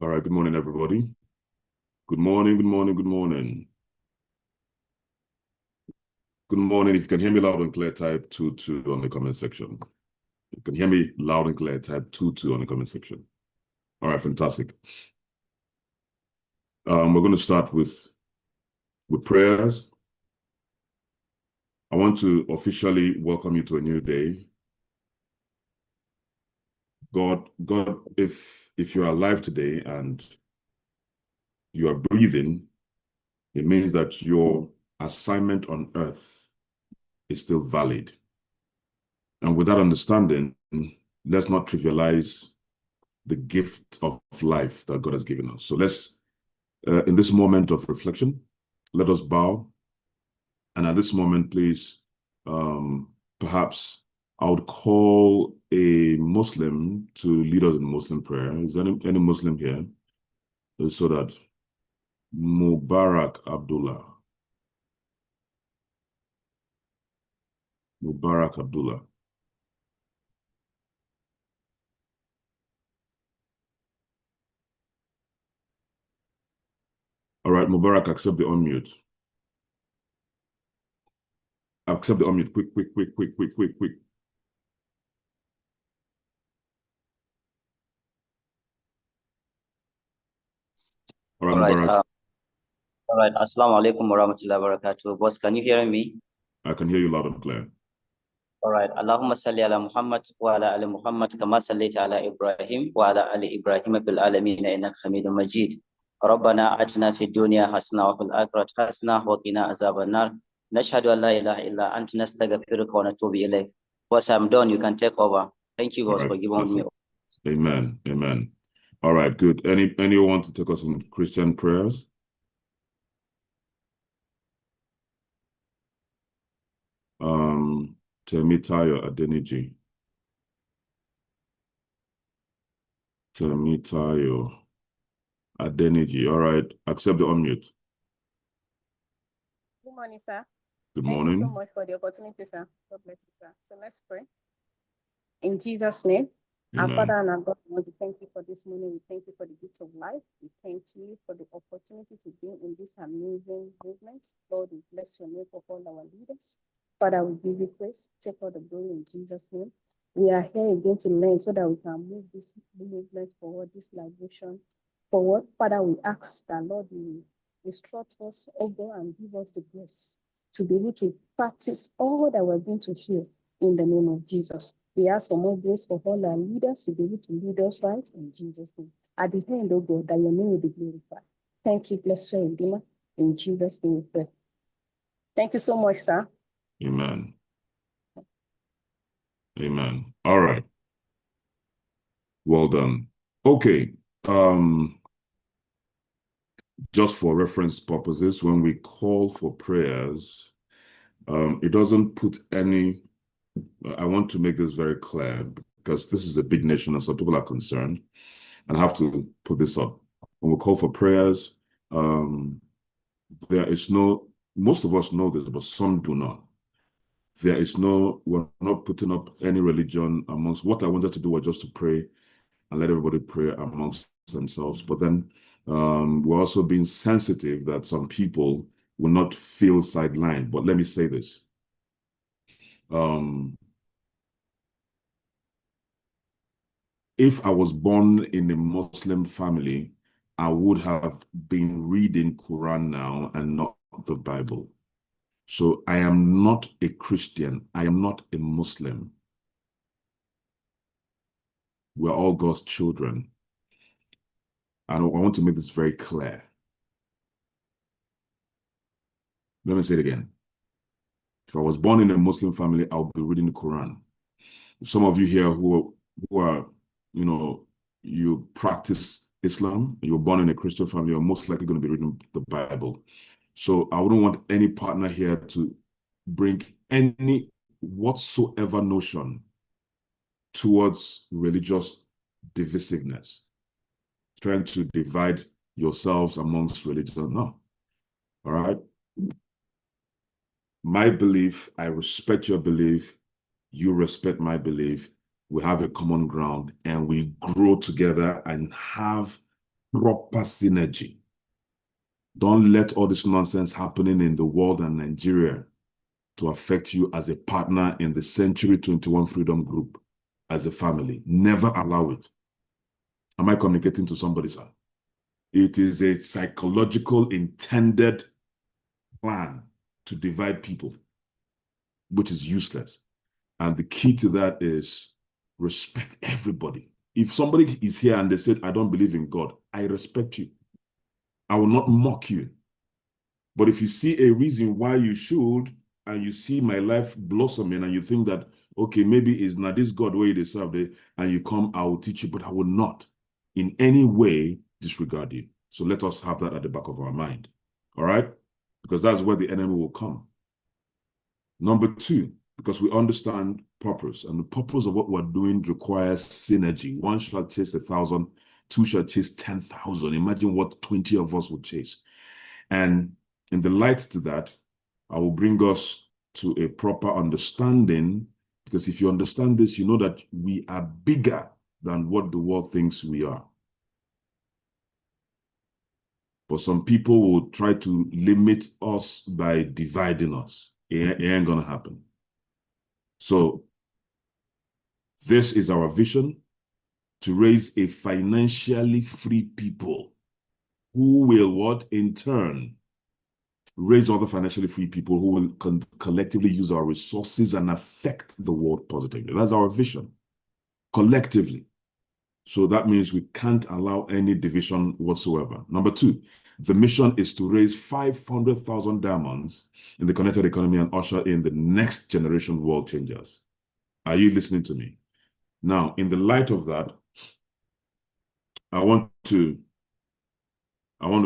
All right, good morning, everybody. Good morning, good morning, good morning. Good morning. If you can hear me loud and clear, type 22 on the comment section. If you can hear me loud and clear, type 22 on the comment section. All right, fantastic. We're going to start with prayers. I want to officially welcome you to a new day. God, if you're alive today and you are breathing, it means that your assignment on earth is still valid. And with that understanding, let's not trivialize the gift of life that God has given us. So let's, in this moment of reflection, let us bow. And at this moment, please, perhaps I would call a Muslim to lead us in Muslim prayer. Is there any Muslim here? So that Mubarak Abdullah. Mubarak Abdullah. All right, Mubarak, accept the unmute. Accept the unmute. Quick. All right, Mubarak. All right. Assalamu alaikum warahmatullahi wabarakatuh. Boss, can you hear me? I can hear you loud and clear. All right. Allahumma salli ala Muhammad wa ala ali Muhammad kama sallaita ala Ibrahim wa ala ali Ibrahim bil alamin innaka Hamidum Majid. ربنا آتنا في الدنيا حسنة وفي الآخرة حسنة وقنا عذاب النار. نشهد أن لا إله إلا أنت نستغفرك ونتوب إليك. Boss, I'm done. You can take over. Thank you, boss, for giving me. Amen. All right, good. Anyone want to take us in Christian prayers? Temitayo Adeniji. Temitayo Adeniji. All right, accept the unmute. Good morning, sir. Good morning. Thank you so much for the opportunity, sir. God bless you, sir. So let's pray. In Jesus' name, Amen. Our Father and our God, we want to thank you for this morning. We thank you for the gift of life. We thank you for the opportunity to be in this amazing movement. Lord, we bless your name for all our leaders. Father, we give you praise. Take all the glory in Jesus' name. We are here again to learn so that we can move this movement forward, this liberation forward. Father, we ask that, Lord, you instruct us, oh God, and give us the grace to be able to practice all that we're going to hear in the name of Jesus. We ask for more grace for all our leaders to be able to lead us right in Jesus' name. At the end, oh God, that your name will be glorified. Thank you, blessed Redeemer. In Jesus' name we pray. Thank you so much, sir. Amen. All right. Well done. Okay. Just for reference purposes, when we call for prayers, it doesn't put any. I want to make this very clear because this is a big nation and some people are concerned, and I have to put this up. When we call for prayers, there is no, most of us know this, but some do not. We're not putting up any religion amongst. What I wanted to do was just to pray and let everybody pray amongst themselves. But then we're also being sensitive that some people will not feel sidelined. But let me say this. If I was born in a Muslim family, I would have been reading Quran now and not the Bible. So I am not a Christian. I am not a Muslim. We're all God's children. And I want to make this very clear. Let me say it again. If I was born in a Muslim family, I'll be reading the Quran. Some of you here who are, you practice Islam, you're born in a Christian family, you're most likely going to be reading the Bible. So I wouldn't want any partner here to bring any whatsoever notion towards religious divisiveness, trying to divide yourselves amongst religion. No. All right? My belief, I respect your belief, you respect my belief, we have a common ground, and we grow together and have proper synergy. Don't let all this nonsense happening in the world and Nigeria to affect you as a partner in the Century 21 Freedom Group, as a family. Never allow it. Am I communicating to somebody, sir? It is a psychological intended plan to divide people, which is useless. And the key to that is respect everybody. If somebody is here and they said, I don't believe in God, I respect you. I will not mock you. But if you see a reason why you should, and you see my life blossoming, and you think that, okay, maybe it's not this God way they serve it, and you come, I will teach you, but I will not in any way disregard you. So let us have that at the back of our mind. All right? Because that's where the enemy will come. Number two, because we understand purpose, and the purpose of what we're doing requires synergy. One shall chase 1,000, two shall chase 10,000. Imagine what 20 of us would chase. And in the light to that, I will bring us to a proper understanding, because if you understand this, you know that we are bigger than what the world thinks we are. But some people will try to limit us by dividing us. It ain't gonna happen. So this is our vision, to raise a financially free people who will what? In turn, raise other financially free people who will collectively use our resources and affect the world positively. That's our vision, collectively. So that means we can't allow any division whatsoever. Number two, the mission is to raise 500,000 diamonds in the connected economy and usher in the next generation world changers. Are you listening to me? Now, in the light of that, I want to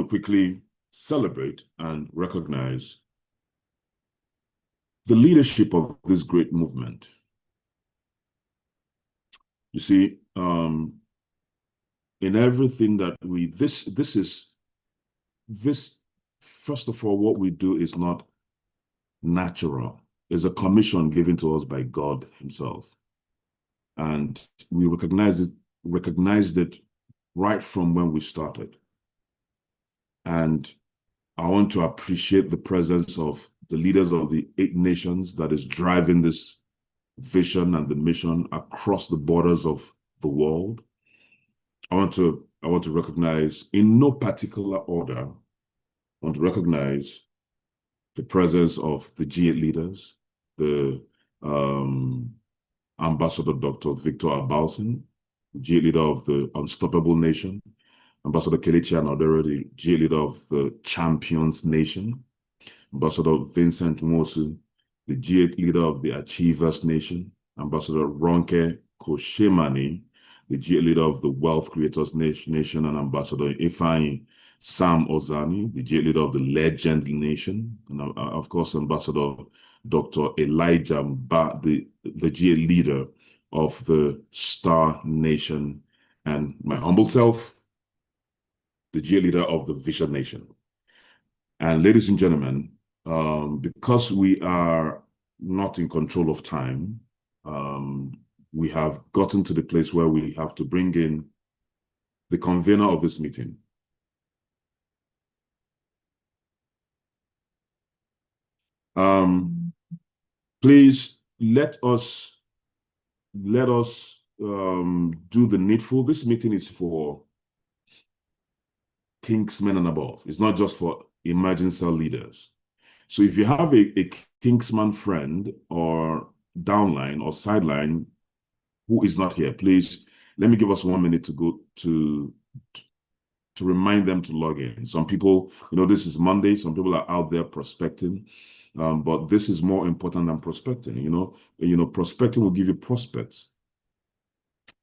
quickly celebrate and recognize the leadership of this great movement. You see, in everything that this, first of all, what we do is not natural. It's a commission given to us by God himself. And we recognized it right from when we started. And I want to appreciate the presence of the leaders of the 8 nations that is driving this vision and the mission across the borders of the world. I want to recognize, in no particular order, I want to recognize the presence of the G8 leaders, the Ambassador Dr. Victor Abalsin, the G8 leader of the Unstoppable Nation, Ambassador Kelechi Anodere, the G8 leader of the Champions Nation, Ambassador Vincent Mosu, the G8 leader of the Achievers Nation, Ambassador Ronke Koshemani, the G8 leader of the Wealth Creators Nation, and Ambassador Ifeanyi Sam Ozani, the G8 leader of the Legend Nation, and of course, Ambassador Dr. Elijah Mba, the G8 leader of the Star Nation, and my humble self, the G8 leader of the Vision Nation. And ladies and gentlemen, because we are not in control of time, we have gotten to the place where we have to bring in the convener of this meeting. Please let us do the needful. This meeting is for Kingsmen and above. It's not just for emerging cell leaders. So if you have a Kingsman friend or downline or sideline who is not here, please let me give us 1 minute to go to remind them to log in. Some people, this is Monday, some people are out there prospecting, but this is more important than prospecting. Prospecting will give you prospects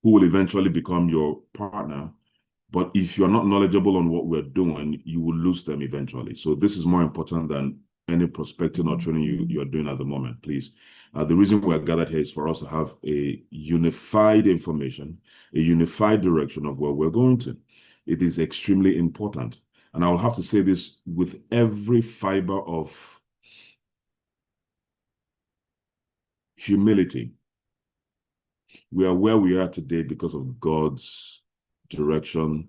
who will eventually become your partner. But if you're not knowledgeable on what we're doing, you will lose them eventually. So this is more important than any prospecting or training you're doing at the moment, please. The reason we're gathered here is for us to have a unified information, a unified direction of where we're going to. It is extremely important. And I'll have to say this with every fiber of humility. We are where we are today because of God's direction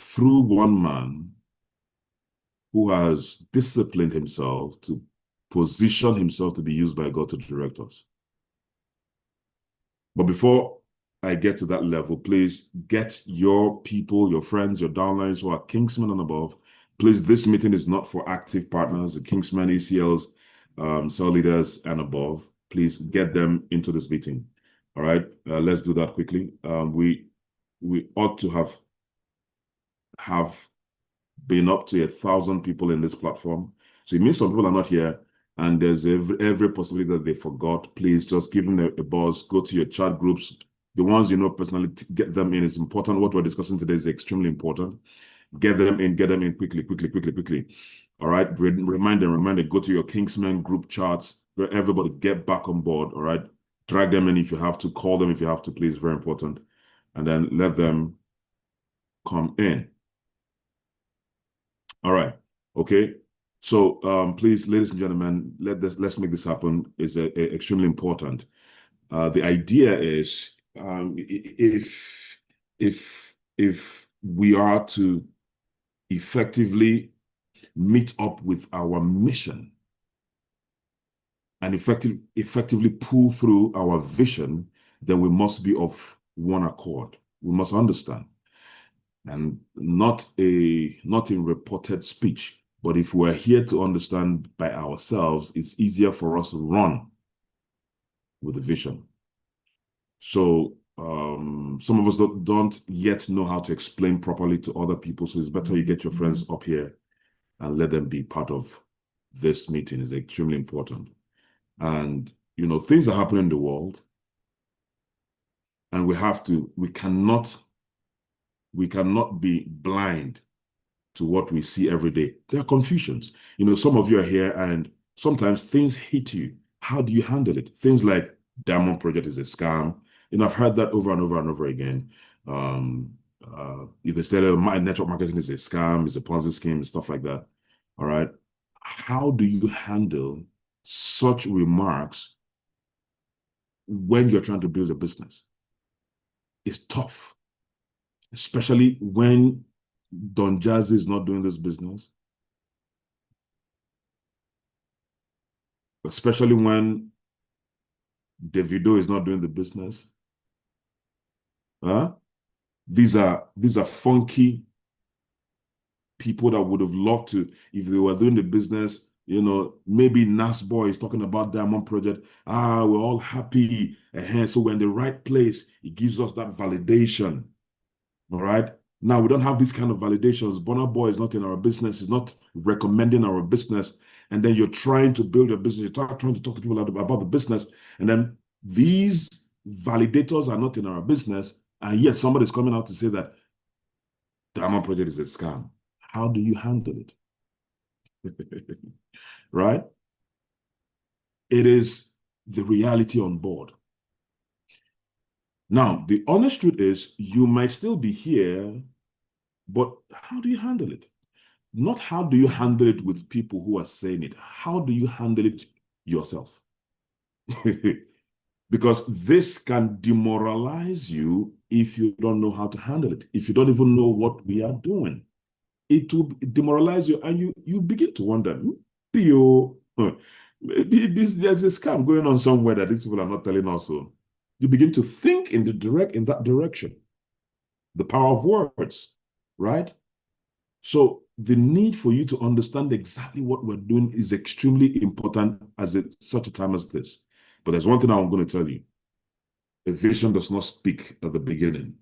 through one man who has disciplined himself to position himself to be used by God to direct us. But before I get to that level, please get your people, your friends, your downlines who are Kingsmen and above. Please, this meeting is not for active partners, the Kingsmen, ACLs, cell leaders and above. Please get them into this meeting. All right, let's do that quickly. We ought to have been up to 1,000 people in this platform. So it means some people are not here, and there's every possibility that they forgot. Please just give them a buzz, go to your chat groups. The ones you know personally, get them in. It's important. What we're discussing today is extremely important. Get them in quickly. All right, remind them, go to your Kingsmen group chats where everybody get back on board. All right, drag them in if you have to, call them if you have to, please, very important. And then let them come in. All right. Okay. So please, ladies and gentlemen, let's make this happen. It's extremely important. The idea is if we are to effectively meet up with our mission and effectively pull through our vision, then we must be of one accord. We must understand. And not in reported speech, but if we're here to understand by ourselves, it's easier for us to run with the vision. So some of us don't yet know how to explain properly to other people, so it's better you get your friends up here and let them be part of this meeting. Is extremely important. And things are happening in the world, and we cannot be blind to what we see every day. There are confusions. Some of you are here and sometimes things hit you. How do you handle it? Things like Diamond Project is a scam. I've heard that over and over and over again. If they say my network marketing is a scam, is a Ponzi scheme, stuff like that. All right. How do you handle such remarks when you're trying to build a business? It's tough, especially when Don Jazzy is not doing this business, especially when Davido is not doing the business. These are funky people that would have loved to, if they were doing the business, maybe Nas Boy is talking about Diamond Project. We're all happy. So we're in the right place. It gives us that validation. All right. Now we don't have this kind of validations. Burna Boy is not in our business. He's not recommending our business. And then you're trying to build a business. You're trying to talk to people about the business. And then these validators are not in our business. And yet somebody's coming out to say that Diamond Project is a scam. How do you handle it? Right? It is the reality on board. Now, the honest truth is you might still be here, but how do you handle it? Not how do you handle it with people who are saying it. How do you handle it yourself? Because this can demoralize you if you don't know how to handle it. If you don't even know what we are doing, it will demoralize you, and you begin to wonder, there's a scam going on somewhere that these people are not telling us. So you begin to think in that direction. The power of words, right? So the need for you to understand exactly what we're doing is extremely important at such a time as this. But there's one thing I'm going to tell you. A vision does not speak at the beginning,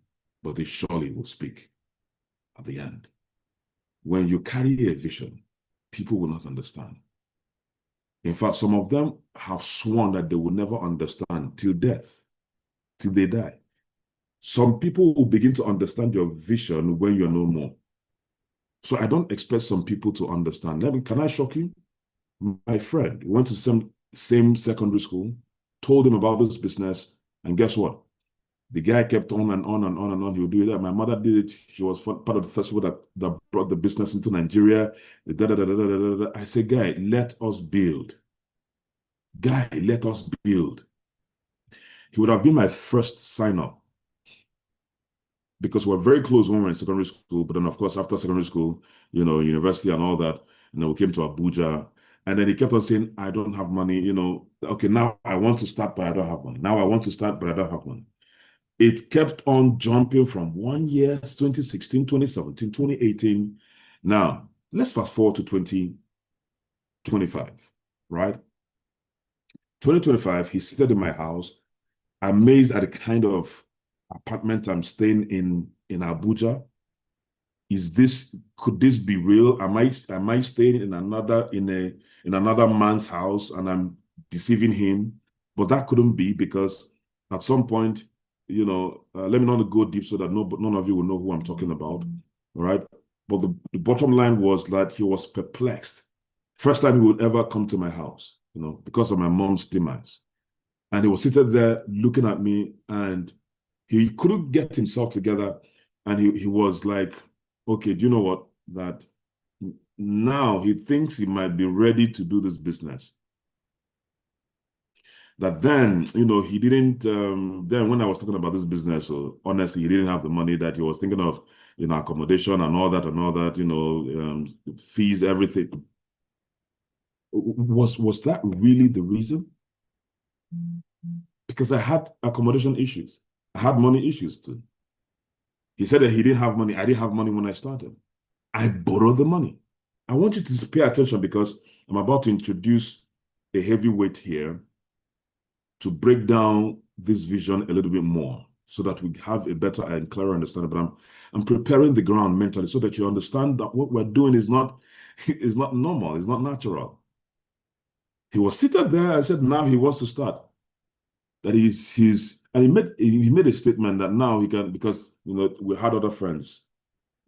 but it surely will speak at the end. When you carry a vision, people will not understand. In fact, some of them have sworn that they will never understand till death, till they die. Some people will begin to understand your vision when you're no more. So I don't expect some people to understand. Can I shock you? My friend went to same secondary school, told him about this business, and guess what? The guy kept on and on and on and on. He would do that. My mother did it. She was part of the festival that brought the business into Nigeria. I said, guy, let us build. Guy, let us build. He would have been my first sign-up. because we're very close when we're in secondary school. But then, of course, after secondary school, university and all that, we came to Abuja. And then he kept on saying, I don't have money, okay, now I want to start, but I don't have money. Now I want to start, but I don't have money. It kept on jumping from 1 year, 2016, 2017, 2018. Now, let's fast forward to 2025, right? 2025, he seated in my house, amazed at the kind of apartment I'm staying in Abuja. Could this be real? Am I staying in another man's house and I'm deceiving him? But that couldn't be, because at some point, let me not go deep so that none of you will know who I'm talking about. All right. But the bottom line was that he was perplexed. First time he would ever come to my house, because of my mom's demise. And he was seated there looking at me, and he couldn't get himself together. And he was like, okay, do you know what? That now he thinks he might be ready to do this business. That then, he didn't, then when I was talking about this business, so honestly, he didn't have the money. That he was thinking of, accommodation and all that, fees, everything. Was that really the reason? Because I had accommodation issues. I had money issues too. He said that he didn't have money. I didn't have money when I started. I borrowed the money. I want you to pay attention, because I'm about to introduce a heavyweight here to break down this vision a little bit more so that we have a better and clearer understanding. But I'm preparing the ground mentally so that you understand that what we're doing is not normal, it's not natural. He was seated there and said now he wants to start. That and he made a statement that now he can, because we had other friends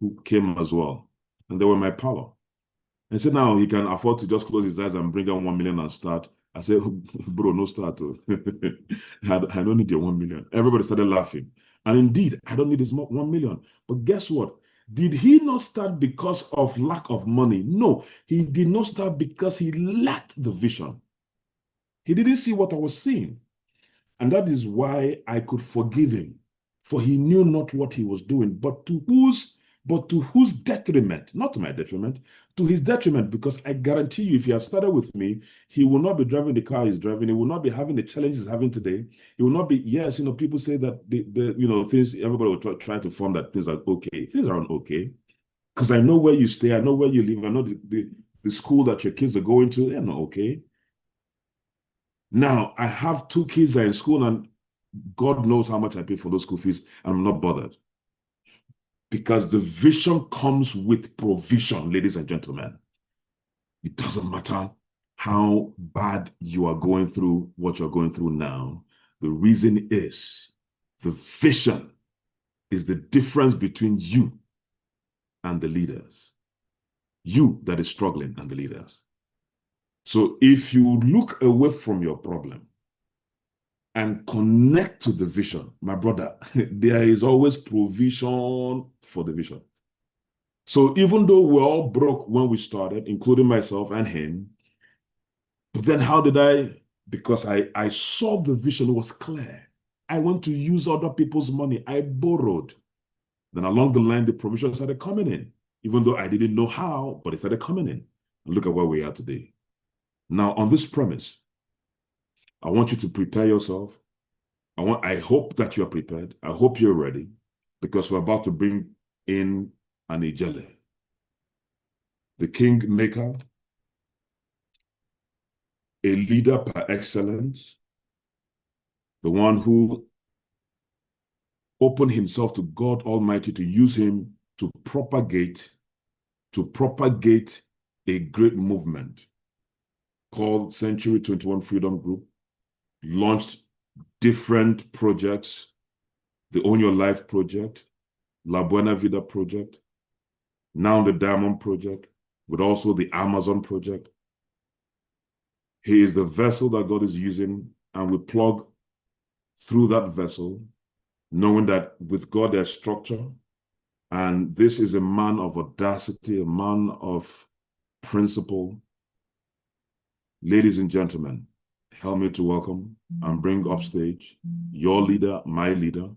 who came as well, and they were in my parlor. And he said now he can afford to just close his eyes and bring out 1 million and start. I said, bro, no start. I don't need your 1 million. Everybody started laughing. And indeed, I don't need this 1 million. But guess what? Did he not start because of lack of money? No, he did not start because he lacked the vision. He didn't see what I was seeing. And that is why I could forgive him, for he knew not what he was doing, but to whose detriment, not to my detriment, to his detriment, because I guarantee you, if he had started with me, he will not be driving the car he's driving. He will not be having the challenges he's having today. He will not be, yes, people say that things, everybody will try to form that things are okay. Things aren't okay. Because I know where you stay, I know where you live, I know the school that your kids are going to, they're not okay. Now, I have 2 kids that are in school, and God knows how much I pay for those school fees, and I'm not bothered. Because the vision comes with provision, ladies and gentlemen. It doesn't matter how bad you are going through what you're going through now. The reason is the vision is the difference between you and the leaders. You that is struggling and the leaders. So if you look away from your problem and connect to the vision, my brother, there is always provision for the vision. So even though we're all broke when we started, including myself and him, but then how did I? Because I saw the vision, it was clear. I went to use other people's money. I borrowed. Then along the line, the provision started coming in, even though I didn't know how, but it started coming in. And look at where we are today. Now, on this premise, I want you to prepare yourself. I hope that you're prepared. I hope you're ready, because we're about to bring in an Ijele, the king maker, a leader par excellence, the one who opened himself to God Almighty to use him to propagate a great movement called Century 21 Freedom Group, launched different projects, the Own Your Life Project, La Buena Vida Project, now the Diamond Project, but also the Amazon Project. He is the vessel that God is using, and we plug through that vessel, knowing that with God there's structure, and this is a man of audacity, a man of principle. Ladies and gentlemen, help me to welcome and bring upstage your leader, my leader,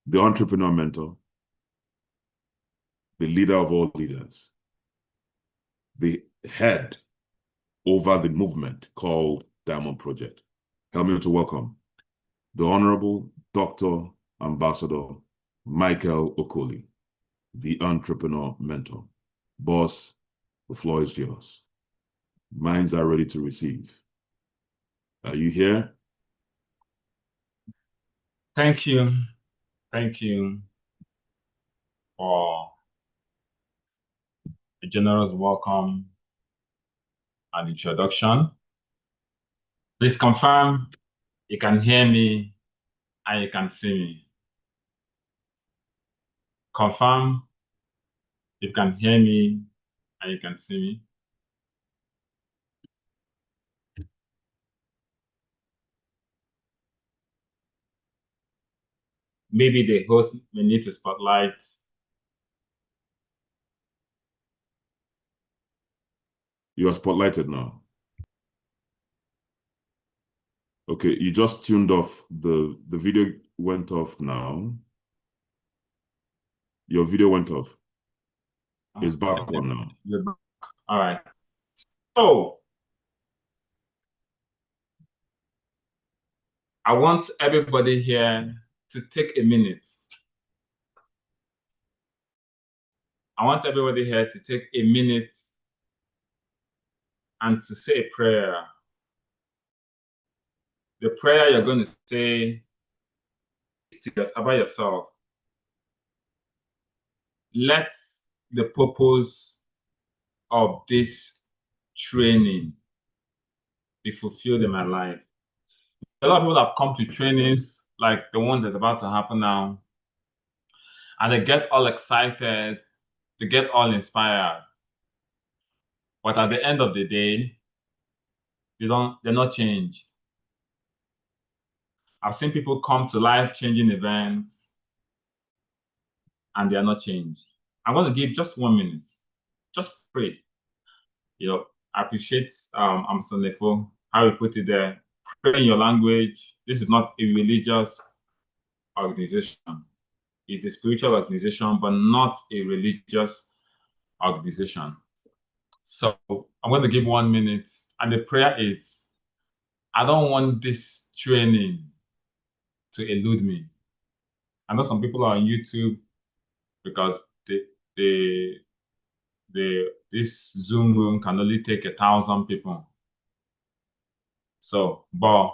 the entrepreneur mentor, the leader of all leaders, the head over the movement called Diamond Project. Help me to welcome the Honorable Dr. Ambassador Michael Okoli, the entrepreneur mentor. Boss, the floor is yours. Minds are ready to receive. Are you here? Thank you. Thank you for a generous welcome and introduction. Please confirm you can hear me and you can see me. Confirm you can hear me and you can see me. Maybe the host may need to spotlight. You are spotlighted now. Okay, you just tuned off. The video went off now. Your video went off. It's back on now. You're back. All right. So I want everybody here to take a minute. I want everybody here to take a minute and to say a prayer. The prayer you're going to say is about yourself. Let the purpose of this training be fulfilled in my life. A lot of people have come to trainings like the one that's about to happen now, and they get all excited, they get all inspired. But at the end of the day, they're not changed. I've seen people come to life-changing events and they are not changed. I'm going to give just 1 minute. Just pray. I appreciate Amsonefo, how you put it there. Pray in your language. This is not a religious organization. It's a spiritual organization, but not a religious organization. So I'm going to give 1 minute. And the prayer is, I don't want this training to elude me. I know some people are on YouTube because this Zoom room can only take 1,000 people. So, but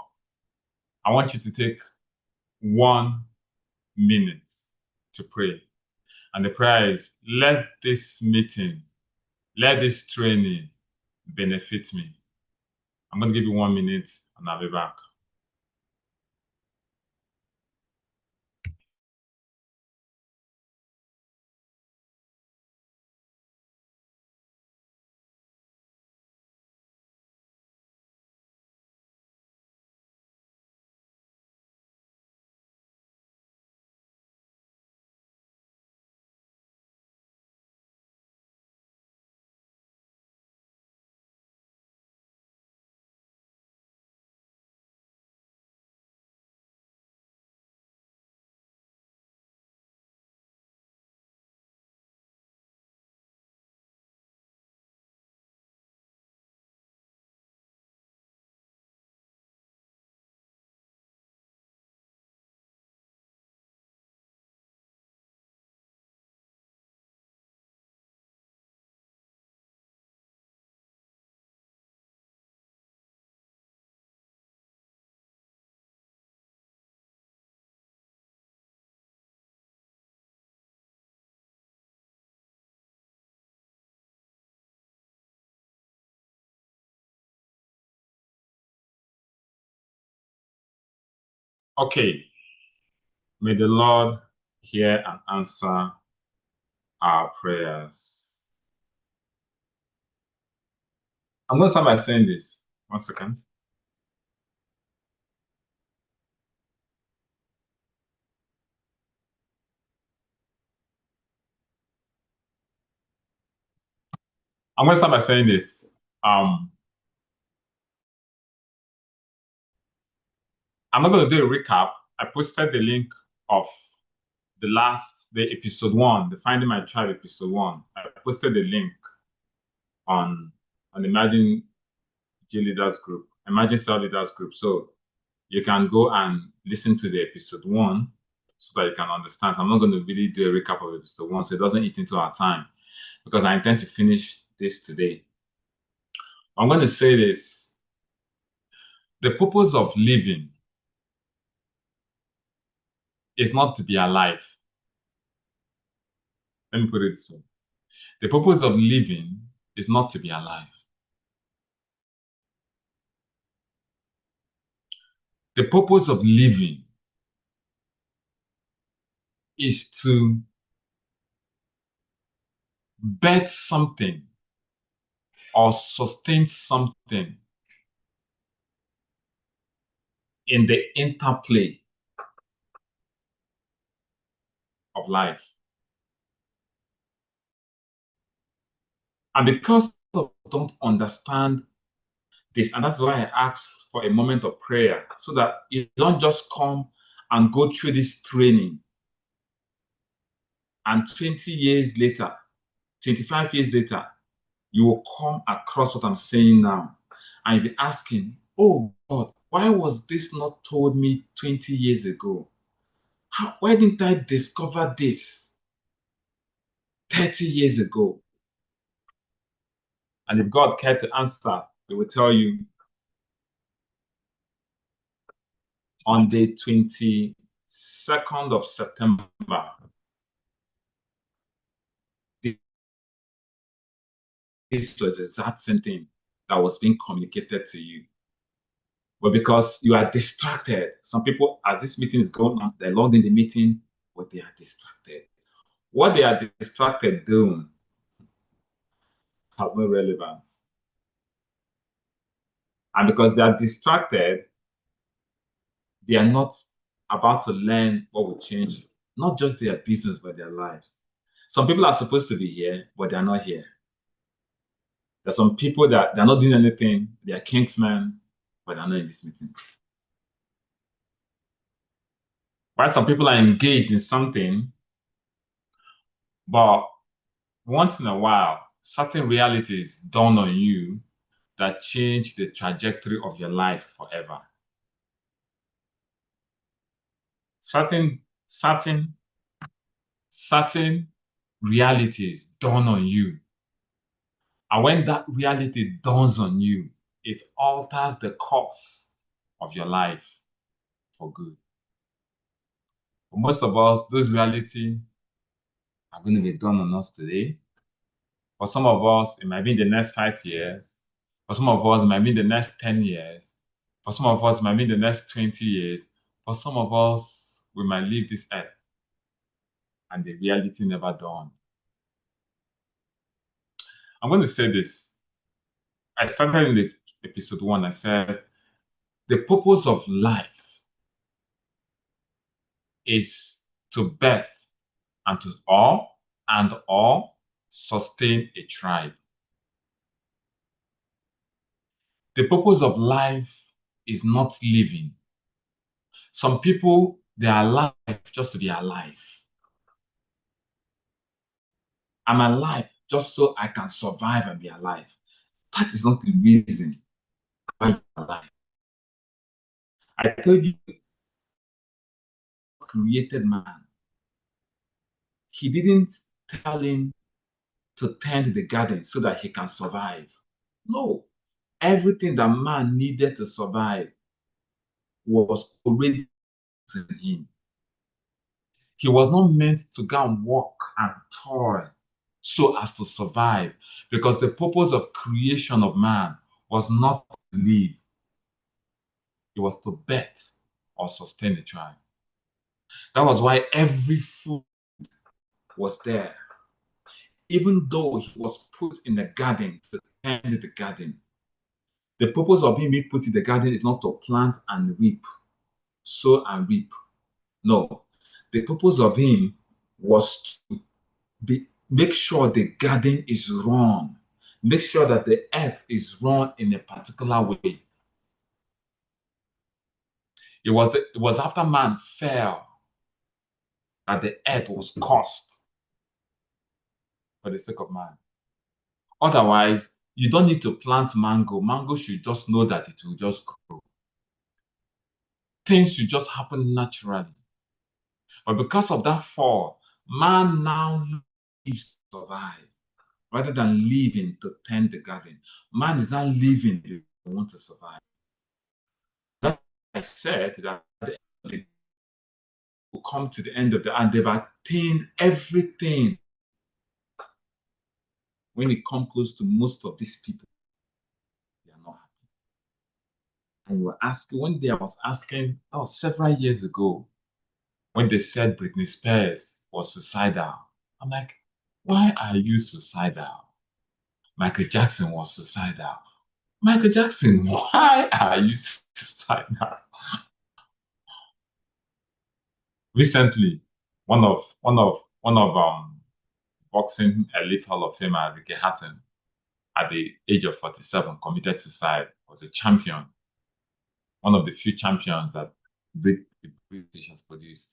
I want you to take 1 minute to pray. And the prayer is, let this meeting, let this training benefit me. I'm going to give you 1 minute and I'll be back. Okay. May the Lord hear and answer our prayers. I'm going to start by saying this. 1 second. I'm going to start by saying this. I'm not going to do a recap. I posted the link of the episode 1, the Finding My Tribe episode 1. I posted a link on Emerging Leaders group, Emerging Star Leaders group. So you can go and listen to the episode 1 so that you can understand. So I'm not going to really do a recap of episode 1 so it doesn't eat into our time, because I intend to finish this today. I'm going to say this. The purpose of living is not to be alive. Let me put it this way. The purpose of living is not to be alive. The purpose of living is to bet something or sustain something in the interplay of life. And because people don't understand this, and that's why I asked for a moment of prayer, so that you don't just come and go through this training and 20 years later, 25 years later, you will come across what I'm saying now and you'll be asking, oh God, why was this not told me 20 years ago? Why didn't I discover this 30 years ago? And if God cared to answer, He will tell you on the 22nd of September, this was the exact same thing that was being communicated to you. But because you are distracted, some people, as this meeting is going on, they're logged in the meeting, but they are distracted. What they are distracted doing has no relevance. And because they are distracted, they are not about to learn what will change not just their business, but their lives. Some people are supposed to be here, but they are not here. There's some people that they're not doing anything, they are kingsmen, but they're not in this meeting. Right? Some people are engaged in something, but once in a while, certain realities dawn on you that change the trajectory of your life forever. Certain realities dawn on you. And when that reality dawns on you, it alters the course of your life for good. For most of us, those realities are going to be done on us today. For some of us, it might be in the next 5 years. For some of us, it might be in the next 10 years. For some of us, it might be in the next 20 years. For some of us, we might leave this earth and the reality never dawned. I'm going to say this. I started in the episode 1, I said, the purpose of life is to birth and to all sustain a tribe. The purpose of life is not living. Some people, they are alive just to be alive. I'm alive just so I can survive and be alive. That is not the reason why you're alive. I told you, God created man. He didn't tell him to tend the garden so that he can survive. No. Everything that man needed to survive was already in him. He was not meant to go and work and toil so as to survive, because the purpose of creation of man was not to live. It was to birth or sustain the tribe. That was why every food was there. Even though he was put in the garden to tend the garden, the purpose of him being put in the garden is not to plant and reap, sow and reap. No. The purpose of him was to make sure the garden is run. Make sure that the earth is run in a particular way. It was after man fell that the earth was cursed for the sake of man. Otherwise, you don't need to plant mango. Mango should just know that it will just grow. Things should just happen naturally. But because of that fall, man now lives to survive rather than living to tend the garden. Man is not living to want to survive. That I said that they will come to the end of the and they've attained everything. When it comes close to most of these people, they are not happy. And you were asking, one day I was asking, that was several years ago, when they said Britney Spears was suicidal. I'm like, why are you suicidal? Michael Jackson was suicidal. Michael Jackson, why are you suicidal? Recently, one of boxing elite Hall of Famer Ricky Hatton, at the age of 47, committed suicide. Was a champion, one of the few champions that the British has produced.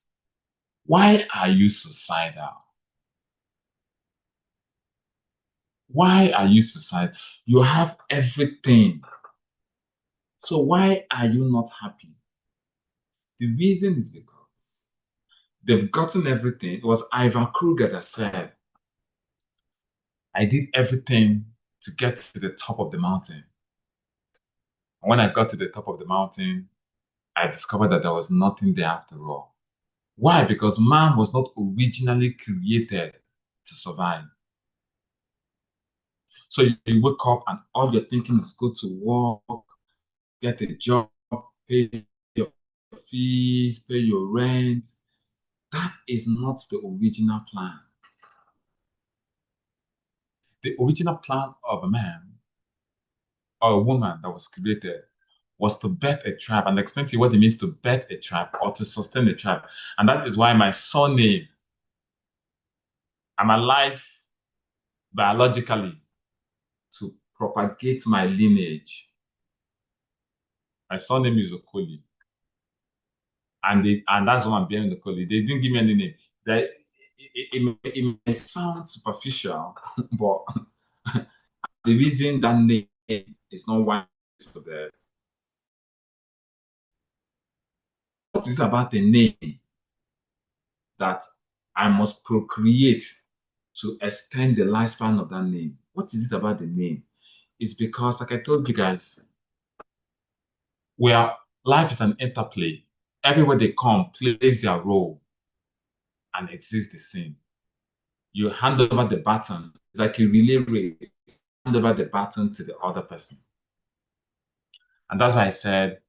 Why are you suicidal? Why are you suicidal? You have everything. So why are you not happy? The reason is because they've gotten everything. It was Ivan Kruger that said, I did everything to get to the top of the mountain. And when I got to the top of the mountain, I discovered that there was nothing there after all. Why? Because man was not originally created to survive. So you wake up and all you're thinking is go to work, get a job, pay your fees, pay your rent. That is not the original plan. The original plan of a man or a woman that was created was to birth a tribe and explain to you what it means to birth a tribe or to sustain a tribe. And that is why my surname, I'm alive biologically to propagate my lineage. My surname is Okoli. And that's why I'm bearing the Okoli. They didn't give me any name. It may sound superficial, but the reason that name is not one for the what is it about the name that I must procreate to extend the lifespan of that name? What is it about the name? It's because, like I told you guys, where life is an interplay. Everywhere they come plays their role and exists the same. You hand over the baton, it's like a relay race, hand over the baton to the other person. And that's why I said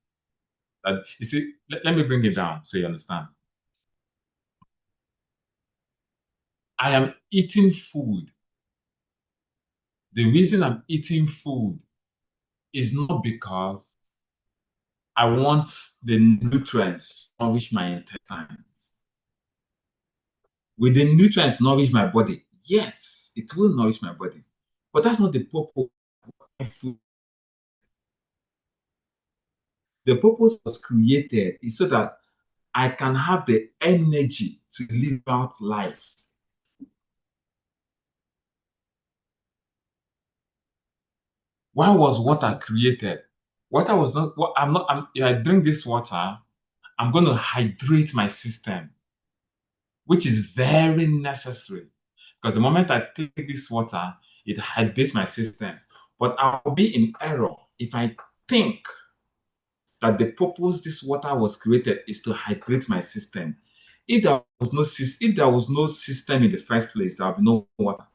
that, you see, let me bring it down so you understand. I am eating food. The reason I'm eating food is not because I want the nutrients to nourish my intestines. Will the nutrients nourish my body? Yes, it will nourish my body. But that's not the purpose of food. The purpose was created is so that I can have the energy to live out life. Why was water created? Water was not, if I drink this water, I'm going to hydrate my system, which is very necessary. Because the moment I take this water, it hydrates my system. But I'll be in error if I think that the purpose this water was created is to hydrate my system. If there was no system in the first place, there would be no water.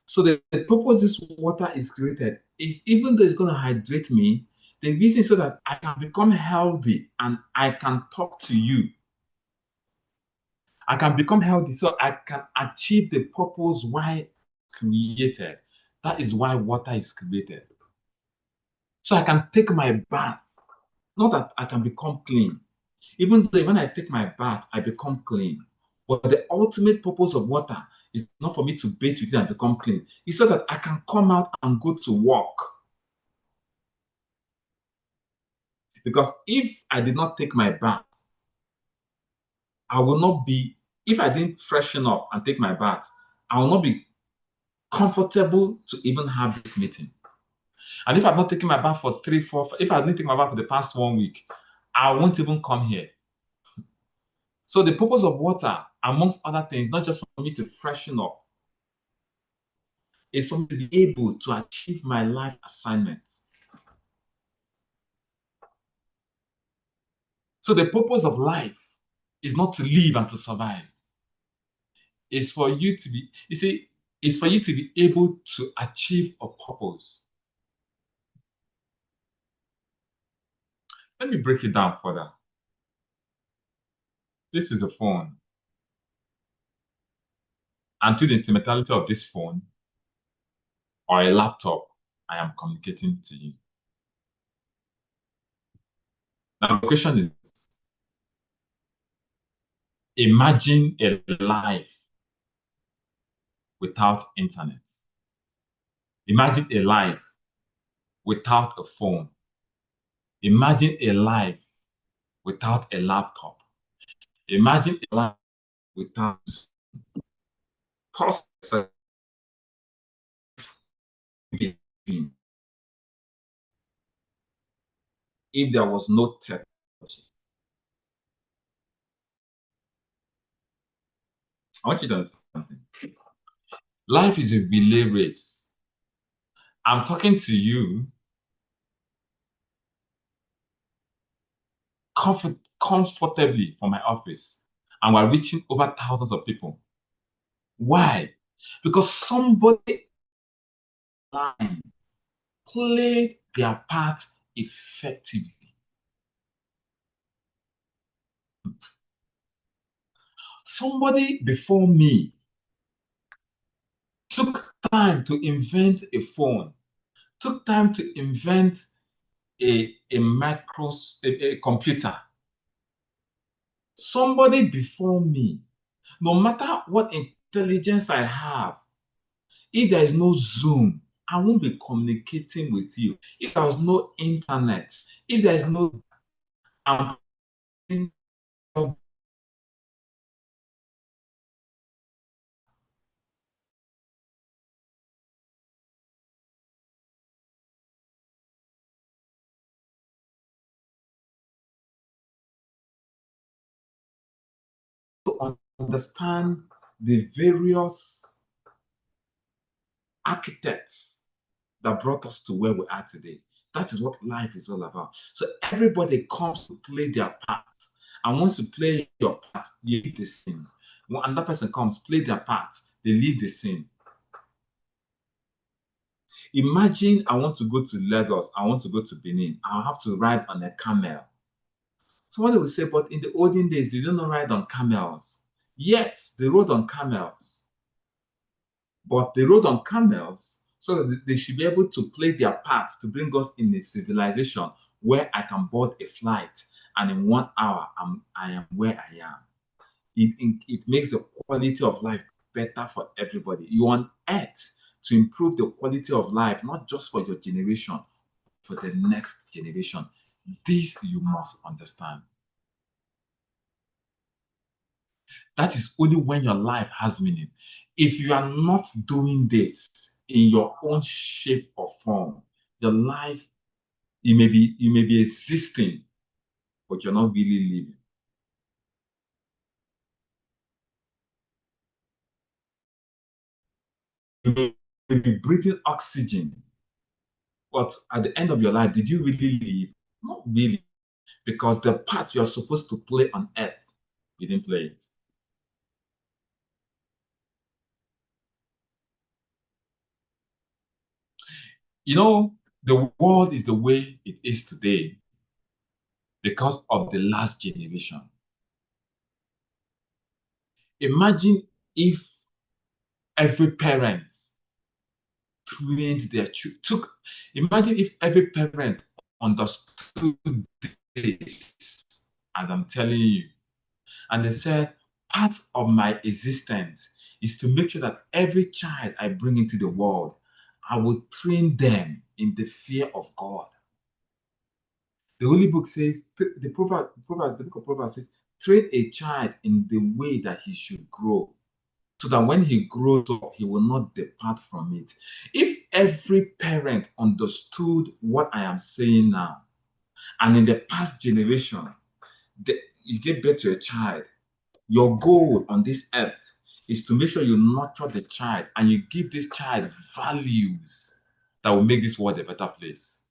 So the purpose this water is created is, even though it's going to hydrate me, the reason is so that I can become healthy and I can talk to you. I can become healthy so I can achieve the purpose why it's created. That is why water is created. So I can take my bath, not that I can become clean. Even though when I take my bath, I become clean. But the ultimate purpose of water is not for me to bathe with it and become clean. It's so that I can come out and go to work. Because if I did not take my bath, I will not be, if I didn't freshen up and take my bath, I will not be comfortable to even have this meeting. And if I've not taken my bath for 3, 4, if I didn't take my bath for the past 1 week, I won't even come here. So the purpose of water, amongst other things, not just for me to freshen up, is for me to be able to achieve my life assignments. So the purpose of life is not to live and to survive. It's for you to be, you see, it's for you to be able to achieve a purpose. Let me break it down further. This is a phone. And through the instrumentality of this phone or a laptop, I am communicating to you. Now, the question is, imagine a life without internet. Imagine a life without a phone. Imagine a life without a laptop. Imagine a life without if there was no technology. I want you to understand something. Life is a relay race. I'm talking to you comfortably from my office, and we're reaching over thousands of people. Why? Because somebody played their part effectively. Somebody before me took time to invent a phone, took time to invent a computer. Somebody before me, no matter what intelligence I have, if there is no Zoom, I won't be communicating with you. If there was no internet, if there is no, I'm to understand the various architects that brought us to where we are today. That is what life is all about. So everybody comes to play their part. And once you play your part, you leave the scene. When another person comes, play their part, they leave the scene. Imagine I want to go to Lagos, I want to go to Benin, I'll have to ride on a camel. Somebody will say, but in the olden days, they didn't ride on camels. Yes, they rode on camels. But they rode on camels so that they should be able to play their part to bring us in a civilization where I can board a flight and in 1 hour I am where I am. It makes the quality of life better for everybody. You on earth to improve the quality of life, not just for your generation, for the next generation. This you must understand. That is only when your life has meaning. If you are not doing this in your own shape or form, your life, you may be existing, but you're not really living. You may be breathing oxygen, but at the end of your life, did you really live? Not really, because the part you're supposed to play on earth, you didn't play it. You know, the world is the way it is today because of the last generation. Imagine if every parent trained their children. Imagine if every parent understood this, and I'm telling you, and they said, part of my existence is to make sure that every child I bring into the world, I will train them in the fear of God. The Holy Book says, the book of Proverbs says, train a child in the way that he should grow, so that when he grows up, he will not depart from it. If every parent understood what I am saying now, and in the past generation, you give birth to a child, your goal on this earth is to make sure you nurture the child and you give this child values that will make this world a better place.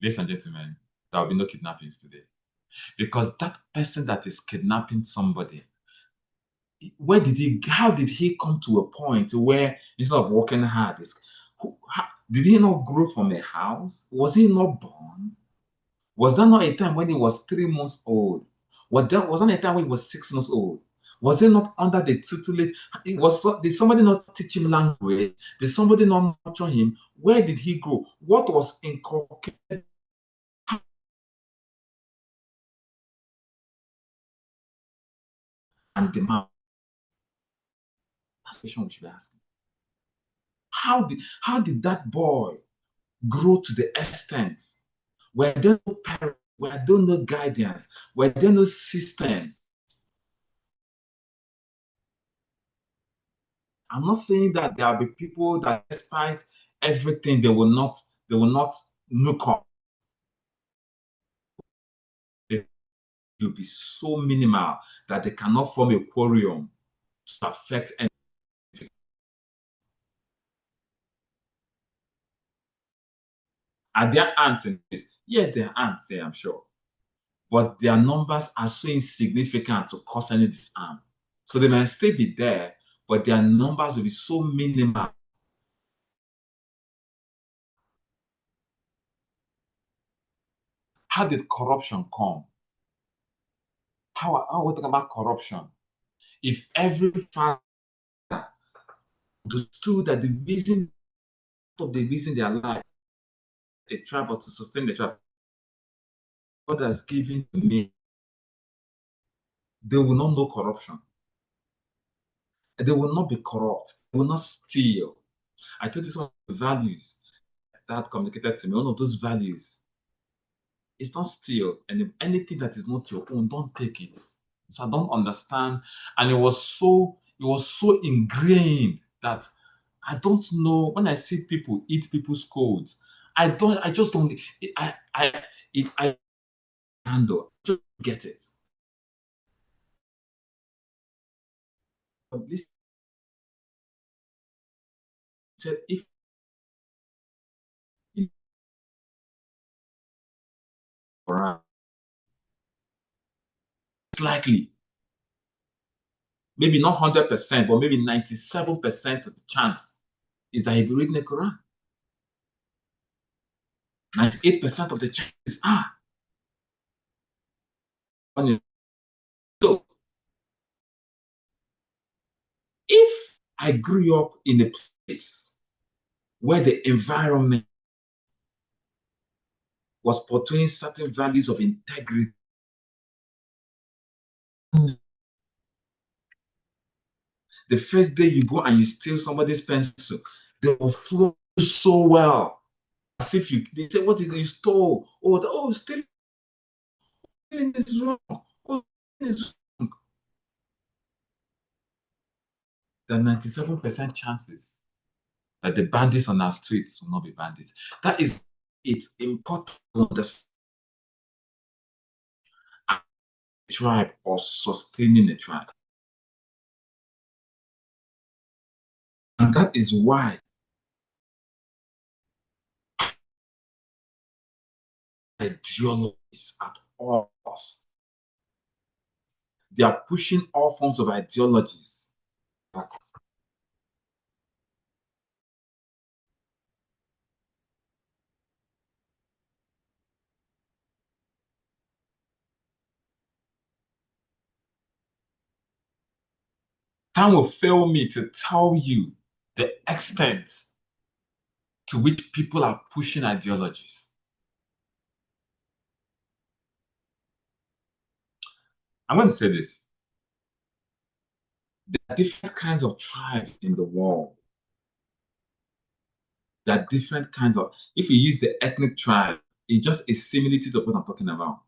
Ladies and gentlemen, there will be no kidnappings today. Because that person that is kidnapping somebody, how did he come to a point where instead of working hard, did he not grow from a house? Was he not born? Was there not a time when he was 3 months old? Was there not a time when he was 6 months old? Was he not under the tutelage? Did somebody not teach him language? Did somebody not nurture him? Where did he go? What was inculcated? And demand. That's the question we should be asking. How did that boy grow to the extent where there no parents, where there no guidance, where there no systems? I'm not saying that there will be people that despite everything they will not look up. They will be so minimal that they cannot form a quorum to affect anything. Are there ants in this? Yes, there are ants there, I'm sure. But their numbers are so insignificant to cause any disarm. So they may still be there, but their numbers will be so minimal. How did corruption come? How are we talking about corruption? If every father understood that the reason they are alive, a tribe, or to sustain the tribe, God has given to me, they will not know corruption. They will not be corrupt. They will not steal. I told you some of the values that communicated to me. One of those values is not steal. And anything that is not your own, don't take it. So I don't understand. And it was so ingrained that I don't know. When I see people eat people's codes, I just don't. I handle. Just get it. But this said if it's likely, maybe not 100%, but maybe 97% of the chance is that he'll be reading the Quran. 98% of the chances are. So if I grew up in a place where the environment was portraying certain values of integrity, the first day you go and you steal somebody's pencil, they will flow so well. As if they say, what is it you stole? Stealing is wrong. Oh, is wrong. There are 97% chances that the bandits on our streets will not be bandits. That is, it's important to understand a tribe or sustaining a tribe. And that is why ideologies at all costs. They are pushing all forms of ideologies back. Time will fail me to tell you the extent to which people are pushing ideologies. I'm going to say this. There are different kinds of tribes in the world. There are different kinds of, if you use the ethnic tribe, is just a similitude of what I'm talking about.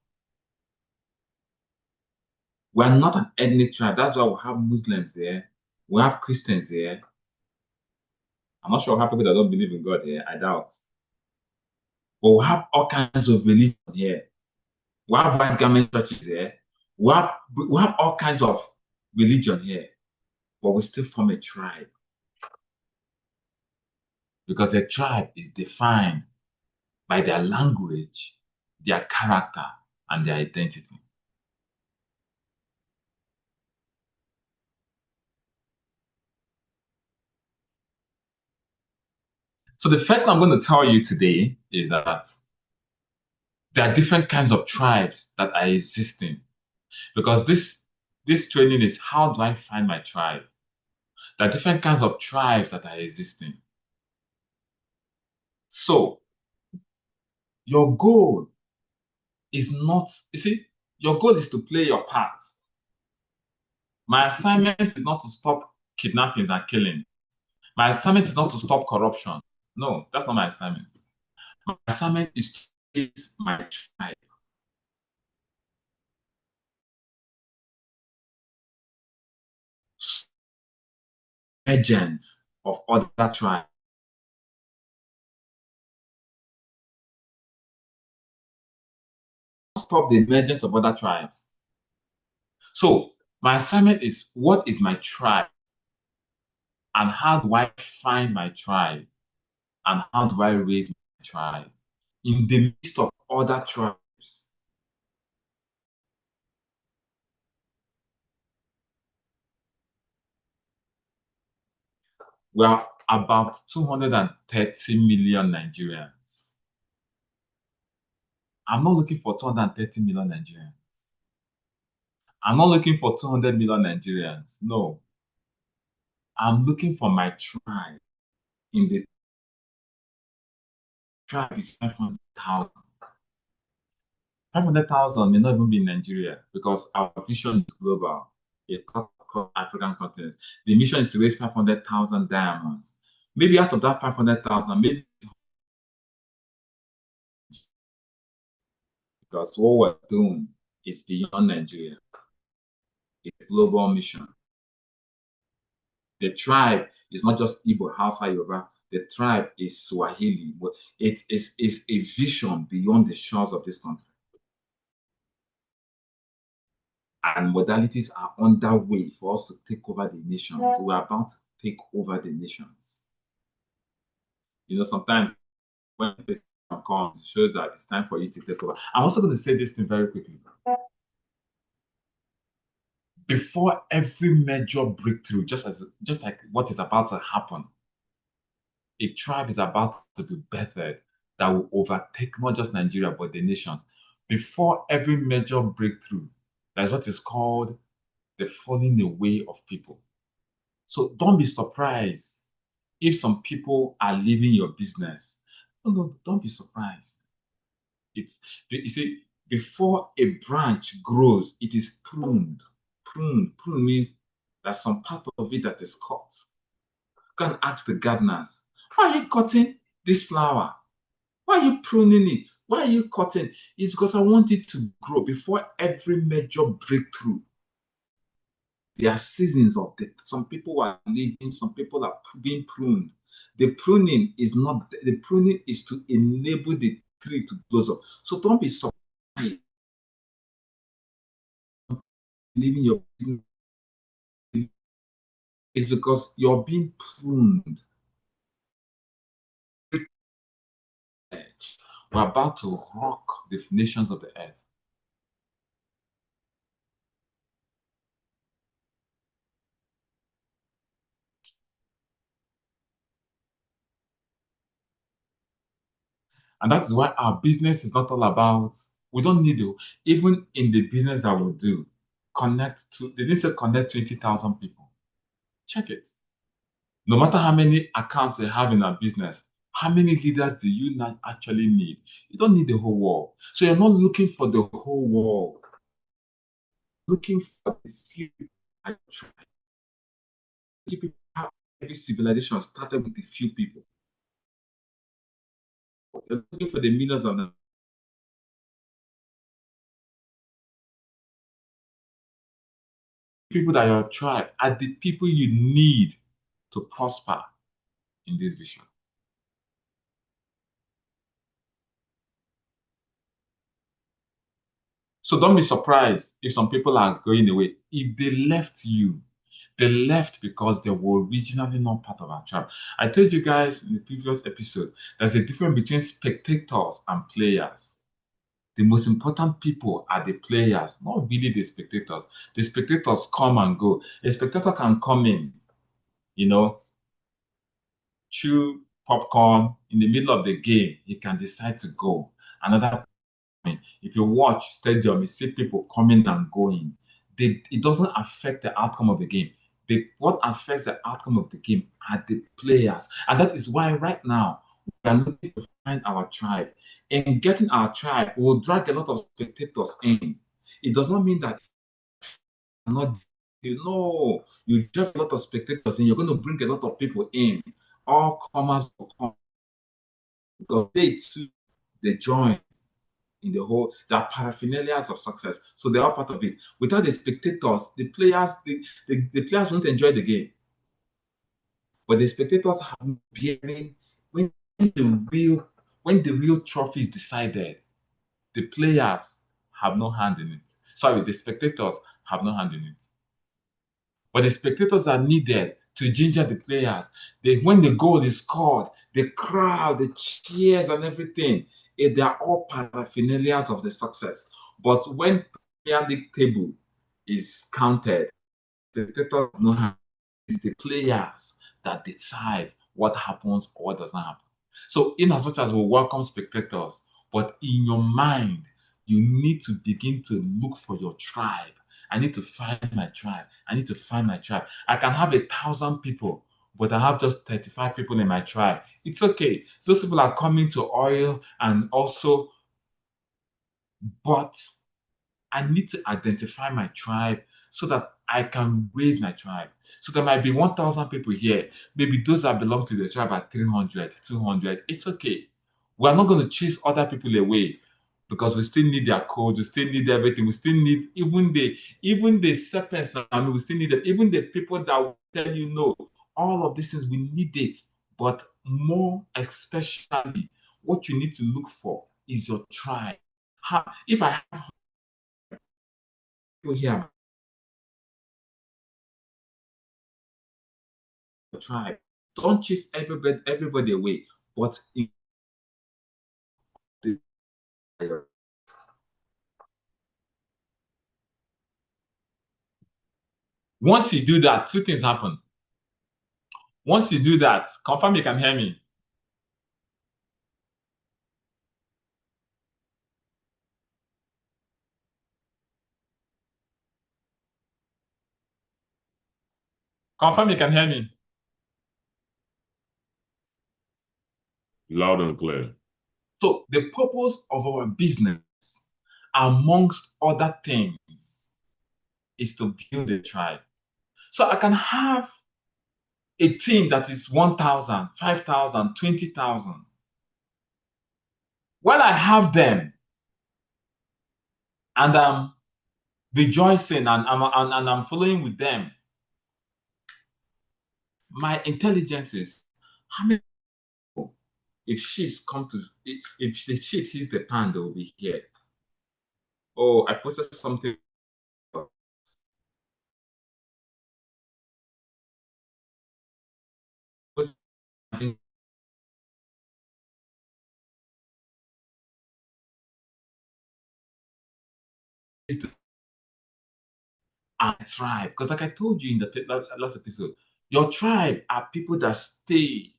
We are not an ethnic tribe. That's why we have Muslims here. We have Christians here. I'm not sure how people that don't believe in God here. I doubt. But we have all kinds of religion here. We have white garment churches here. We have all kinds of religion here. But we still form a tribe. Because a tribe is defined by their language, their character, and their identity. So the first thing I'm going to tell you today is that there are different kinds of tribes that are existing. Because this training is how do I find my tribe? There are different kinds of tribes that are existing. So your goal is not, you see, your goal is to play your part. My assignment is not to stop kidnappings and killing. My assignment is not to stop corruption. No, that's not my assignment. My assignment is to raise my tribe. Agents of other tribes. Stop the emergence of other tribes. So my assignment is, what is my tribe? And how do I find my tribe? And how do I raise my tribe in the midst of other tribes? We are about 230 million Nigerians. I'm not looking for 230 million Nigerians. I'm not looking for 200 million Nigerians. No. I'm looking for my tribe. In the tribe is 500,000. 500,000 may not even be in Nigeria because our vision is global. It cuts across African continents. The mission is to raise 500,000 diamonds. Maybe out of that 500,000, maybe because what we're doing is beyond Nigeria. It's a global mission. The tribe is not just Igbo, Hausa, Yoruba. The tribe is Swahili. It is a vision beyond the shores of this country. And modalities are underway for us to take over the nations. We're about to take over the nations. You know, sometimes when this comes, it shows that it's time for you to take over. I'm also going to say this thing very quickly. Before every major breakthrough, just like what is about to happen, a tribe is about to be birthed that will overtake not just Nigeria, but the nations. Before every major breakthrough, that's what is called the falling away of people. So don't be surprised if some people are leaving your business. No, don't be surprised. You see, before a branch grows, it is pruned. Prune means there's some part of it that is cut. You can ask the gardeners, why are you cutting this flower? Why are you pruning it? Why are you cutting? It's because I want it to grow. Before every major breakthrough, there are seasons of death. Some people are leaving, some people are being pruned. The pruning is to enable the tree to blossom. So don't be surprised leaving your business. It's because you're being pruned. We're about to rock the nations of the earth. And that's why our business is not all about, we don't need to, even in the business that we do, they need to connect 20,000 people. Check it. No matter how many accounts you have in a business, how many leaders do you not actually need? You don't need the whole world. So you're not looking for the whole world. Looking for the few people. Every civilization started with a few people. You're looking for the millions of them. people that are your tribe are the people you need to prosper in this vision. So don't be surprised if some people are going away. If they left you, they left because they were originally not part of our tribe. I told you guys in the previous episode, there's a difference between spectators and players. The most important people are the players, not really the spectators. The spectators come and go. A spectator can come in, chew popcorn in the middle of the game. He can decide to go. Another, if you watch stadium, you see people coming and going. It doesn't affect the outcome of the game. What affects the outcome of the game are the players. And that is why right now, we are looking to find our tribe. In getting our tribe, we'll drag a lot of spectators in. It does not mean that not you drag a lot of spectators in, you're going to bring a lot of people in. All comers will come because they too, they join in the whole, they are paraphernalias of success. So they are part of it. Without the spectators, the players won't enjoy the game. But the spectators have no bearing when the real trophy is decided. The players have no hand in it. Sorry, the spectators have no hand in it. But the spectators are needed to ginger the players. When the goal is scored, the crowd, the cheers and everything, they are all paraphernalias of the success. But when Premier League table is counted, the spectators have no hand. It's the players that decide what happens or what does not happen. So in as much as we welcome spectators, but in your mind, you need to begin to look for your tribe. I need to find my tribe. I need to find my tribe. I can have 1,000 people, but I have just 35 people in my tribe. It's okay. Those people are coming to oil and also, but I need to identify my tribe so that I can raise my tribe. So there might be 1,000 people here. Maybe those that belong to the tribe are 300, 200. It's okay. We're not going to chase other people away because we still need their code. We still need everything. We still need even the serpents. We still need them. Even the people that will tell you no. All of these things, we need it. But more especially, what you need to look for is your tribe. If I have people here, tribe. Don't chase everybody away, but once you do that, two things happen. Once you do that, confirm you can hear me. Confirm you can hear me. Loud and clear. So the purpose of our business, amongst other things, is to build a tribe. So I can have a team that is 1,000, 5,000, 20,000. When I have them and I'm rejoicing and I'm following with them, my intelligence is how many people, if the shit hits the pan, they will be here. Oh, I posted something. Our tribe, because like I told you in the last episode, your tribe are people that stay.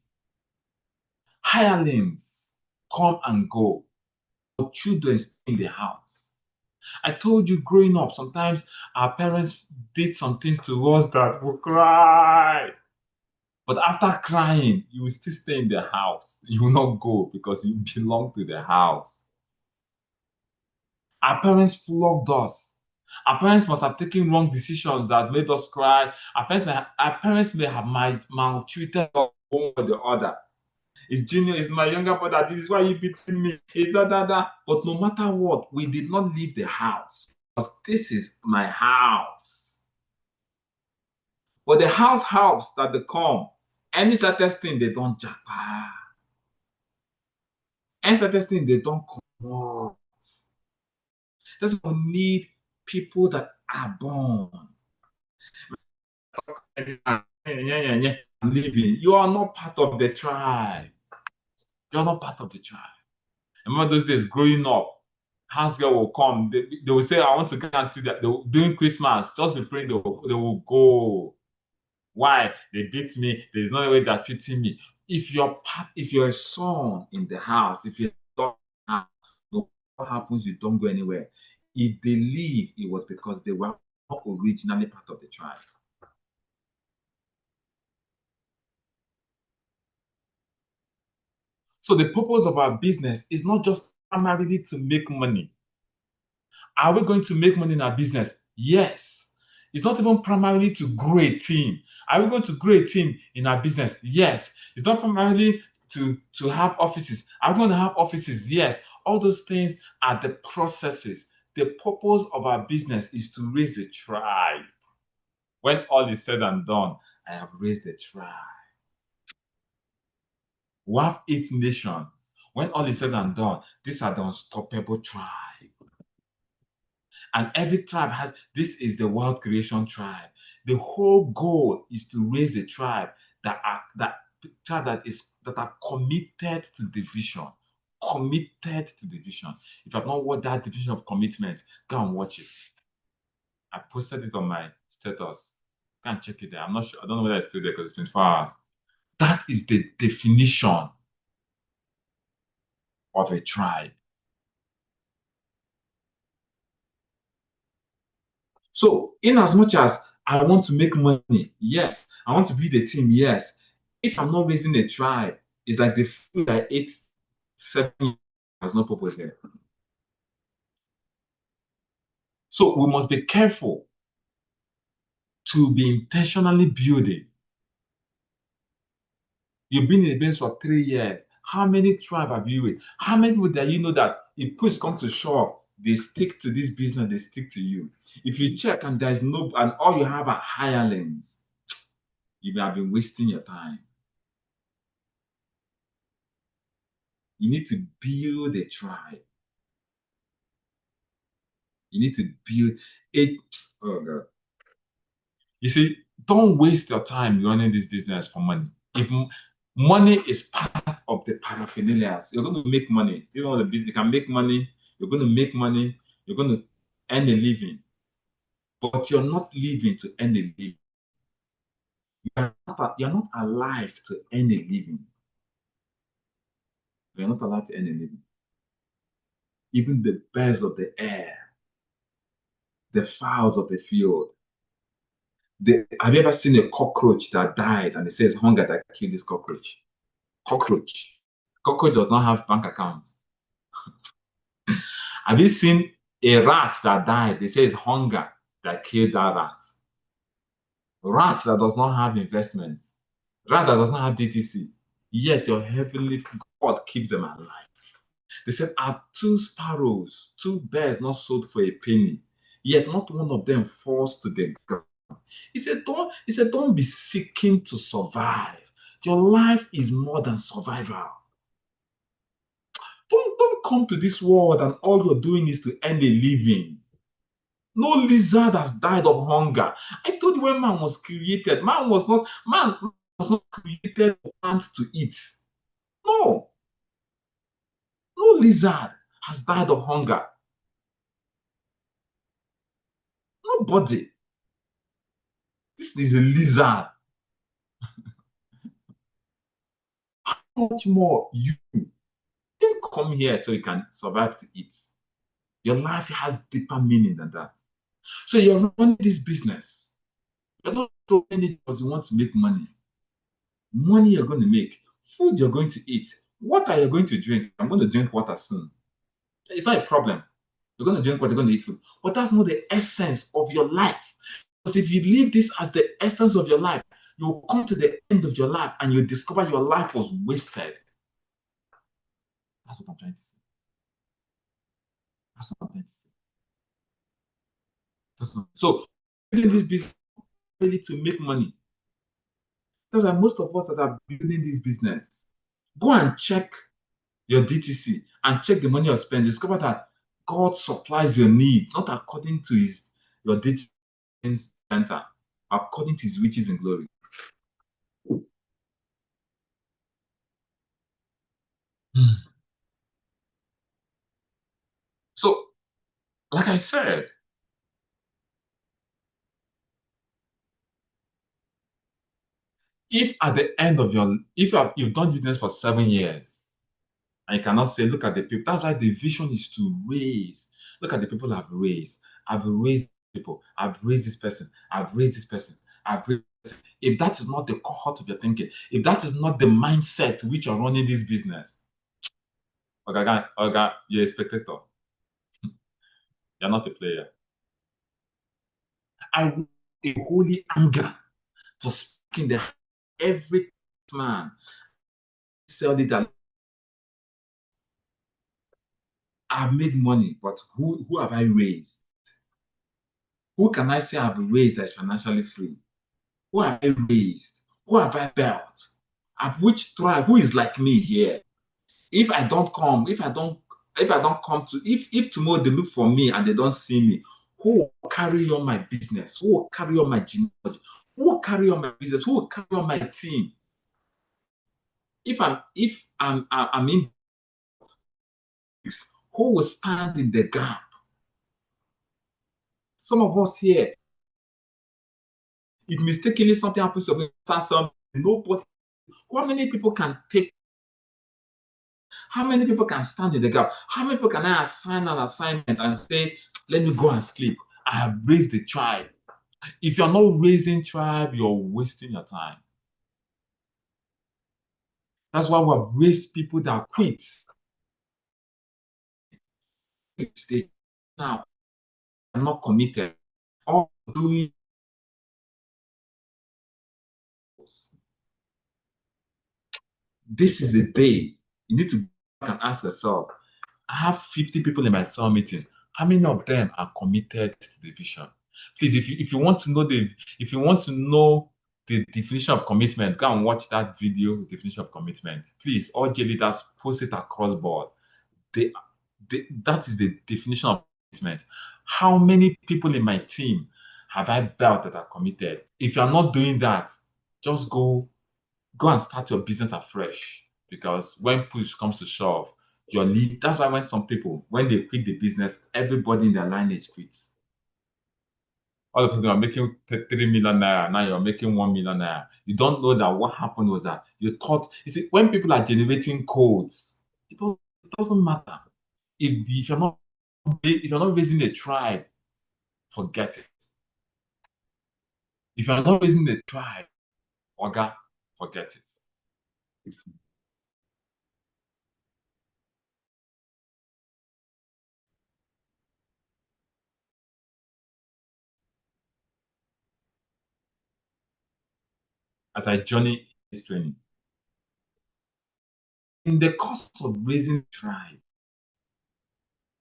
Hirelings come and go, but children stay in the house. I told you growing up, sometimes our parents did some things to us that will cry. But after crying, you will still stay in the house. You will not go because you belong to the house. Our parents flogged us. Our parents must have taken wrong decisions that made us cry. Our parents may have maltreated us one or the other. It's Junior, it's my younger brother. This is why you beating me. It's that. But no matter what, we did not leave the house because this is my house. But the house helps that they come. Any latest thing, they don't japa. Any latest thing, they don't come out. That's why we need people that are born. I'm leaving. You are not part of the tribe. You are not part of the tribe. I remember those days growing up, house girl will come. They will say, I want to go and see that. During Christmas, just be praying, they will go. Why? They beat me. There's no way they're treating me. If you're a son in the house, if you're a son in the house, no what happens, you don't go anywhere. If they leave, it was because they were not originally part of the tribe. So the purpose of our business is not just primarily to make money. Are we going to make money in our business? Yes. It's not even primarily to grow a team. Are we going to grow a team in our business? Yes. It's not primarily to have offices. Are we going to have offices? Yes. All those things are the processes. The purpose of our business is to raise a tribe. When all is said and done, I have raised a tribe. We have 8 nations. When all is said and done, these are the unstoppable tribe. And every tribe this is the world creation tribe. The whole goal is to raise a tribe that are committed to the vision. Committed to the vision. If you have not watched that division of commitment, go and watch it. I posted it on my status. Go and check it there. I'm not sure. I don't know whether it's still there because it's 24 hours. That is the definition of a tribe. So, in as much as I want to make money, yes. I want to build a team, yes. If I'm not raising a tribe, it's like the food I ate 7 years has no purpose there. So we must be careful to be intentionally building. You've been in the business for 3 years. How many tribes have you with? How many people that you know that if push comes to shove, they stick to this business, they stick to you? If you check and there's no, and all you have are hirelings, you may have been wasting your time. You need to build a tribe. You need to build it. Oh God. You see, don't waste your time running this business for money. If money is part of the paraphernalia, you're going to make money. You know the business, you can make money, you're going to make money, you're going to earn a living. But you're not living to earn a living. You're not alive to earn a living. You're not allowed to earn a living. Even the birds of the air, the fowls of the field. Have you ever seen a cockroach that died and it says hunger that killed this cockroach? Cockroach. Cockroach does not have bank accounts. Have you seen a rat that died? They say it's hunger that killed that rat. Rat that does not have investments. Rat that does not have DTC. Yet your heavenly God keeps them alive. They said, are 2 sparrows, 2 birds not sold for a penny, yet not one of them falls to the ground. He said, don't be seeking to survive. Your life is more than survival. Don't come to this world and all you're doing is to earn a living. No lizard has died of hunger. I told you when man was created, man was not created for ants to eat. No. No lizard has died of hunger. Nobody. This is a lizard. How much more you? Don't come here so you can survive to eat. Your life has deeper meaning than that. So you're running this business. You're not doing it because you want to make money. Money you're going to make, food you're going to eat, water you're going to drink. I'm going to drink water soon. It's not a problem. You're going to drink water, you're going to eat food. But that's not the essence of your life. Because if you leave this as the essence of your life, you will come to the end of your life and you discover your life was wasted. That's what I'm trying to say. That's what I'm trying to say. So, in this business, primarily to make money. That's why most of us that are building this business, go and check your DTC and check the money you're spending. Discover that God supplies your needs, not according to your DTC center, according to his riches and glory. So, like I said, if at the end of you've done business for 7 years, and you cannot say, look at the people. That's why the vision is to raise. Look at the people I've raised. I've raised people. I've raised this person. I've raised this person. I've raised this person. If that is not the cohort of your thinking, if that is not the mindset to which you're running this business, okay, you're a spectator. You're not a player. I want a holy anger to speak in the every man. Sell it and I've made money, but who have I raised? Who can I say I've raised that is financially free? Who have I raised? Who have I built? At which tribe? Who is like me here? If I don't come to, if tomorrow they look for me and they don't see me, who will carry on my business? Who will carry on my genealogy? Who will carry on my business? Who will carry on my team? If I'm in this, who will stand in the gap? Some of us here, if mistakenly something happens to me, nobody. How many people can take? How many people can stand in the gap? How many people can I assign an assignment and say, let me go and sleep? I have raised the tribe. If you're not raising tribe, you're wasting your time. That's why we have raised people that quit. They now are not committed. All doing this is a day you need to go back and ask yourself, I have 50 people in my cell meeting. How many of them are committed to the vision? Please, if you want to know the definition of commitment, go and watch that video, definition of commitment. Please, all J leaders post it across board. That is the definition of commitment. How many people in my team have I built that are committed? If you're not doing that, just go and start your business afresh. Because when push comes to shove, your lead. That's why when some people, when they quit the business, everybody in their lineage quits. All of a sudden, you're making 3 million naira, now you're making 1 million naira. You don't know that what happened was that you thought, you see, when people are generating codes, it doesn't matter. If you're not raising a tribe, forget it. If you're not raising a tribe, Oga, forget it. As I journey this training, in the course of raising a tribe,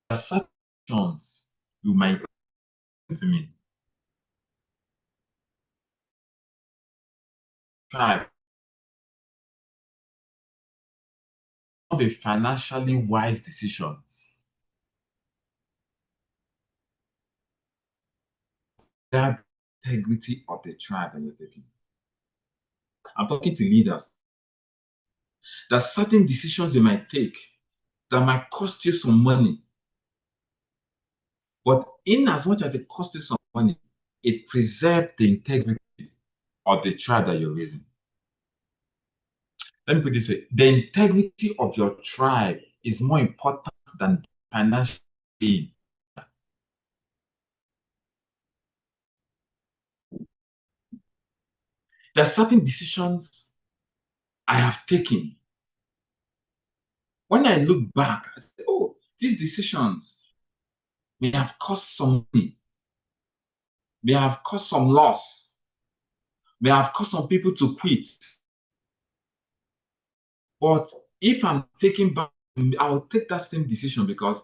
there are certain questions you might ask to me. Tribe, the financially wise decisions. That integrity of the tribe that you're taking. I'm talking to leaders. There are certain decisions you might take that might cost you some money. But in as much as it costs you some money, it preserves the integrity of the tribe that you're raising. Let me put it this way. The integrity of your tribe is more important than financial gain. There are certain decisions I have taken. When I look back, I say, oh, these decisions may have cost some money, may have caused some loss, may have caused some people to quit. But if I'm taking back, I'll take that same decision because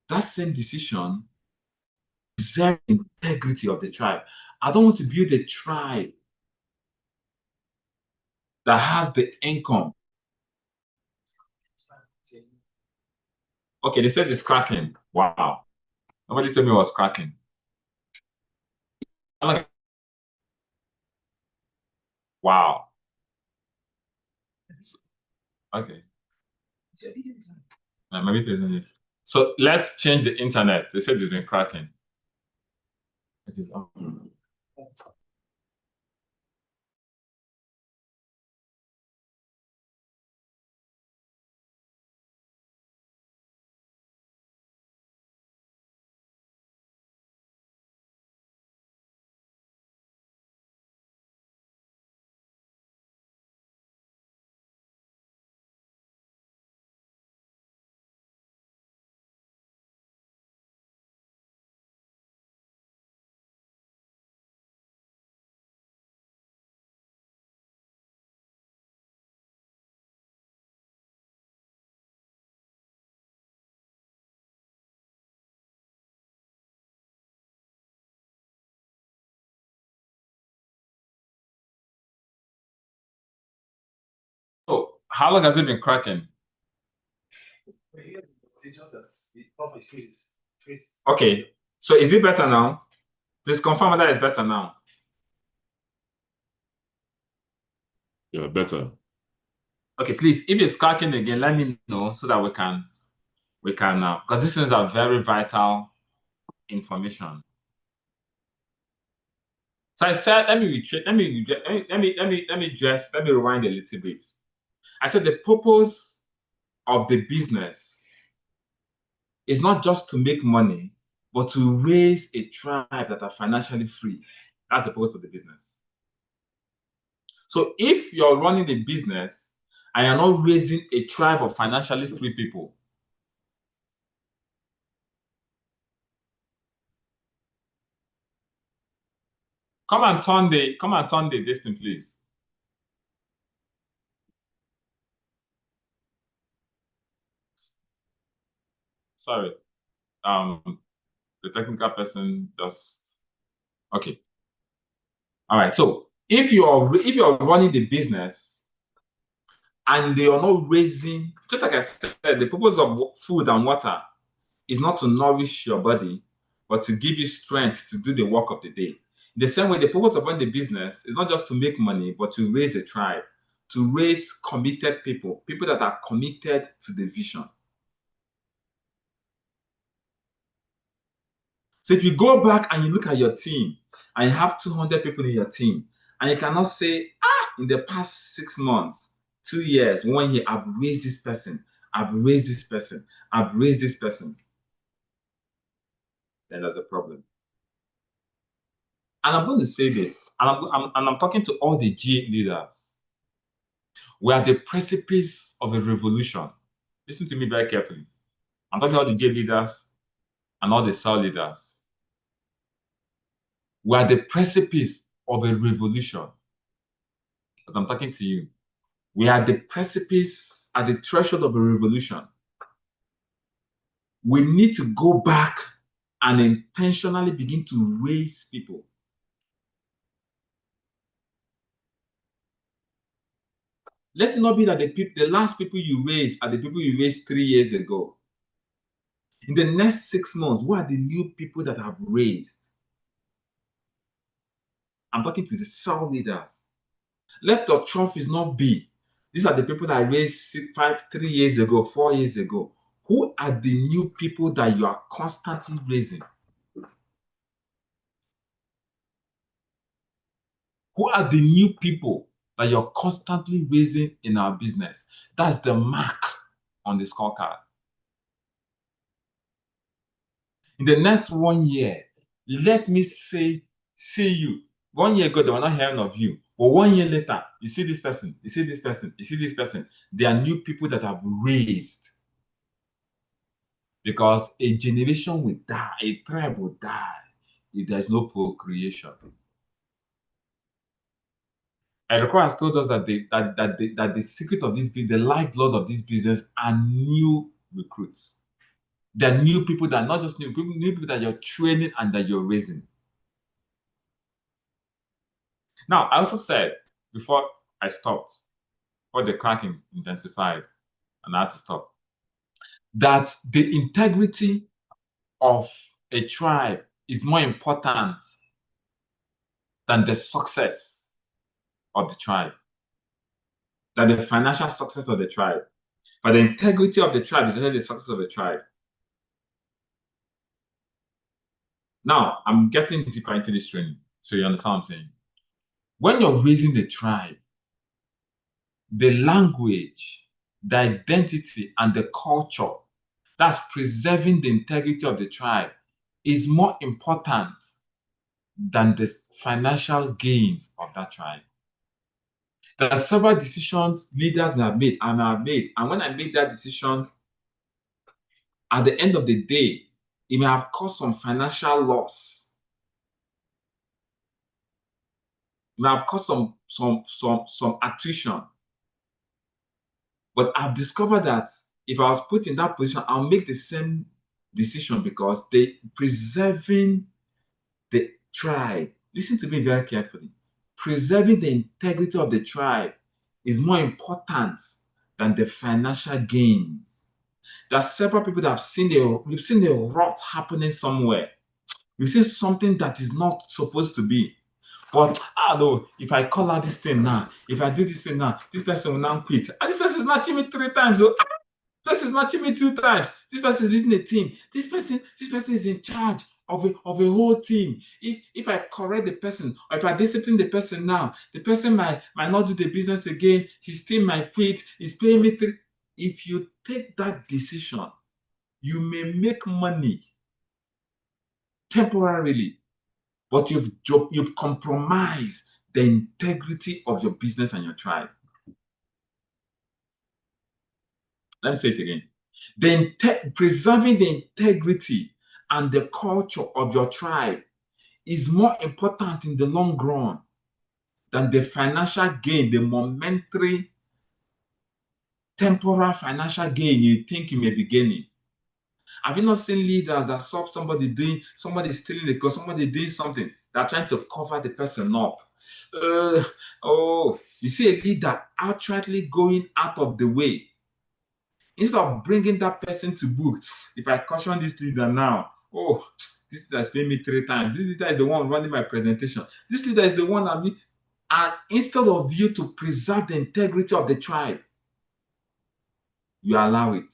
that same decision preserves the integrity of the tribe. I don't want to build a tribe that has the income. Okay, they said it's cracking. Wow. Nobody told me it was cracking. Wow. Okay. Maybe it isn't it. So let's change the internet. They said it's been cracking. It is on. So how long has it been cracking? Okay. So is it better now? Please confirm that it's better now. Yeah, better. Okay, please, if it's cracking again, let me know so that we can because these things are very vital information. So I said, let me rewind a little bit. I said the purpose of the business is not just to make money, but to raise a tribe that are financially free. That's the purpose of the business. So if you're running a business and you're not raising a tribe of financially free people, come and turn the distance, please. Sorry. The technical person just okay. All right. So if you're running the business and they are not raising, just like I said, the purpose of food and water is not to nourish your body, but to give you strength to do the work of the day. The same way, the purpose of running the business is not just to make money, but to raise a tribe, to raise committed people, people that are committed to the vision. So if you go back and you look at your team and you have 200 people in your team, and you cannot say, in the past 6 months, 2 years, 1 year, I've raised this person, I've raised this person, I've raised this person, then there's a problem. And I'm going to say this, and I'm talking to all the G leaders. We are the precipice of a revolution. Listen to me very carefully. I'm talking to all the G leaders and all the cell leaders. We are the precipice of a revolution. But I'm talking to you. We are the precipice at the threshold of a revolution. We need to go back and intentionally begin to raise people. Let it not be that the last people you raised are the people you raised 3 years ago. In the next 6 months, what are the new people that I've raised? I'm talking to the cell leaders. Let your trophies not be, these are the people that I raised 3 years ago, 4 years ago. Who are the new people that you are constantly raising? Who are the new people that you're constantly raising in our business? That's the mark on the scorecard. In the next 1 year, let me see you. 1 year ago, they were not hearing of you. But 1 year later, you see this person, you see this person, you see this person. They are new people that have raised. Because a generation will die, a tribe will die if there's no procreation. Eriko has told us that the secret of this business, the lifeblood of this business, are new recruits. They're new people that are not just new people that you're training and that you're raising. Now, I also said before I stopped, or the cracking intensified, and I had to stop, that the integrity of a tribe is more important than the success of the tribe, than the financial success of the tribe. But the integrity of the tribe is really the success of the tribe. Now, I'm getting deeper into this training, so you understand what I'm saying. When you're raising the tribe, the language, the identity, and the culture that's preserving the integrity of the tribe is more important than the financial gains of that tribe. There are several decisions leaders have made, and I have made. And when I made that decision, at the end of the day, it may have caused some financial loss. It may have caused some attrition. But I've discovered that if I was put in that position, I'll make the same decision because they preserving the tribe. Listen to me very carefully. Preserving the integrity of the tribe is more important than the financial gains. There are several people that we've seen the rot happening somewhere. We've seen something that is not supposed to be. But I know if I call out this thing now, if I do this thing now, this person will now quit. And this person is matching me 3 times. So this person is matching me 2 times. This person is leading a team. This person is in charge of a whole team. If I correct the person, or if I discipline the person now, the person might not do the business again. His team might quit. He's paying me 3. If you take that decision, you may make money temporarily, but you've compromised the integrity of your business and your tribe. Let me say it again. Preserving the integrity and the culture of your tribe is more important in the long run than the financial gain, the momentary, temporal financial gain you think you may be gaining. Have you not seen leaders that saw somebody stealing a car, somebody doing something, they're trying to cover the person up? You see a leader outrightly going out of the way. Instead of bringing that person to book, if I caution this leader now, this leader has paid me 3 times. This leader is the one running my presentation. This leader is the one and instead of you to preserve the integrity of the tribe, you allow it.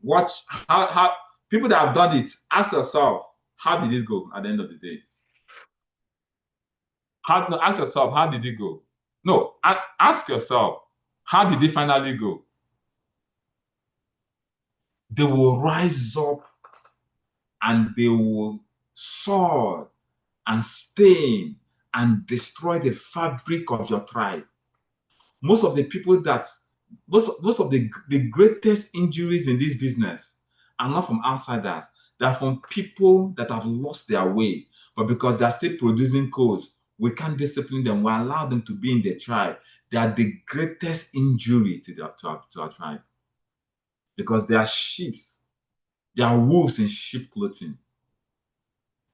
Watch how people that have done it, ask yourself, how did it go at the end of the day? Ask yourself, how did it go? No, ask yourself, how did it finally go? They will rise up and they will soar and stain and destroy the fabric of your tribe. Most of the greatest injuries in this business are not from outsiders. They're from people that have lost their way. But because they're still producing codes, we can't discipline them. We allow them to be in their tribe. They are the greatest injury to our tribe. Because they are sheep. They are wolves in sheep clothing.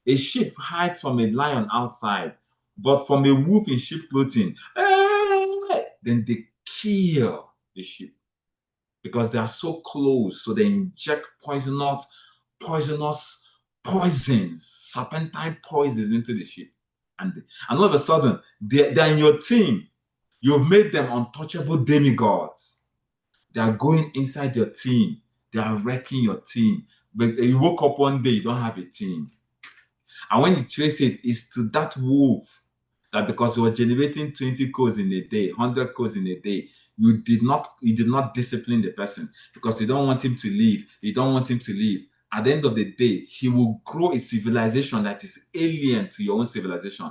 A sheep hides from a lion outside, but from a wolf in sheep clothing, then they kill the sheep because they are so close. So they inject poisons, serpentine poisons into the sheep. And all of a sudden, they're in your team. You've made them untouchable demigods. They are going inside your team. They are wrecking your team. But you woke up one day, you don't have a team. And when you trace it, it's to that wolf that because you were generating 20 codes in a day, 100 codes in a day, you did not discipline the person because you don't want him to leave. You don't want him to leave. At the end of the day, he will grow a civilization that is alien to your own civilization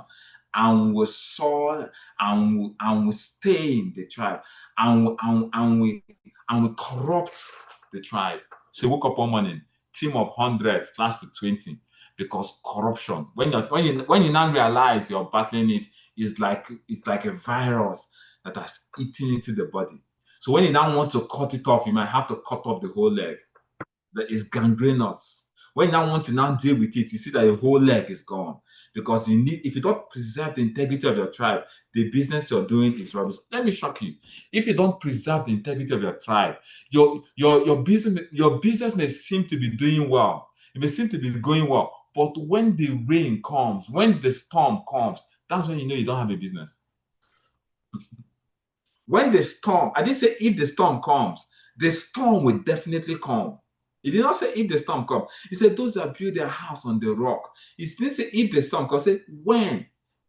and will soar and will stain the tribe and will corrupt the tribe. So you woke up one morning, team of 100 slash to 20. Because corruption, when you now realize you're battling it, it's like a virus that has eaten into the body. So when you now want to cut it off, you might have to cut off the whole leg. That is gangrenous. When you now want to now deal with it, you see that the whole leg is gone because if you don't preserve the integrity of your tribe, the business you're doing is rubbish. Let me shock you. If you don't preserve the integrity of your tribe, your business may seem to be doing well. It may seem to be going well, but when the rain comes, when the storm comes, that's when you know you don't have a business. When the storm, I didn't say if the storm comes, the storm will definitely come. He did not say if the storm comes. He said those that build their house on the rock. He didn't say if the storm comes. He said when.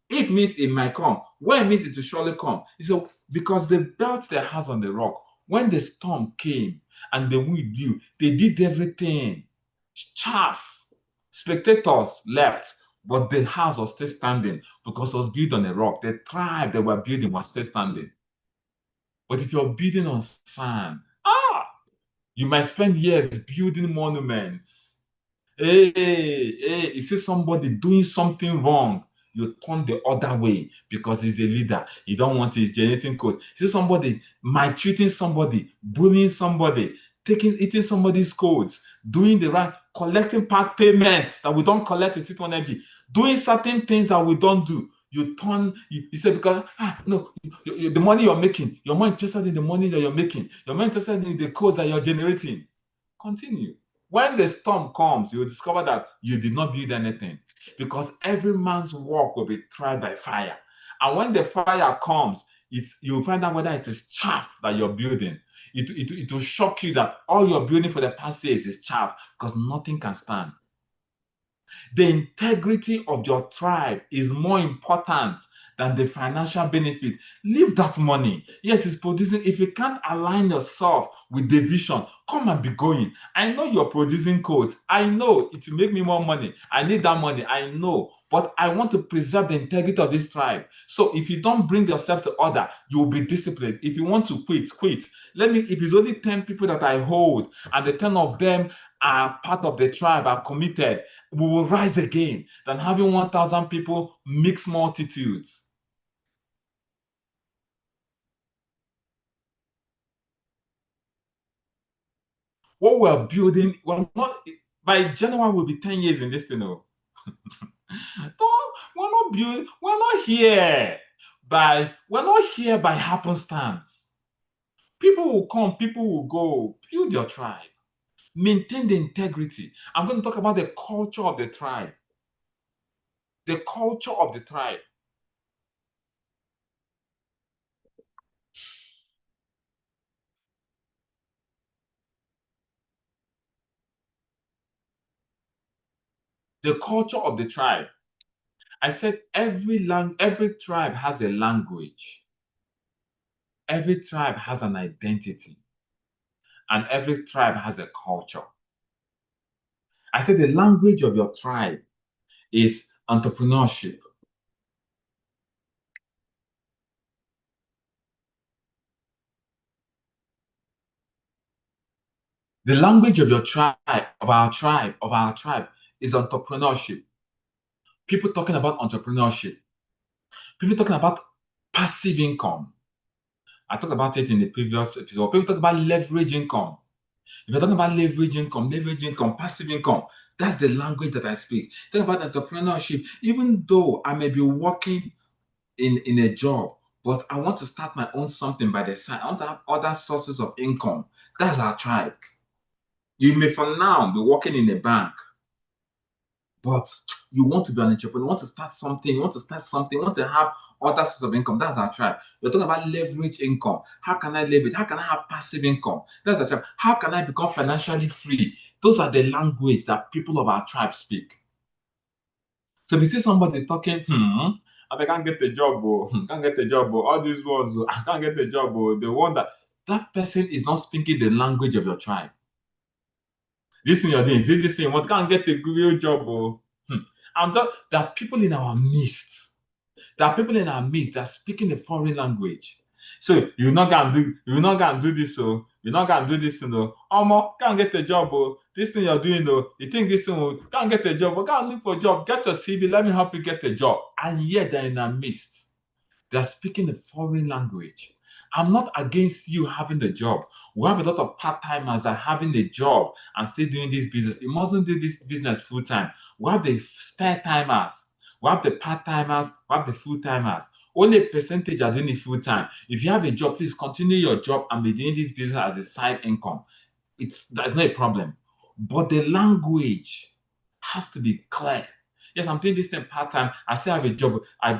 If means it might come. When means it will surely come. He said because they built their house on the rock. When the storm came and the wind blew, they did everything. Chaff. Spectators left, but the house was still standing because it was built on a rock. The tribe they were building was still standing. But if you're building on sand, you might spend years building monuments. Hey, you see somebody doing something wrong, you turn the other way because he's a leader. You don't want his generating code. You see somebody maltreating somebody, bullying somebody, eating somebody's codes, doing the right, collecting part payments that we don't collect in City Energy, doing certain things that we don't do. You say because no, the money you're making, you're more interested in the money that you're making, you're more interested in the codes that you're generating. Continue. When the storm comes, you will discover that you did not build anything because every man's work will be tried by fire. And when the fire comes, you will find out whether it is chaff that you're building. It will shock you that all you're building for the past years is chaff because nothing can stand. The integrity of your tribe is more important than the financial benefit. Leave that money. Yes, it's producing. If you can't align yourself with the vision, come and be going. I know you're producing codes. I know it will make me more money. I need that money. I know. But I want to preserve the integrity of this tribe. So if you don't bring yourself to order, you will be disciplined. If you want to quit, quit. If it's only 10 people that I hold and the 10 of them are part of the tribe, are committed, we will rise again than having 1,000 people mix multitudes. What we're building, by January will be 10 years in this thing. We're not here by happenstance. People will come, people will go. Build your tribe. Maintain the integrity. I'm going to talk about the culture of the tribe. The culture of the tribe. The culture of the tribe. I said every tribe has a language. Every tribe has an identity. And every tribe has a culture. I said the language of your tribe is entrepreneurship. The language of your tribe, of our tribe, is entrepreneurship. People talking about entrepreneurship. People talking about passive income. I talked about it in the previous episode. People talk about leverage income. If you're talking about leverage income, passive income, that's the language that I speak. Talk about entrepreneurship. Even though I may be working in a job, but I want to start my own something by the side. I want to have other sources of income. That's our tribe. You may for now be working in a bank, but you want to be an entrepreneur, you want to start something, you want to have other sources of income. That's our tribe. We're talking about leverage income. How can I leverage? How can I have passive income? That's our tribe. How can I become financially free? Those are the language that people of our tribe speak. So if you see somebody talking, I can't get a job, can't get a job, all these words, I can't get a job, the one that person is not speaking the language of your tribe. This thing you're doing, this thing, what can't get a real job, And there are people in our midst. There are people in our midst that are speaking a foreign language. So you're not gonna do this, so you're not gonna do this, can't get a job, this thing you're doing, you think this thing can't get a job, can't look for a job, get your CV, let me help you get a job. And yet they're in our midst. They're speaking a foreign language. I'm not against you having a job. We have a lot of part-timers that are having a job and still doing this business. You mustn't do this business full-time. We have the spare timers. We have the part-timers, we have the full-timers. Only a percentage are doing it full-time. If you have a job, please continue your job and be doing this business as a side income. That's not a problem. But the language has to be clear. Yes, I'm doing this thing part-time. I still have a job. I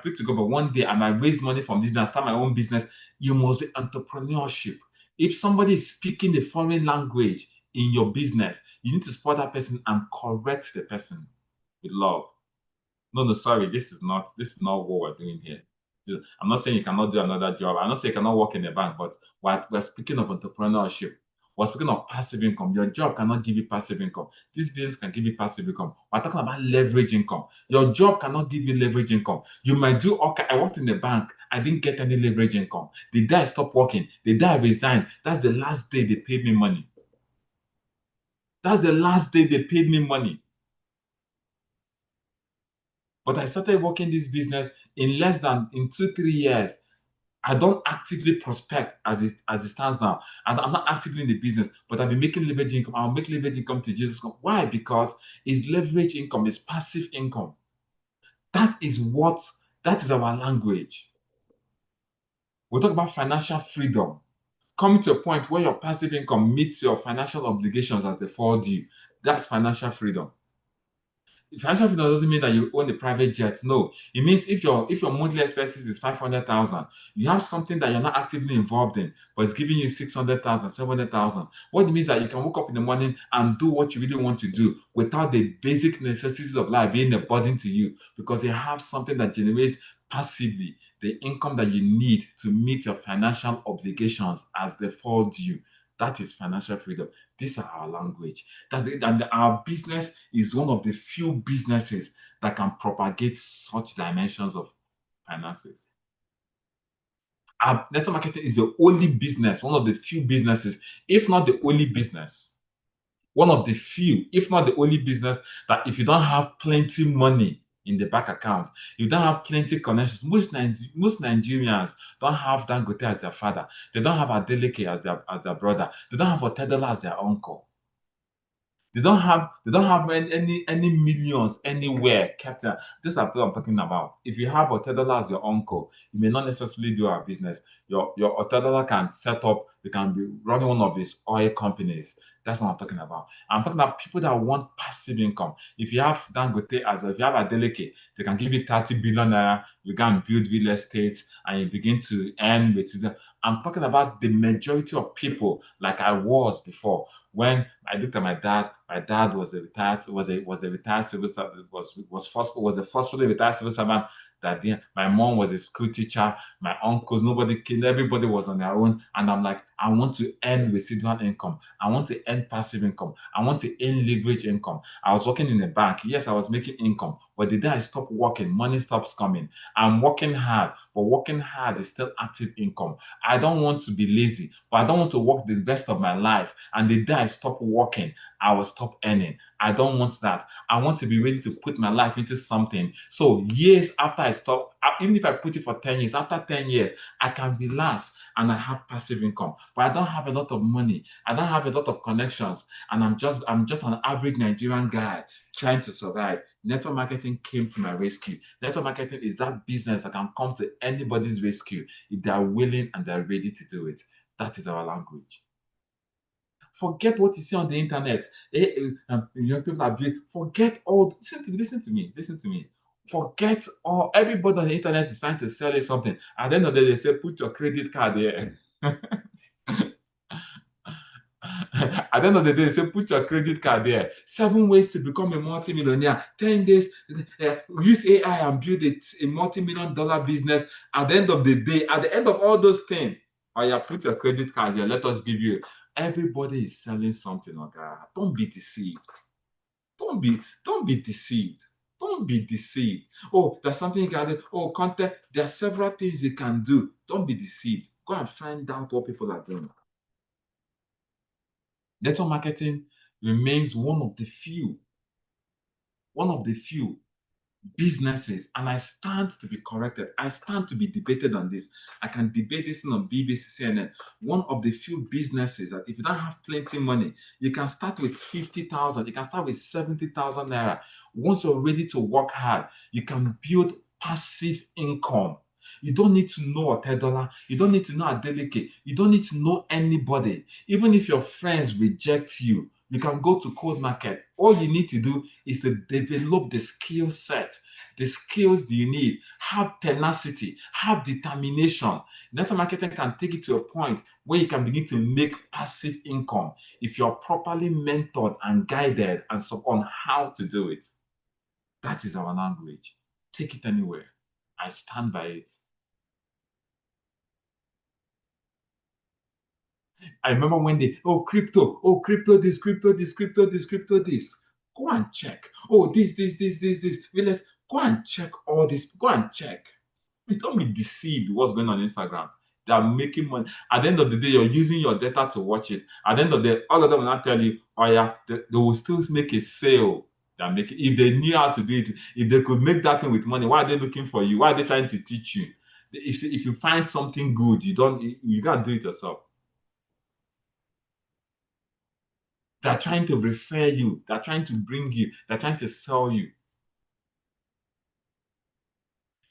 pray to God, but one day I might raise money from this business, start my own business. You must be entrepreneurship. If somebody is speaking the foreign language in your business, you need to support that person and correct the person with love. No, sorry, this is not what we're doing here. I'm not saying you cannot do another job. I'm not saying you cannot work in a bank, but we're speaking of entrepreneurship. We're speaking of passive income. Your job cannot give you passive income. This business can give you passive income. We're talking about leverage income. Your job cannot give you leverage income. You might do, okay, I worked in the bank. I didn't get any leverage income. The day I stopped working, the day I resigned, that's the last day they paid me money. That's the last day they paid me money. But I started working this business in 2-3 years. I don't actively prospect as it stands now. And I'm not actively in the business, but I've been making leverage income. I'll make leverage income to Jesus. Why? Because it's leverage income, it's passive income. That is our language. We'll talk about financial freedom. Coming to a point where your passive income meets your financial obligations as they fall due. That's financial freedom. Financial freedom doesn't mean that you own a private jet. No, it means if your monthly expenses is 500,000, you have something that you're not actively involved in, but it's giving you 600,000, 700,000. What it means that you can wake up in the morning and do what you really want to do without the basic necessities of life being a burden to you, because you have something that generates passively the income that you need to meet your financial obligations as they fall due. That is financial freedom. These are our language. That's it. And our business is one of the few businesses that can propagate such dimensions of finances. Our network marketing is the only business, one of the few businesses, if not the only business, one of the few, if not the only business, that if you don't have plenty money in the bank account, you don't have plenty connections. Most Nigerians don't have Dangote as their father. They don't have Adeleke as their brother. They don't have Otedola as their uncle. They don't have any millions anywhere kept. This is what I'm talking about. If you have Otedola as your uncle, you may not necessarily do our business. Your Otedola can set up, you can be running one of his oil companies. That's what I'm talking about. I'm talking about people that want passive income. If you have Dangote if you have Adeleke, they can give you 30 billion naira, you can build real estate and you begin to earn with it. I'm talking about the majority of people like I was before. When I looked at my dad was a retired civil servant, was a forcefully retired civil servant. My mom was a school teacher, my uncles, everybody was on their own. And I'm like, I want to earn residual income. I want to earn passive income. I want to earn leverage income. I was working in a bank. Yes, I was making income, but the day I stopped working, money stops coming. I'm working hard, but working hard is still active income. I don't want to be lazy, but I don't want to work the rest of my life. And the day I stop working, I will stop earning. I don't want that. I want to be ready to put my life into something. So years after I stop, even if I put it for 10 years, after 10 years, I can relax and I have passive income. But I don't have a lot of money. I don't have a lot of connections. And I'm just an average Nigerian guy trying to survive. Network marketing came to my rescue. Network marketing is that business that can come to anybody's rescue if they are willing and they're ready to do it. That is our language. Forget what you see on the internet. Young people are doing. Forget all. Listen to me. Forget all. Everybody on the internet is trying to sell you something. At the end of the day, they say, put your credit card there. At the end of the day, they say, put your credit card there. 7 ways to become a multimillionaire. 10 days. Use AI and build a multi-million-dollar business. At the end of the day, at the end of all those things, put your credit card there. Let us give you. Everybody is selling something, okay? Don't be deceived. Don't be deceived. Don't be deceived. Oh, there's something you can do. Oh, content. There are several things you can do. Don't be deceived. Go and find out what people are doing. Network marketing remains one of the few businesses, and I stand to be corrected. I stand to be debated on this. I can debate this on BBC, CNN. One of the few businesses that if you don't have plenty money, you can start with 50,000, you can start with 70,000 naira. Once you're ready to work hard, you can build passive income. You don't need to know Otedola. You don't need to know Adeleke. You don't need to know anybody. Even if your friends reject you, you can go to Code Market. All you need to do is to develop the skill set, the skills that you need. Have tenacity, have determination. Network marketing can take it to a point where you can begin to make passive income if you're properly mentored and guided and so on how to do it. That is our language. Take it anywhere. I stand by it. I remember when they, crypto this, crypto this, crypto this, crypto this. Go and check. Oh, this. Let's go and check all this. Go and check. Don't be deceived what's going on Instagram. They are making money. At the end of the day, you're using your data to watch it. At the end of the day, all of them will not tell you, oh yeah, they will still make a sale. They're making, if they knew how to do it, if they could make that thing with money, why are they looking for you? Why are they trying to teach you? If you find something good, you can't do it yourself. They're trying to refer you. They're trying to bring you. They're trying to sell you.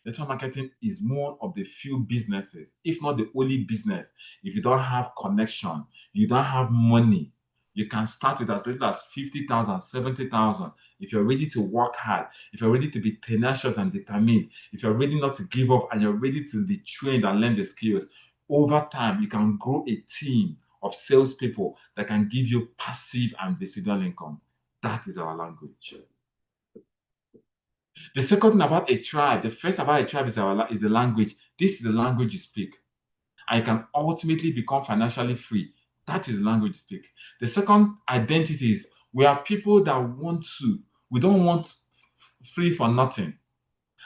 Network marketing is one of the few businesses, if not the only business. If you don't have connection, you don't have money, you can start with as little as 50,000, 70,000. If you're ready to work hard, if you're ready to be tenacious and determined, if you're ready not to give up and you're ready to be trained and learn the skills, over time, you can grow a team of salespeople that can give you passive and residual income. That is our language. The second thing about a tribe, the first about a tribe is the language. This is the language you speak. And you can ultimately become financially free. That is the language you speak. The second identity is we are people that want to. We don't want free for nothing.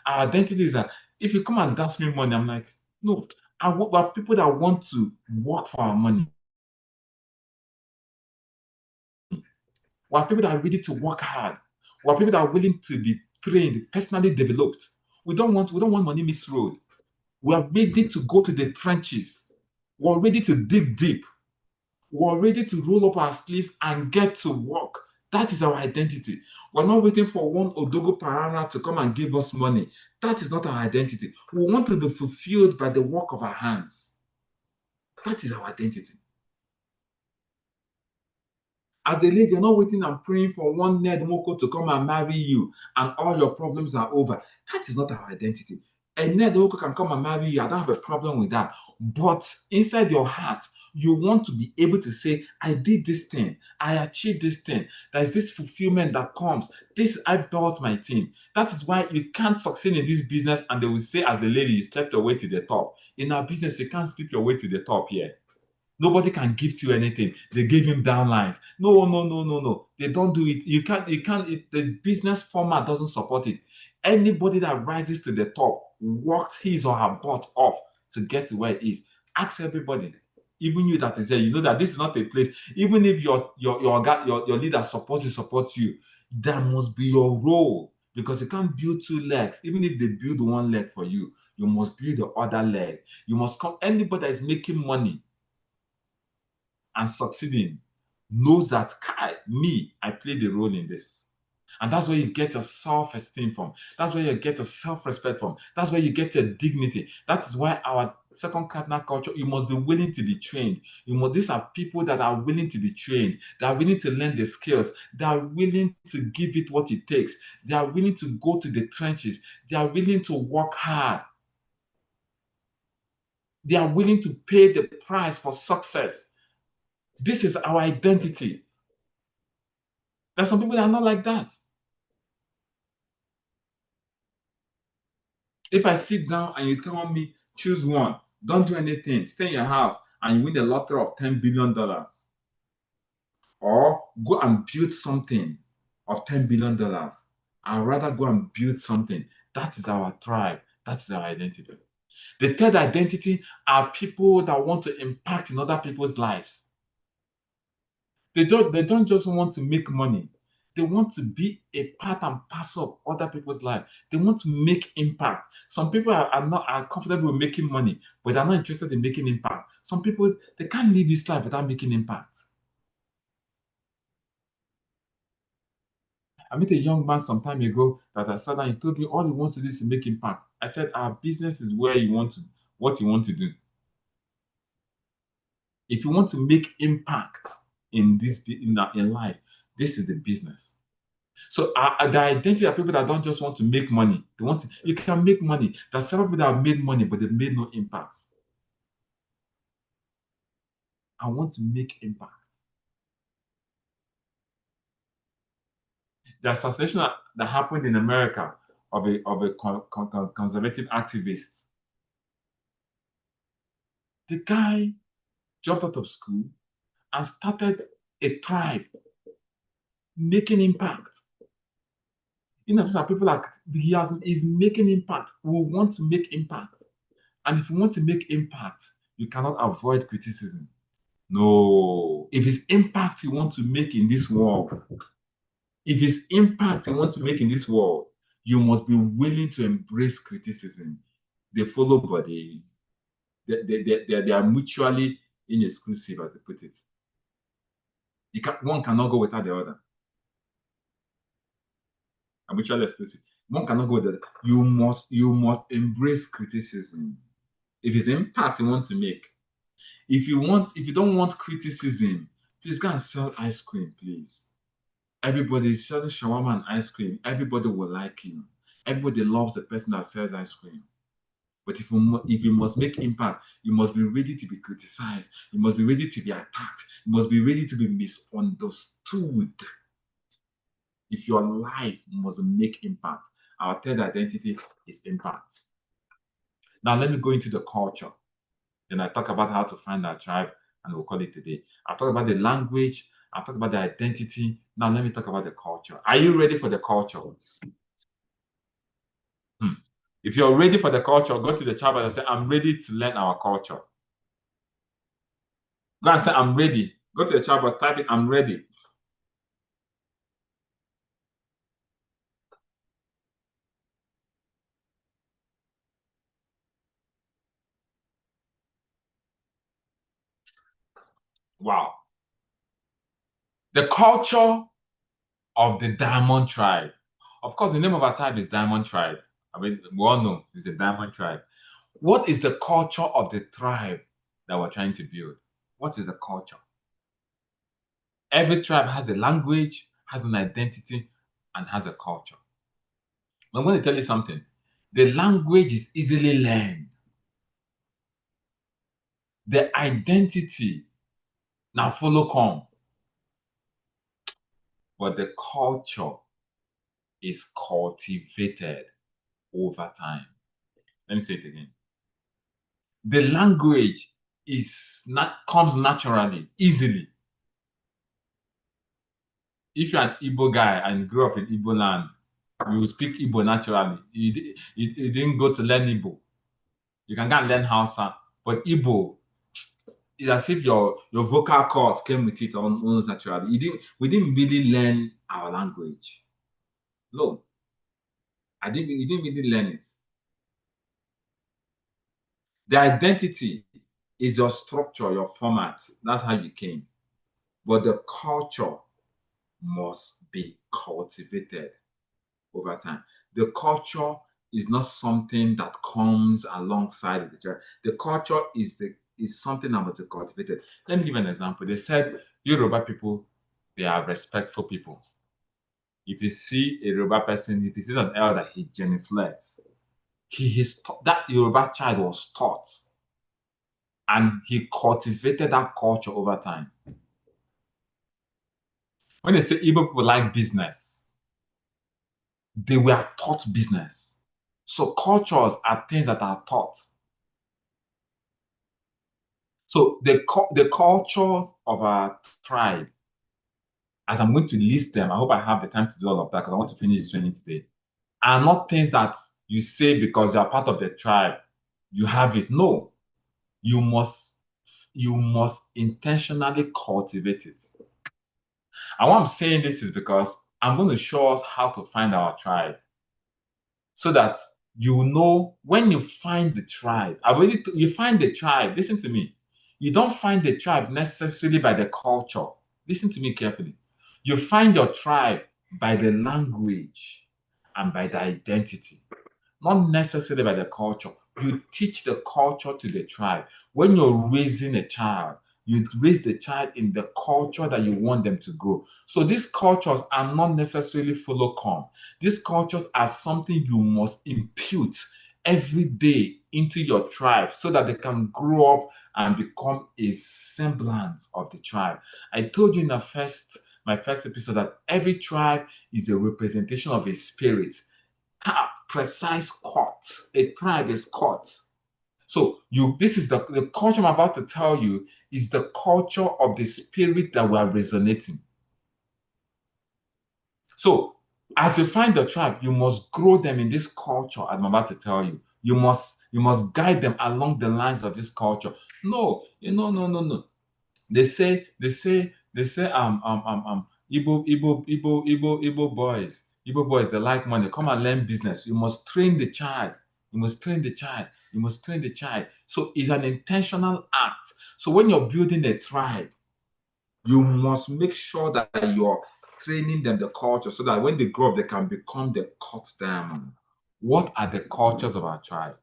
Our identity is that if you come and dance me money, I'm like, no. We are people that want to work for our money. We are people that are ready to work hard. We are people that are willing to be trained, personally developed. We don't want money misroad. We are ready to go to the trenches. We're ready to dig deep. We're ready to roll up our sleeves and get to work. That is our identity. We're not waiting for one Odogo Parana to come and give us money. That is not our identity. We want to be fulfilled by the work of our hands. That is our identity. As a lady, you're not waiting and praying for one Ned Moko to come and marry you and all your problems are over. That is not our identity. A Ned Moko can come and marry you. I don't have a problem with that. But inside your heart, you want to be able to say, I did this thing. I achieved this thing. There's this fulfillment that comes. I built my team. That is why you can't succeed in this business and they will say, as a lady, you slept your way to the top. In our business, you can't sleep your way to the top here. Nobody can gift you anything. They give him downlines. No. They don't do it. The business format doesn't support it. Anybody that rises to the top worked his or her butt off to get to where it is. Ask everybody. Even you that is there, you know that this is not a place. Even if your leader supports you, that must be your role. Because you can't build two legs. Even if they build one leg for you, you must build the other leg. You must come. Anybody that is making money and succeeding knows that I played a role in this. And that's where you get your self-esteem from. That's where you get your self-respect from. That's where you get your dignity. That is why our second cardinal culture, you must be willing to be trained. These are people that are willing to be trained. They are willing to learn the skills. They are willing to give it what it takes. They are willing to go to the trenches. They are willing to work hard. They are willing to pay the price for success. This is our identity. There's some people that are not like that. If I sit down and you tell me, choose one, don't do anything, stay in your house, and you win the lottery of $10 billion, or go and build something of $10 billion, I'd rather go and build something. That is our tribe. That's our identity. The third identity are people that want to impact in other people's lives. They don't just want to make money. They want to be a part and parcel of other people's life. They want to make impact. Some people are comfortable with making money, but they're not interested in making impact. Some people, they can't live this life without making impact. I met a young man some time ago that I sat down. He told me all he wants to do is to make impact. I said, our business is where you want to, what you want to do. If you want to make impact in life, this is the business. So the identity of people that don't just want to make money. You can make money. There's several people that have made money, but they made no impact. I want to make impact. The assassination that happened in America of a conservative activist. The guy dropped out of school and started a tribe making impact. Some people he's making impact. We want to make impact. And if you want to make impact, you cannot avoid criticism. No. If it's impact you want to make in this world, you must be willing to embrace criticism. They follow body. They are mutually inexclusive, as they put it. One cannot go without the other. Mutually exclusive. One cannot go with the other. You must embrace criticism. If it's impact you want to make. If you don't want criticism, please go and sell ice cream, please. Everybody is selling shawarma and ice cream. Everybody will like you. Everybody loves the person that sells ice cream. But if you must make impact, you must be ready to be criticized. You must be ready to be attacked. You must be ready to be misunderstood. If your life must make impact, our third identity is impact. Now let me go into the culture. Then I talk about how to find our tribe, and we'll call it today. I'll talk about the language. I'll talk about the identity. Now let me talk about the culture. Are you ready for the culture? If you're ready for the culture, go to the chat and say, I'm ready to learn our culture. Go and say, I'm ready. Go to the chat box, type it, I'm ready. Wow. The culture of the Diamond Tribe. Of course, the name of our tribe is Diamond Tribe. I mean, we all know it's the Diamond Tribe. What is the culture of the tribe that we're trying to build? What is the culture? Every tribe has a language, has an identity, and has a culture. I'm going to tell you something. The language is easily learned. The identity now follow come. But the culture is cultivated over time. Let me say it again. The language comes naturally, easily. If you're an Igbo guy and grew up in Igbo land, you will speak Igbo naturally. You didn't go to learn Igbo. You can go and learn Hausa, but Igbo, it's as if your vocal cords came with it almost naturally. We didn't really learn our language. No, we didn't really learn it. The identity is your structure, your format. That's how you came. But the culture must be cultivated over time. The culture is not something that comes alongside of each other. The culture is something that must be cultivated. Let me give an example. They said Yoruba people, they are respectful people. If you see a Yoruba person, if you see an elder, he genuflects. That Yoruba child was taught, and he cultivated that culture over time. When they say Igbo people like business, they were taught business. So cultures are things that are taught. So the cultures of our tribe, as I'm going to list them, I hope I have the time to do all of that because I want to finish this training today, are not things that you say because you're part of the tribe, you have it. No, you must intentionally cultivate it. And why I'm saying this is because I'm going to show us how to find our tribe so that you know when you find the tribe. You find the tribe. Listen to me. You don't find the tribe necessarily by the culture. Listen to me carefully. You find your tribe by the language and by the identity, not necessarily by the culture. You teach the culture to the tribe. When you're raising a child, you raise the child in the culture that you want them to grow. So these cultures are not necessarily follow come. These cultures are something you must impute every day into your tribe so that they can grow up and become a semblance of the tribe. I told you in my first episode that every tribe is a representation of a spirit. Precise cut. A tribe is cut. So this is the culture I'm about to tell you is the culture of the spirit that we are resonating. So as you find the tribe, you must grow them in this culture, as I'm about to tell you. You must guide them along the lines of this culture. No. They say Igbo boys, they like money. Come and learn business. You must train the child. You must train the child. You must train the child. So it's an intentional act. So when you're building a tribe, you must make sure that you're training them the culture so that when they grow up, they can become the cut diamond. What are the cultures of our tribe?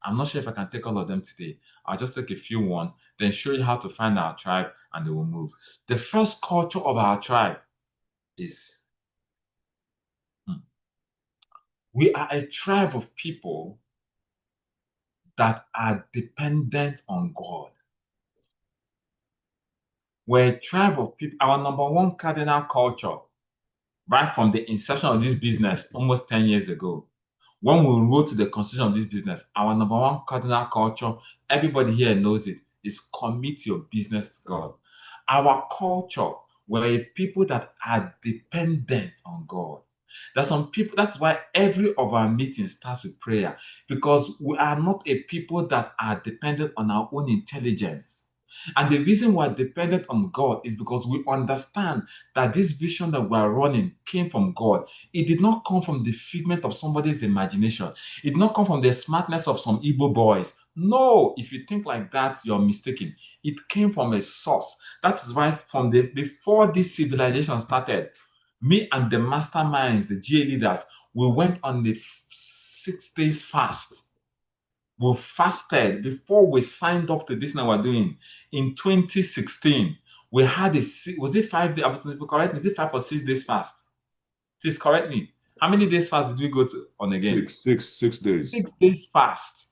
I'm not sure if I can take all of them today. I'll just take a few one, then show you how to find our tribe, and they will move. The first culture of our tribe is we are a tribe of people that are dependent on God. We're a tribe of people. Our number one cardinal culture, right from the inception of this business almost 10 years ago, when we wrote to the constitution of this business, our number one cardinal culture, everybody here knows it, is commit your business to God. Our culture, we're a people that are dependent on God. There's some people, that's why every of our meetings starts with prayer, because we are not a people that are dependent on our own intelligence. And the reason we're dependent on God is because we understand that this vision that we're running came from God. It did not come from the figment of somebody's imagination. It did not come from the smartness of some Igbo boys. No, if you think like that, you're mistaken. It came from a source. That is why before this civilization started, me and the masterminds, the GA leaders, we went on the 6 days fast. We fasted before we signed up to this now we're doing. In 2016, we had was it 5 days? Correct me, is it 5 or 6 days fast? Please correct me. How many days fast did we go on again? 6 days. 6 days fast.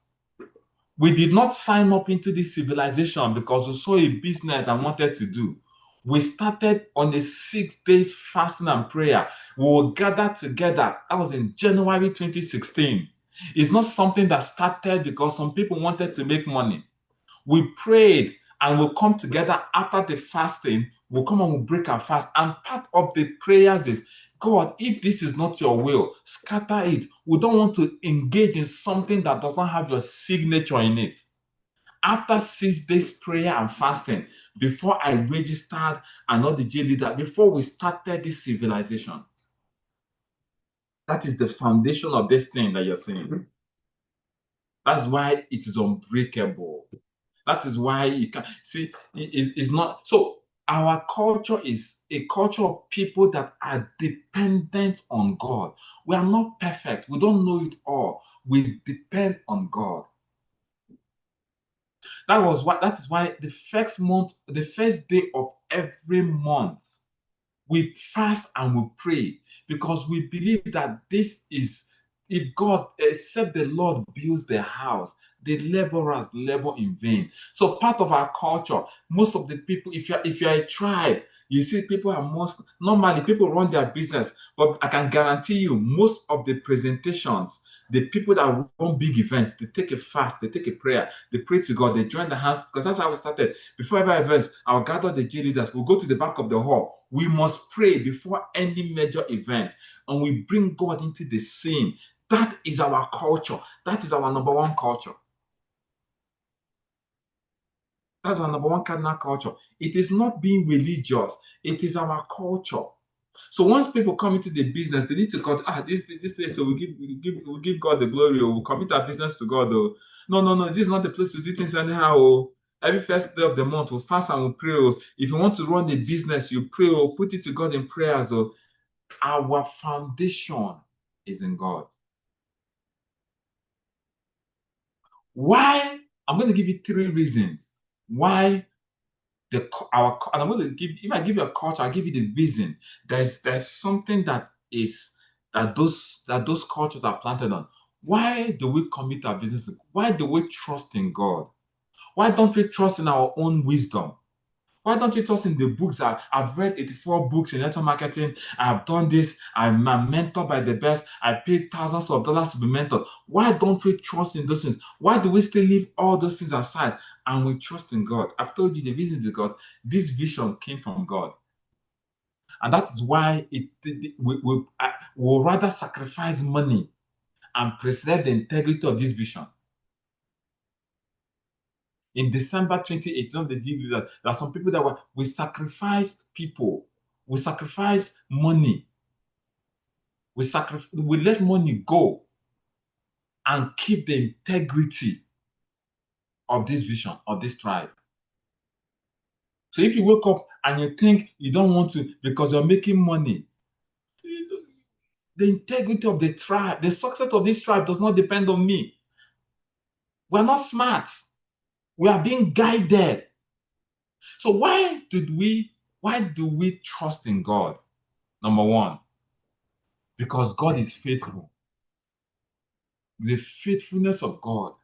We did not sign up into this civilization because we saw a business and wanted to do. We started on a 6 days fasting and prayer. We will gather together. That was in January 2016. It's not something that started because some people wanted to make money. We prayed and we'll come together after the fasting. We'll come and we'll break our fast. And part of the prayers is, God, if this is not your will, scatter it. We don't want to engage in something that does not have your signature in it. After 6 days prayer and fasting, before I registered and all the J leader, before we started this civilization, that is the foundation of this thing that you're seeing. That's why it is unbreakable. That is why you can see it's not so. Our culture is a culture of people that are dependent on God. We are not perfect. We don't know it all. We depend on God. That is why the first day of every month, we fast and we pray because we believe that this is, if God, except the Lord builds the house, the laborers labor in vain. So part of our culture, most of the people, if you're a tribe, you see people are normally people run their business, but I can guarantee you most of the presentations, the people that run big events, they take a fast, they take a prayer, they pray to God, they join the hands, because that's how we started. Before every event, I'll gather the G leaders, we'll go to the back of the hall. We must pray before any major event, and we bring God into the scene. That is our culture. That is our number one culture. That's our number one cardinal culture. It is not being religious. It is our culture. So once people come into the business, they need to cut this place. So we give God the glory. Or we commit our business to God. Though no, this is not the place to do things anyhow. Oh. Every first day of the month, we'll fast and we'll pray. Oh. If you want to run the business, you pray. Or put it to God in prayers. Or our foundation is in God. Why? I'm going to give you 3 reasons why and I'm going to give. If I give you a culture, I'll give you the reason. There's something that those cultures are planted on. Why do we commit our business? Why do we trust in God? Why don't we trust in our own wisdom? Why don't you trust in the books that I've read 84 books in network marketing? I've done this. I'm mentored by the best. I paid thousands of dollars to be mentored. Why don't we trust in those things? Why do we still leave all those things aside and we trust in God? I've told you the reason, because this vision came from God. And that is why we'll rather sacrifice money and preserve the integrity of this vision. In December 2018, they did that. There are some people that we sacrificed people. We sacrificed money. We let money go and keep the integrity of this vision, of this tribe. So if you wake up and you think you don't want to because you're making money, the integrity of the tribe, the success of this tribe does not depend on me. We're not smart. We are being guided. So why do we trust in God? Number 1, because God is faithful. The faithfulness of God.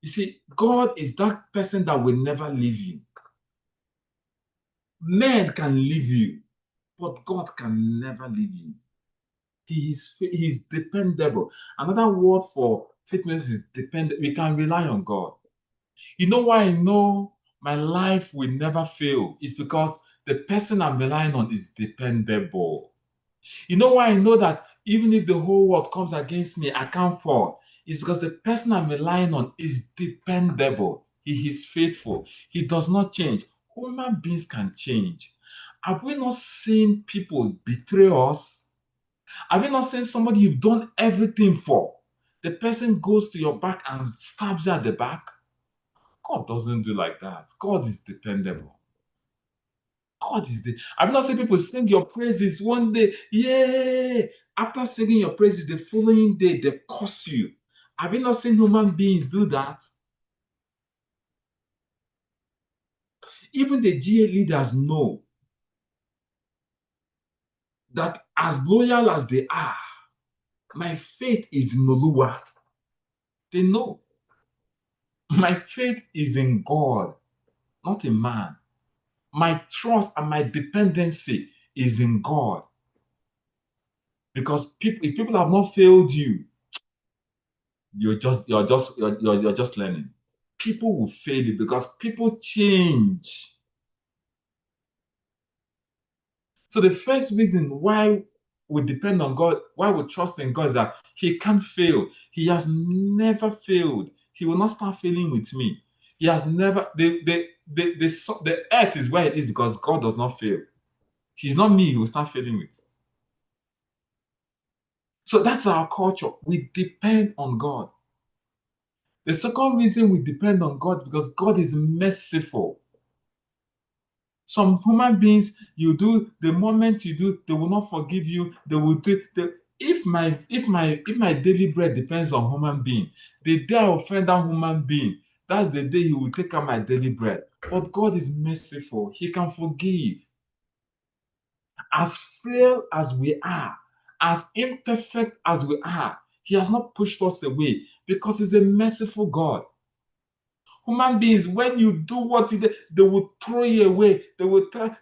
You see, God is that person that will never leave you. Men can leave you, but God can never leave you. He is dependable. Another word for faithfulness is dependent. We can rely on God. You know why I know my life will never fail? It's because the person I'm relying on is dependable. You know why I know that even if the whole world comes against me, I can't fall? It's because the person I'm relying on is dependable. He is faithful. He does not change. Human beings can change. Have we not seen people betray us? Have you not seen somebody you've done everything for? The person goes to your back and stabs you at the back? God doesn't do like that. God is dependable. God is the. I've not seen people sing your praises one day. Yay! After singing your praises the following day, they curse you. Have you not seen human beings do that? Even the GA leaders know that as loyal as they are, my faith is in Oluwa. They know. My faith is in God, not in man. My trust and my dependency is in God. Because if people have not failed you, you're just learning. People will fail you because people change. So the first reason why we depend on God, why we trust in God, is that He can't fail. He has never failed. He will not start failing with me. He has never. The earth is where it is because God does not fail. He's not me. He will start failing with. So that's our culture. We depend on God. The second reason we depend on God is because God is merciful. Some human beings, the moment you do, they will not forgive you. They will do. If my daily bread depends on human being, the day I offend that human being, that's the day He will take out my daily bread. But God is merciful. He can forgive. As frail as we are, as imperfect as we are, He has not pushed us away because He's a merciful God. Human beings, when you do what they will throw you away. They will tell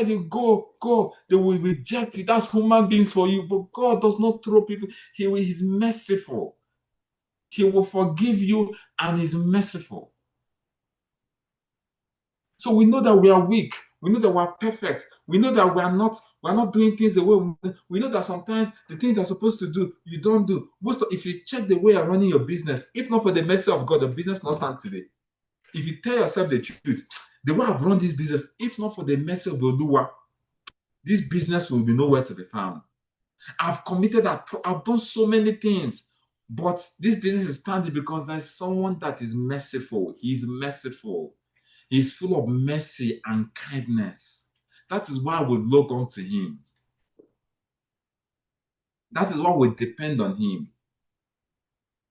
you, go. They will reject you. That's human beings for you. But God does not throw people. He's merciful. He will forgive you and He's merciful. So we know that we are weak. We know that we are perfect. We know that we're not doing things the way we know that sometimes the things you're supposed to do, you don't do. If you check the way you're running your business, if not for the mercy of God, the business will not stand today. If you tell yourself the truth, the way I've run this business, if not for the mercy of the Lord, this business will be nowhere to be found. I've committed, I've done so many things, but this business is standing because there's someone that is merciful. He's merciful. He's full of mercy and kindness. That is why we look unto him. That is why we depend on him.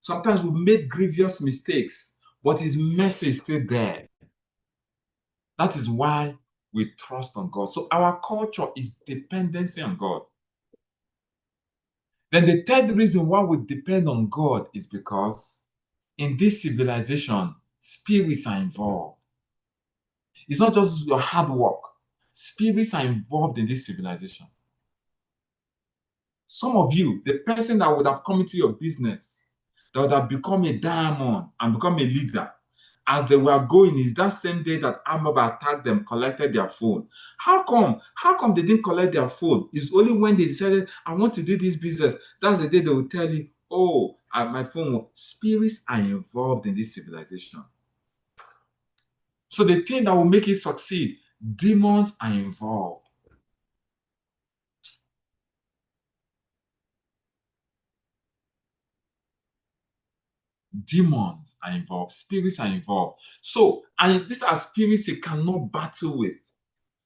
Sometimes we make grievous mistakes, but his mercy is still there. That is why we trust on God. So our culture is dependency on God. Then the third reason why we depend on God is because in this civilization, spirits are involved. It's not just your hard work. Spirits are involved in this civilization. Some of you, the person that would have come into your business, that would have become a diamond and become a leader, as they were going, is that same day that Amaba attacked them, collected their phone. How come? How come they didn't collect their phone? It's only when they decided, I want to do this business. That's the day they will tell you, oh, my phone. Spirits are involved in this civilization. So the thing that will make it succeed, demons are involved. Demons are involved, spirits are involved. So, and these are spirits you cannot battle with.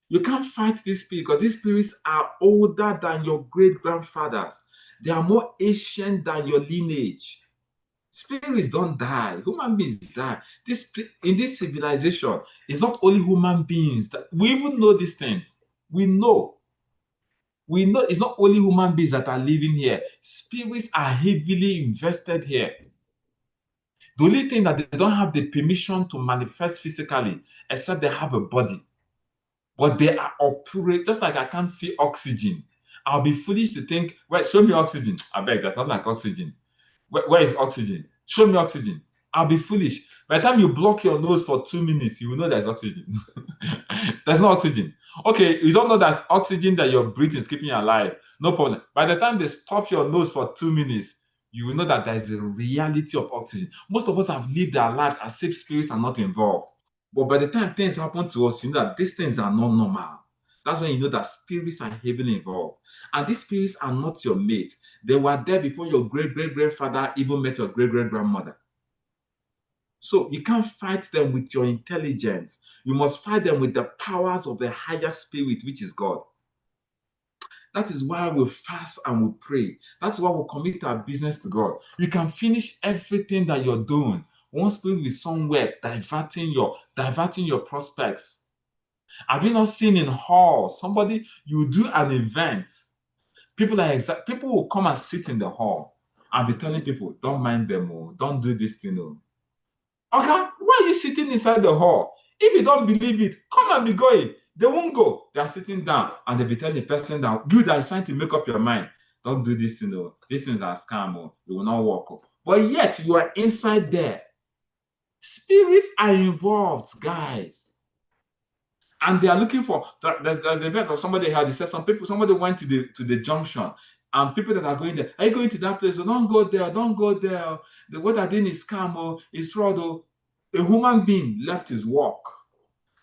You can't fight these spirits because these spirits are older than your great-grandfathers. They are more ancient than your lineage. Spirits don't die. Human beings die. In this civilization, it's not only human beings. We even know these things. We know it's not only human beings that are living here. Spirits are heavily invested here. The only thing that they don't have the permission to manifest physically, except they have a body. But they are operate, just like I can't see oxygen. I'll be foolish to think, well, show me oxygen. I beg, that's not like oxygen. Where is oxygen? Show me oxygen. I'll be foolish. By the time you block your nose for 2 minutes, you will know there's oxygen. There's no oxygen. Okay, you don't know that's oxygen that you're breathing is keeping you alive. No problem. By the time they stop your nose for 2 minutes, you will know that there is a reality of oxygen. Most of us have lived our lives as if spirits are not involved. But by the time things happen to us, you know that these things are not normal. That's when you know that spirits are heavily involved. And these spirits are not your mate. They were there before your great-great-grandfather even met your great-great-grandmother. So you can't fight them with your intelligence. You must fight them with the powers of the higher spirit, which is God. That is why we fast and we pray. That's why we commit our business to God. You can finish everything that you're doing. One spirit is somewhere diverting your prospects. Have you not seen in hall somebody, you do an event, people will come and sit in the hall and be telling people, don't mind them, don't do this thing. Okay, why are you sitting inside the hall? If you don't believe it, come and be going. They won't go. They are sitting down and they'll be telling the person that you that is trying to make up your mind, don't do this, these things are scam, it will not work. But yet you are inside there. Spirits are involved, guys. And they are looking for, there's an event of somebody had, they said somebody went to the junction, and people that are going there, are you going to that place? Don't go there, don't go there. What they're doing is scam, is fraud. A human being left his work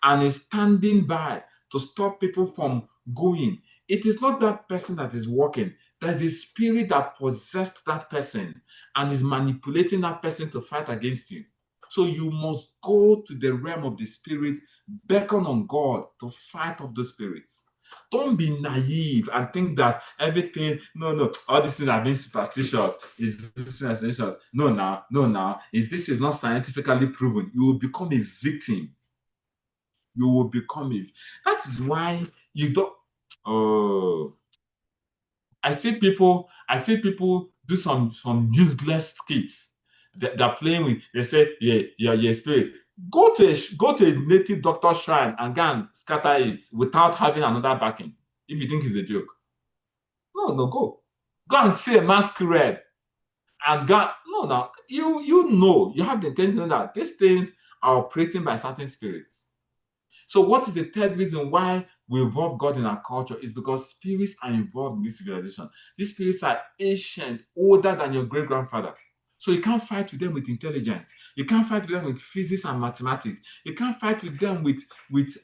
and is standing by to stop people from going. It is not that person that is working. There's a spirit that possessed that person and is manipulating that person to fight against you. So you must go to the realm of the spirit, beckon on God to fight off the spirits. Don't be naive and think that everything, no, all these things are being superstitious. Is this superstitious? No, this is not scientifically proven. You will become a victim. You will become a. That is why you don't. Oh, I see people do some useless skits. They're playing with. They say, yeah, spirit. Go to a native doctor shrine and go and scatter it without having another backing. If you think it's a joke, no, go and see a masquerade and go. No, you have the intention that these things are operating by certain spirits. So what is the third reason why we involve God in our culture is because spirits are involved in this civilization. These spirits are ancient, older than your great-grandfather. So you can't fight with them with intelligence. You can't fight with them with physics and mathematics. You can't fight with them with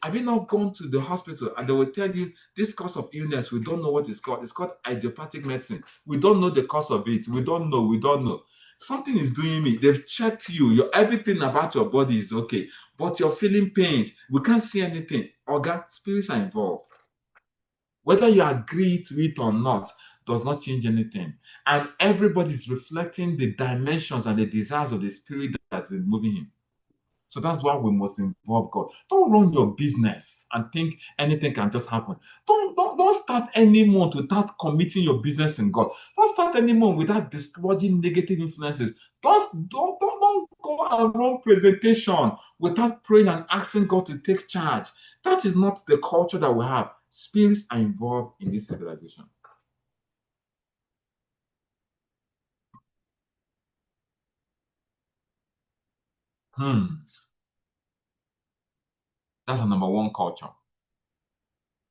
have you not gone to the hospital and they will tell you this cause of illness, we don't know what it's called. It's called idiopathic medicine. We don't know the cause of it. We don't know. Something is doing me. They've checked you. Everything about your body is okay, but you're feeling pains. We can't see anything. Organ, spirits are involved. Whether you agree to it or not does not change anything. And everybody is reflecting the dimensions and the desires of the spirit that's moving him. So that's why we must involve God. Don't run your business and think anything can just happen. Don't start any month without committing your business in God. Don't start any month without dislodging negative influences. Don't go and run presentation without praying and asking God to take charge. That is not the culture that we have. Spirits are involved in this civilization. That's the number one culture.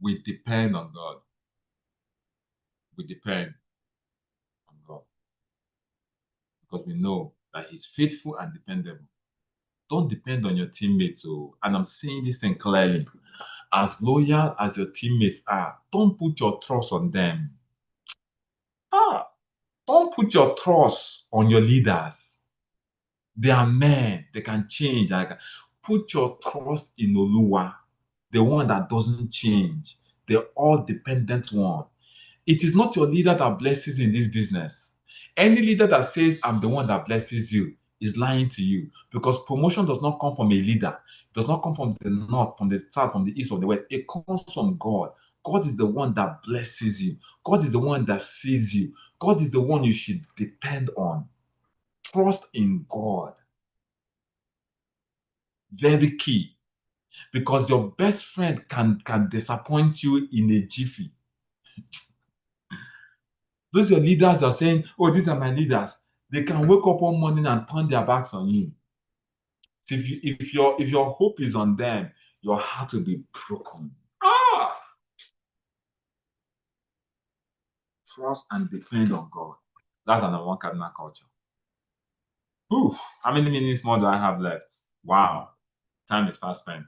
We depend on God. We depend on God. Because we know that He's faithful and dependable. Don't depend on your teammates. And I'm saying this thing clearly. As loyal as your teammates are, don't put your trust on them. Don't put your trust on your leaders. They are men. They can change. Put your trust in Oluwa, the one that doesn't change, the all-dependent one. It is not your leader that blesses in this business. Any leader that says, I'm the one that blesses you, is lying to you, because promotion does not come from a leader. It does not come from the north, from the south, from the east, or the west. It comes from God. God is the one that blesses you. God is the one that sees you. God is the one you should depend on. Trust in God. Very key. Because your best friend can disappoint you in a jiffy. Those your leaders are saying, oh, these are my leaders. They can wake up one morning and turn their backs on you. So if your hope is on them, your heart will be broken. Trust and depend on God. That's the number one cardinal culture. How many minutes more do I have left? Wow. Time is fast spent.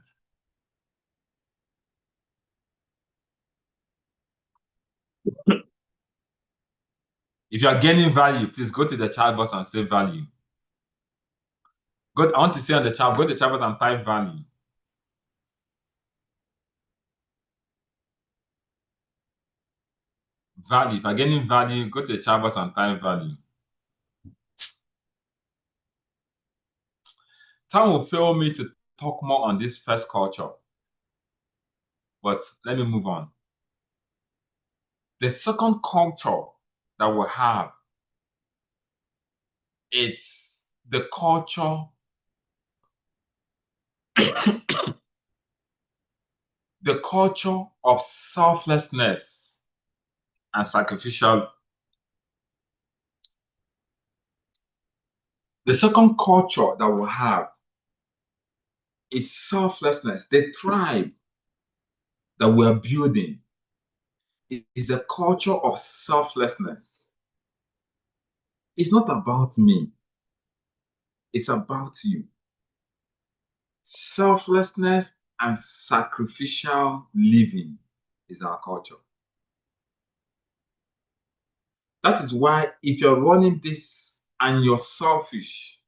If you are gaining value, please go to the chat box and say value. I want to say on the chat, go to the chat box and type value. Value. If you're gaining value, go to the chat box and type value. Time will fail me to talk more on this first culture. But let me move on. The second culture that we have, it's the culture the culture of selflessness and sacrificial. The second culture that we have is selflessness. The tribe that we are building is a culture of selflessness. It's not about me. It's about you. Selflessness and sacrificial living is our culture. That is why if you're running this and you're selfish,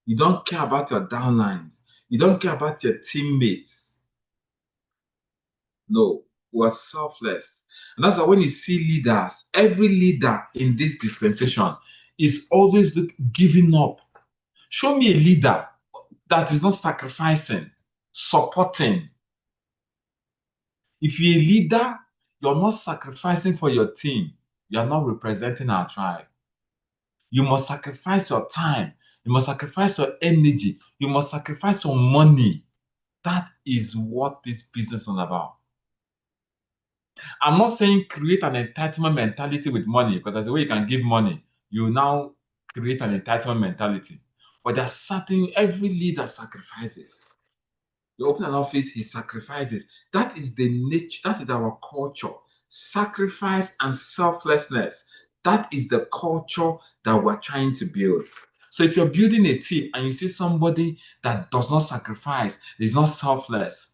you don't care about your downlines, you don't care about your teammates. No, we're selfless. And that's why when you see leaders, every leader in this dispensation is always giving up. Show me a leader that is not sacrificing, supporting. If you're a leader, you're not sacrificing for your team, you're not representing our tribe. You must sacrifice your time. You must sacrifice your energy. You must sacrifice your money. That is what this business is all about. I'm not saying create an entitlement mentality with money, because there's a way you can give money. You now create an entitlement mentality. But there's certain, every leader sacrifices. You open an office, he sacrifices. That is the nature, that is our culture. Sacrifice and selflessness. That is the culture that we're trying to build. So if you're building a team and you see somebody that does not sacrifice, is not selfless,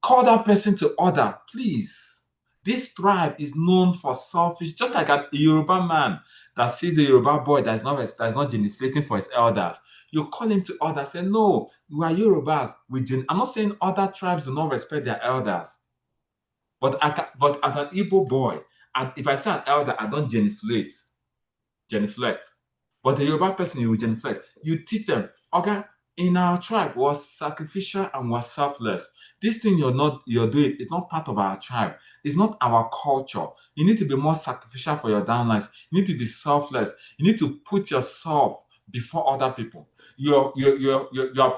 call that person to order, please. This tribe is known for selfish, just like a Yoruba man that sees a Yoruba boy that's not genuflecting for his elders. You call him to order, say, no, we are Yorubas. I'm not saying other tribes do not respect their elders. But as an Igbo boy, and if I see an elder, I don't genuflect. But the Yoruba person, you will genuflect. You teach them, okay, in our tribe was sacrificial and was selfless. This thing you're doing is not part of our tribe. It's not our culture. You need to be more sacrificial for your downlines. You need to be selfless. You need to put yourself before other people. You're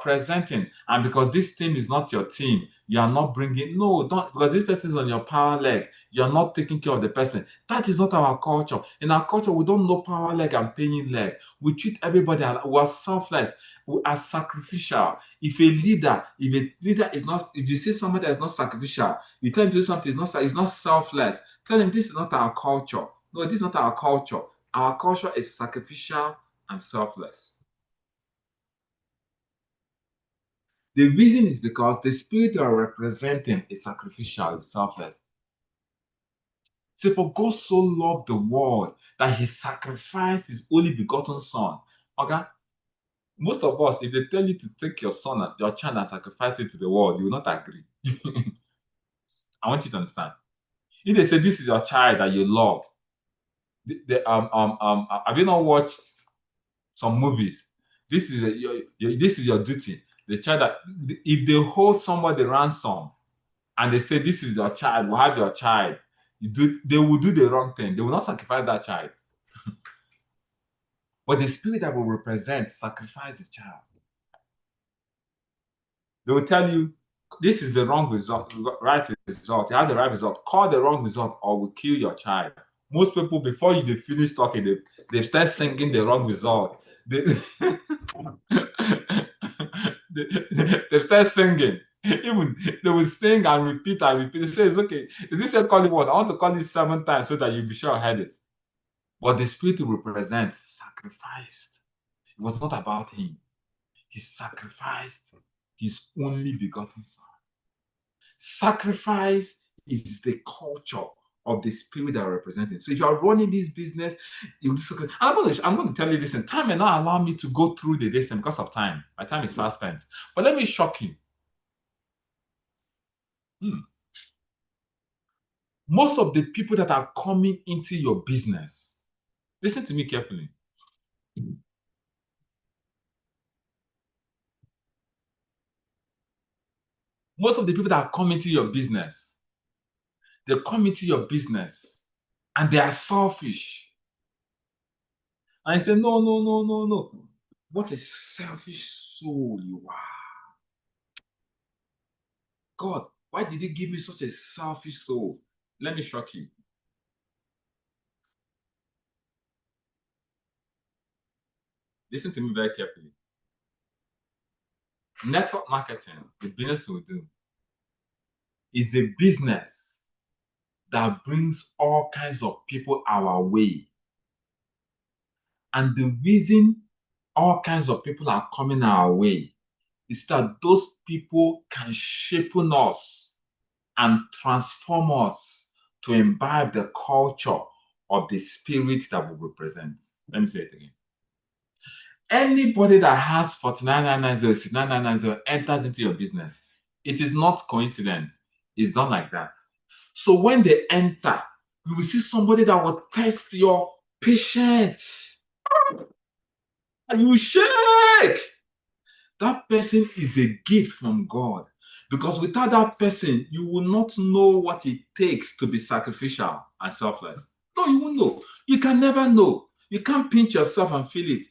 presenting, and because this team is not your team, you are not bringing. No, don't, because this person is on your power leg. You're not taking care of the person. That is not our culture. In our culture, we don't know power leg and paying leg. We treat everybody as we are selfless. We are sacrificial. If a leader is not, if you see somebody that is not sacrificial, you tell him to do something, it's not selfless. Tell him this is not our culture. No, this is not our culture. Our culture is sacrificial and selfless. The reason is because the spirit you are representing is sacrificial, is selfless. So for God so loved the world that he sacrificed his only begotten son. Okay? Most of us, if they tell you to take your son, your child, and sacrifice it to the world, you will not agree. I want you to understand. If they say this is your child that you love, have you not watched some movies? This is this is your duty. The child that if they hold somebody ransom and they say this is your child, we have your child, they will do the wrong thing. They will not sacrifice that child. But the spirit that will represent sacrifice his child. They will tell you, this is the wrong result, right result. You have the right result. Call the wrong result or we'll kill your child. Most people, before they finish talking, they start singing the wrong result. They start singing. Even they will sing and repeat and repeat. They say, it's okay. This say call it what? I want to call it 7 times so that you'll be sure I heard it. But the spirit will represent sacrificed. It was not about him. He sacrificed his only begotten son. Sacrifice is the culture of the spirit that are representing. So if you are running this business, I'm going to tell you this, and time may not allow me to go through the distance because of time. My time is fast spent. But let me shock you. Most of the people that are coming into your business, listen to me carefully. Most of the people that come into your business, they come into your business and they are selfish. And I say, no. What a selfish soul you are. God, why did you give me such a selfish soul? Let me shock you. Listen to me very carefully. Network marketing, the business we do, is a business that brings all kinds of people our way. And the reason all kinds of people are coming our way is that those people can shape us and transform us to imbibe the culture of the spirit that we represent. Let me say it again. Anybody that has 49990, 69990 enters into your business. It is not coincidence. It's done like that. So when they enter, you will see somebody that will test your patience. And you shake. That person is a gift from God. Because without that person, you will not know what it takes to be sacrificial and selfless. No, you won't know. You can never know. You can't pinch yourself and feel it.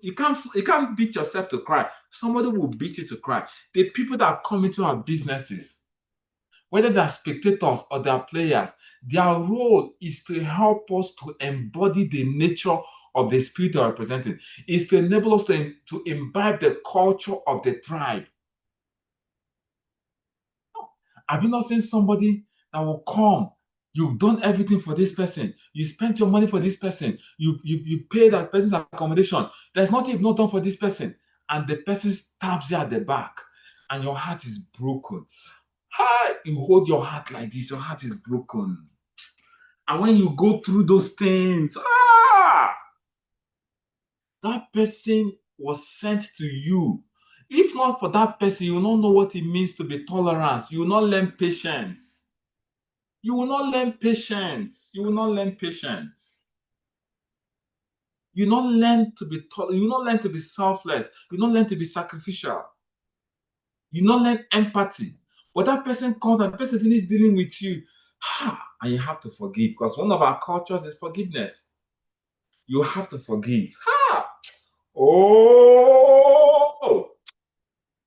You can't beat yourself to cry. Somebody will beat you to cry. The people that come into our businesses, whether they're spectators or they're players, their role is to help us to embody the nature of the spirit we're representing, is to enable us to imbibe the culture of the tribe. Have you not seen somebody that will come You've done everything for this person. You spent your money for this person. You pay that person's accommodation. There's nothing you've not done for this person. And the person stabs you at the back and your heart is broken. Hi, you hold your heart like this, your heart is broken. And when you go through those things, that person was sent to you. If not for that person, you will not know what it means to be tolerant. You will not learn patience. You will not learn patience. You will not learn patience. You will not learn to be tolerant. You will not learn to be selfless. You will not learn to be sacrificial. You will not learn empathy. But that person comes and the person finishes dealing with you. And you have to forgive, because one of our cultures is forgiveness. You have to forgive. Oh,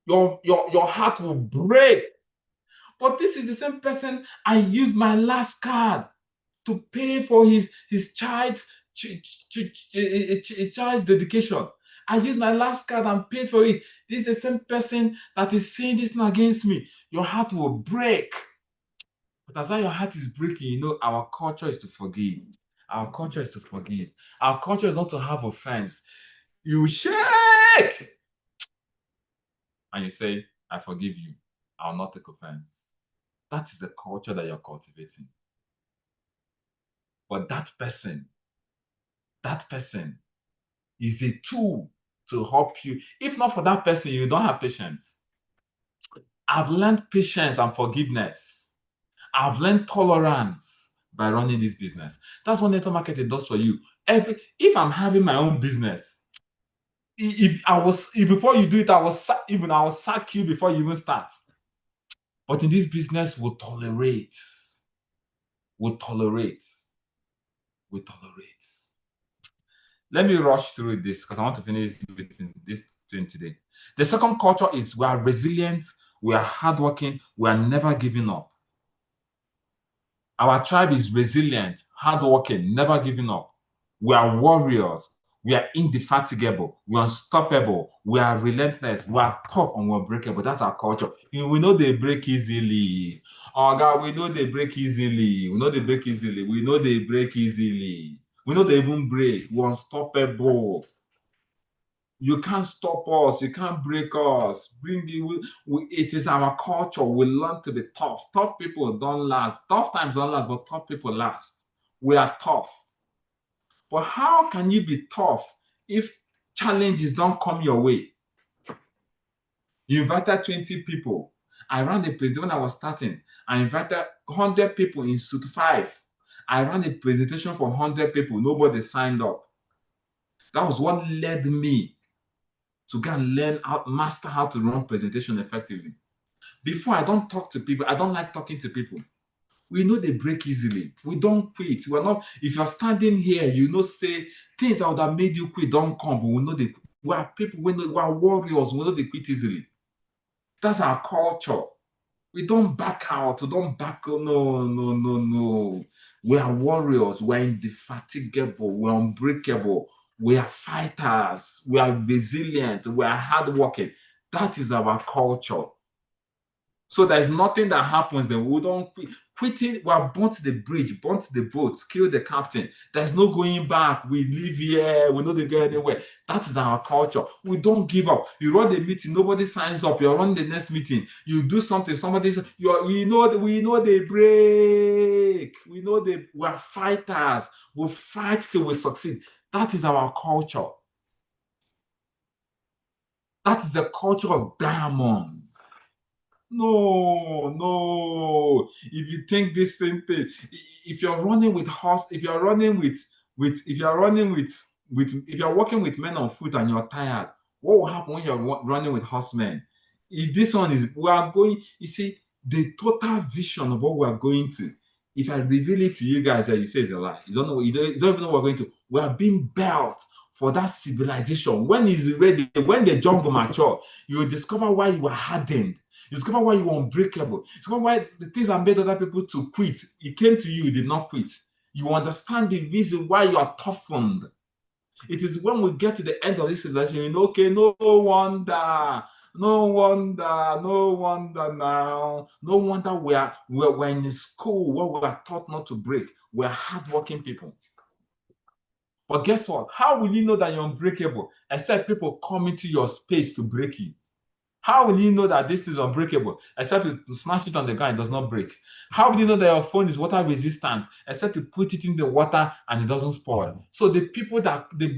your heart will break. But this is the same person I used my last card to pay for his child's dedication. I used my last card and paid for it. This is the same person that is saying this against me. Your heart will break. But as your heart is breaking, you know, our culture is to forgive. Our culture is to forgive. Our culture is not to have offense. You shake and you say, I forgive you. I'll not take offense. That is the culture that you're cultivating. But that person is a tool to help you. If not for that person, you don't have patience. I've learned patience and forgiveness. I've learned tolerance by running this business. That's what network marketing does for you. If I'm having my own business, if before you do it, I will sack you before you even start. But in this business, we'll tolerate. Let me rush through this because I want to finish with this thing today. The second culture is we are resilient, we are hardworking, we are never giving up. Our tribe is resilient, hardworking, never giving up. We are warriors. We are indefatigable. We are unstoppable. We are relentless. We are tough and we're unbreakable. That's our culture. We know they break easily. Oh God, we know they break easily. We know they break easily. We know they break easily. We know they even break. We're unstoppable. You can't stop us. You can't break us. It is our culture. We learn to be tough. Tough people don't last. Tough times don't last, but tough people last. We are tough. But how can you be tough if challenges don't come your way? You invited 20 people. I ran the presentation when I was starting. I invited 100 people in suit 5. I ran a presentation for 100 people. Nobody signed up. That was what led me to go and master how to run presentation effectively. Before, I don't talk to people. I don't like talking to people. We know they break easily. We don't quit. We're not. If you're standing here, you know, say things that would have made you quit don't come. But we know we are people. We are warriors. We know they quit easily. That's our culture. We don't back out. We don't back. No. We are warriors. We are indefatigable. We are unbreakable. We are fighters. We are resilient. We are hardworking. That is our culture. So there's nothing that happens, then we don't quit. Quitting, we are burnt the bridge, burnt the boat, kill the captain. There's no going back. We live here, we know they go anywhere. That is our culture. We don't give up. You run the meeting, nobody signs up. You run the next meeting, you do something, we know they break. We are fighters. We fight till we succeed. That is our culture. That is the culture of diamonds. No. If you think this same thing, if you're running with horse, if you're working with men on foot and you're tired, what will happen when you're running with horsemen? If this one is, we are going, you see, the total vision of what we are going to. If I reveal it to you guys, that you say it's a lie. You don't know. You don't even know what we're going to. We are being built for that civilization. When it's ready, when the jungle mature, you will discover why you are hardened. You discover why you are unbreakable. You discover why the things that made other people to quit, it came to you, you did not quit. You understand the reason why you are toughened. It is when we get to the end of this civilization, you know, okay, no wonder No wonder now. No wonder we're in school where we are taught not to break. We're hardworking people. But guess what? How will you know that you're unbreakable? Except people come into your space to break you. How will you know that this is unbreakable? Except you smash it on the ground, it does not break. How will you know that your phone is water resistant? Except you put it in the water and it doesn't spoil. So the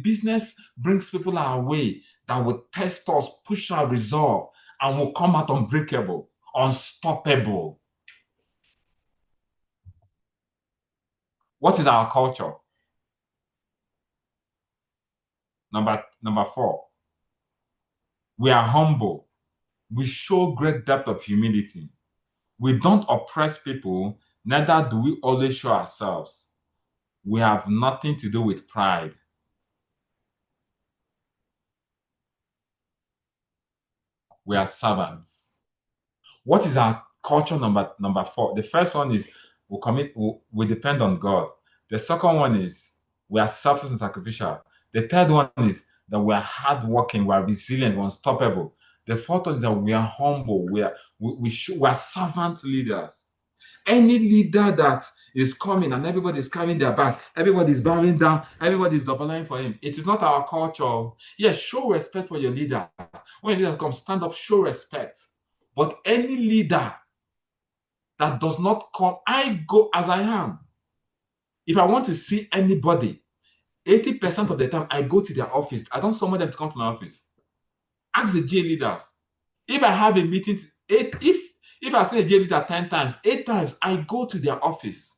business brings people our way that will test us, push our resolve, and will come out unbreakable, unstoppable. What is our culture? Number 4. We are humble. We show great depth of humility. We don't oppress people, neither do we always show ourselves. We have nothing to do with pride. We are servants. What is our culture number 4? The first one is we depend on God. The second one is we are selfless and sacrificial. The third one is that we are hardworking, we are resilient, we're unstoppable. The fourth one is that we are humble, we are servant leaders. Any leader that is coming and everybody is carrying their back, everybody is bowing down, everybody is doubling for him, it is not our culture. Yes, show respect for your leaders. When leaders come, stand up, show respect. But any leader that does not come, I go as I am. If I want to see anybody, 80% of the time I go to their office. I don't summon them to come to my office. Ask the GA leaders. If I have a meeting, if I see a GA leader 10 times, 8 times I go to their office.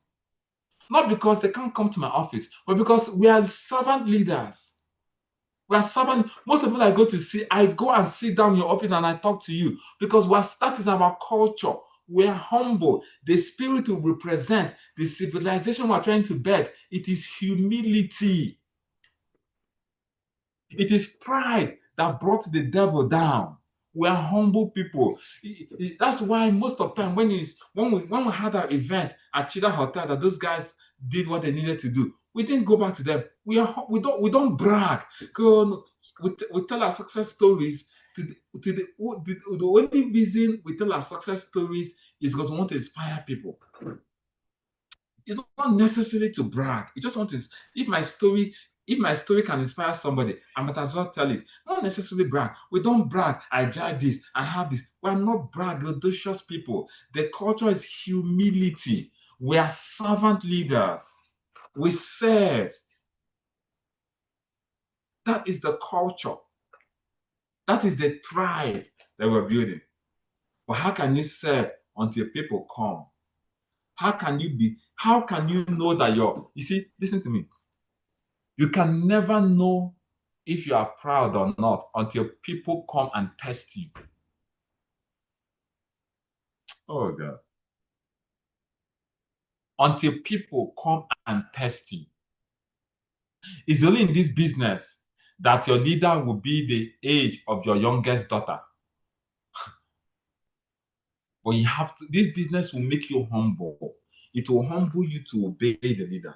Not because they can't come to my office, but because we are servant leaders. We are servant. Most people I go to see, I go and sit down in your office and I talk to you because that is our culture. We are humble. The spirit we represent, the civilization we are trying to build, it is humility. It is pride that brought the devil down. We are humble people. That's why most of the time when we had our event at Chida Hotel that those guys did what they needed to do, we didn't go back to them. We don't brag. We tell our success stories. The only reason we tell our success stories is because we want to inspire people. It's not necessarily to brag. You just want to. If my story can inspire somebody, I might as well tell it. Not necessarily brag. We don't brag. I drive this. I have this. We are not braggadocious people. The culture is humility. We are servant leaders. We serve. That is the culture. That is the tribe that we're building. But how can you serve until people come? How can you know that you see, listen to me. You can never know if you are proud or not until people come and test you. Oh, God. Until people come and test you. It's only in this business that your leader will be the age of your youngest daughter. But this business will make you humble. It will humble you to obey the leader.